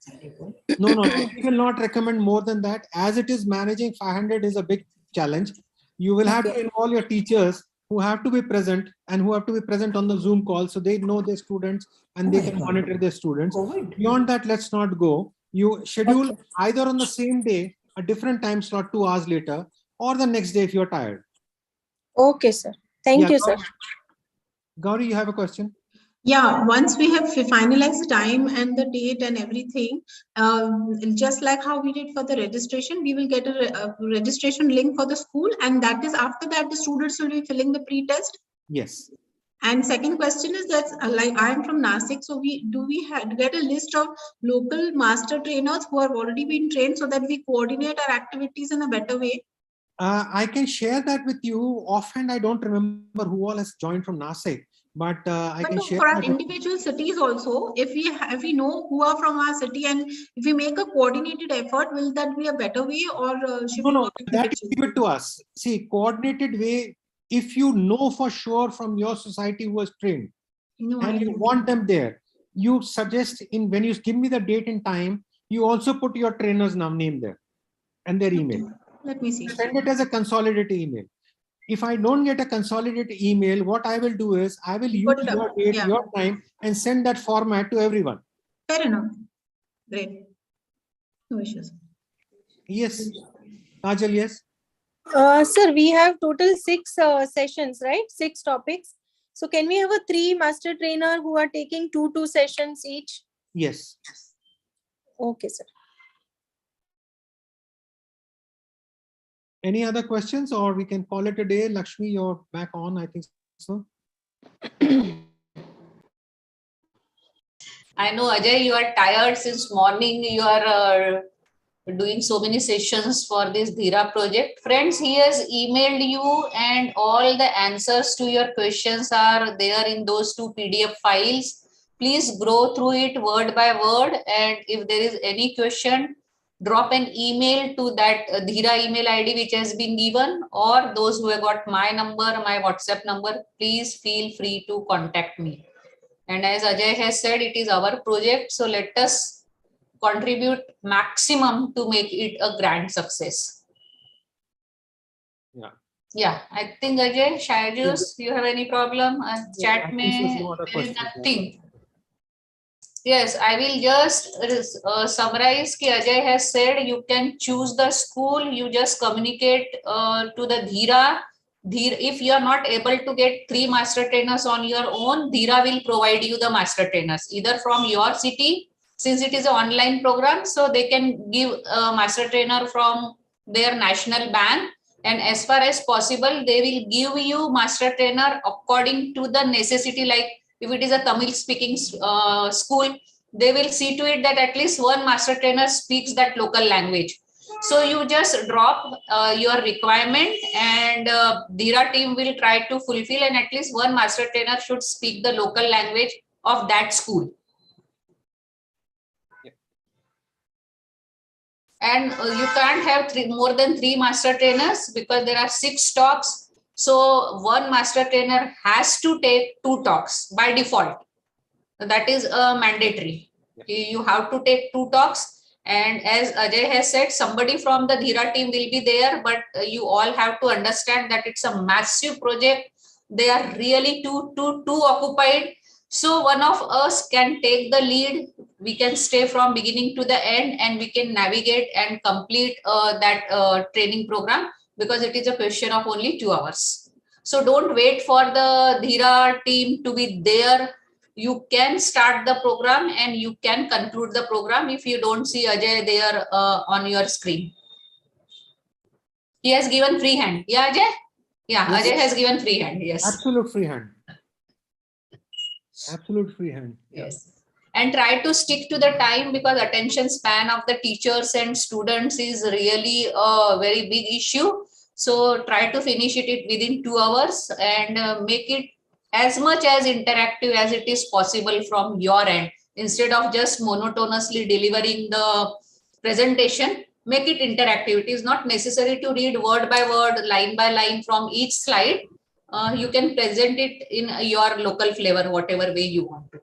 No, we will not recommend more than that. As it is, managing 500 is a big challenge. You will have to involve your teachers who have to be present and who have to be present on the Zoom call, so they know their students and they can monitor their students. Beyond that, let's not go. You schedule either on the same day, a different time slot 2 hours later, or the next day if you're tired. Okay, sir. Thank you, sir. Gauri, you have a question? Yeah, once we have finalized the time and the date and everything, just like how we did for the registration, we will get a registration link for the school, and that is after that the students will be filling the pre-test. Yes. And second question is that, like, I am from Nashik, so do we get a list of local master trainers who have already been trained so that we coordinate our activities in a better way? I can share that with you. Offhand, I don't remember who all has joined from Nashik. But I can share for our individual cities also, if we know who are from our city, and if we make a coordinated effort, will that be a better way, or should no, that is give it to us. See, coordinated way, if you know for sure from your society who was trained and you want them there, you suggest when you give me the date and time, you also put your trainer's name there and their email. Let me see. Send it as a consolidated email. If I don't get a consolidated email, what I will do is I will use your date, your time, and send that format to everyone. Fair enough. Great. No issues. Yes. Kajal, yes. Sir, we have total 6 sessions, right? 6 topics. So can we have a 3 master trainer who are taking 2 sessions each? Yes. Okay, sir. Any other questions, or we can call it a day? Lakshmi, you're back on, I think so. I know, Ajay, you are tired since morning. You are doing so many sessions for this DHEERA project. Friends, he has emailed you, and all the answers to your questions are there in those 2 PDF files. Please go through it word by word, and if there is any question, drop an email to that DHEERA email ID which has been given, or those who have got my number, my WhatsApp number, please feel free to contact me. And as Ajay has said, it is our project, so let us contribute maximum to make it a grand success. Yeah, I think Ajay, Shaiju's, you have any problem? Chat mein there is nothing. Yes, I will just summarize ki Ajay has said you can choose the school, you just communicate to the DHEERA if you are not able to get 3 master trainers on your own, DHEERA will provide you the master trainers, either from your city, since it is an online program, so they can give a master trainer from their national bank. And as far as possible, they will give you master trainer according to the necessity. Like if it is a Tamil speaking school, they will see to it that at least one master trainer speaks that local language. So you just drop your requirement, and DHEERA team will try to fulfill, and at least one master trainer should speak the local language of that school. And you can't have more than 3 master trainers because there are 6 talks. So one master trainer has to take 2 talks by default. That is mandatory. You have to take 2 talks. And as Ajay has said, somebody from the DHEERA team will be there, but you all have to understand that it's a massive project. They are really too occupied. So one of us can take the lead. We can stay from beginning to the end, and we can navigate and complete that training program, because it is a question of only 2 hours. So don't wait for the DHEERA team to be there. You can start the program and you can conclude the program if you don't see Ajay there on your screen. He has given free hand. Yeah, Ajay? Yeah, yes. Ajay has given free hand. Yes. Absolute free hand. Absolute free hand. Yes. And try to stick to the time, because attention span of the teachers and students is really a very big issue. So try to finish it within 2 hours and make it as much as interactive as it is possible from your end. Instead of just monotonously delivering the presentation, make it interactive. It is not necessary to read word by word, line by line from each slide. You can present it in your local flavor, whatever way you want to.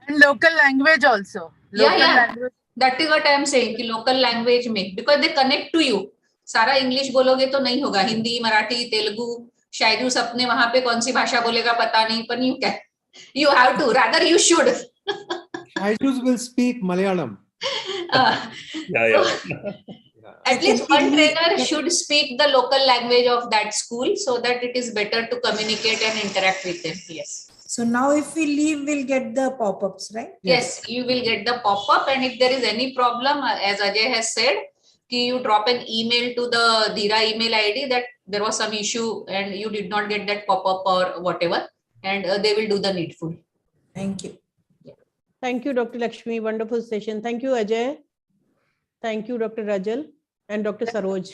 And local language also. Local language. That is what I am saying, कि local language में, because they connect to you. सारा English बोलोगे तो नहीं होगा. हिंदी, मराठी, तेलुगु, शायद अपने वहां पे कौन सी भाषा बोलेगा पता नहीं, पर you have to, rather you should. Shaidus will speak Malayalam. At least one trainer should speak the local language of that school, so that it is better to communicate and interact with them. Yes. So now if we leave, we'll get the pop-ups, right? Yes, you will get the pop-up, and if there is any problem, as Ajay has said, you drop an email to the DHEERA email ID that there was some issue and you did not get that pop-up or whatever, and they will do the needful. Thank you. Thank you, Dr. Lakshmi. Wonderful session. Thank you, Ajay. Thank you, Dr. Rajal and Dr. Saroj.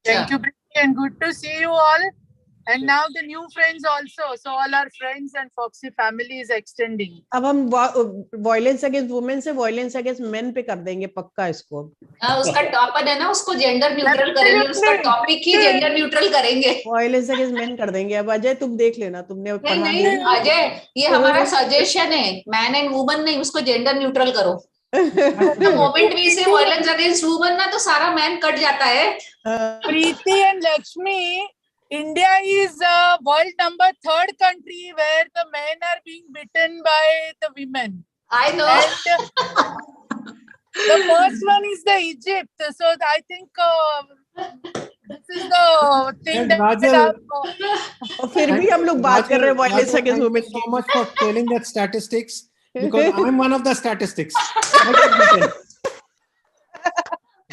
Thank you, Preeti, and good to see you all. And now the new friends also. So all our friends and Foxy family is extending. अब हम violence against women से violence against men पे कर देंगे पक्का इसको. उसका topic है ना, उसको जेंडर न्यूट्रल करेंगे, उसका टॉपिक ही जेंडर न्यूट्रल करेंगे. Violence against men कर देंगे. अब अजय तुम देख लेना, तुमने पढ़ा नहीं अजय, ये हमारा सजेशन है, मैन एंड वुमन नहीं, उसको जेंडर न्यूट्रल करो. The moment we say violence against women ना, तो सारा मैन कट जाता है. Preeti and Lakshmi, India is world number 3rd country where the men are being beaten by the women. I know. And the first one is the Egypt. So I think this is the thing that फिर भी हम लोग बात कर रहे हैं violence against women. Thank you so much for telling that statistics, because I'm one of the statistics.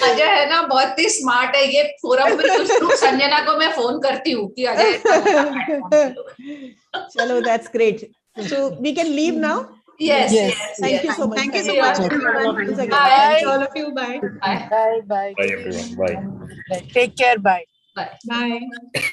Ajay है ना, बहुत ही स्मार्ट है. ये फोरम पे कुछ संजना को मैं फोन करती हूँ कि अजय. चलो, that's great. So we can leave now. Yes. Thank you so much. Thank you so much. Bye. All of you. Bye. Bye. Bye everyone. Bye. Take care. Bye. Bye. Bye.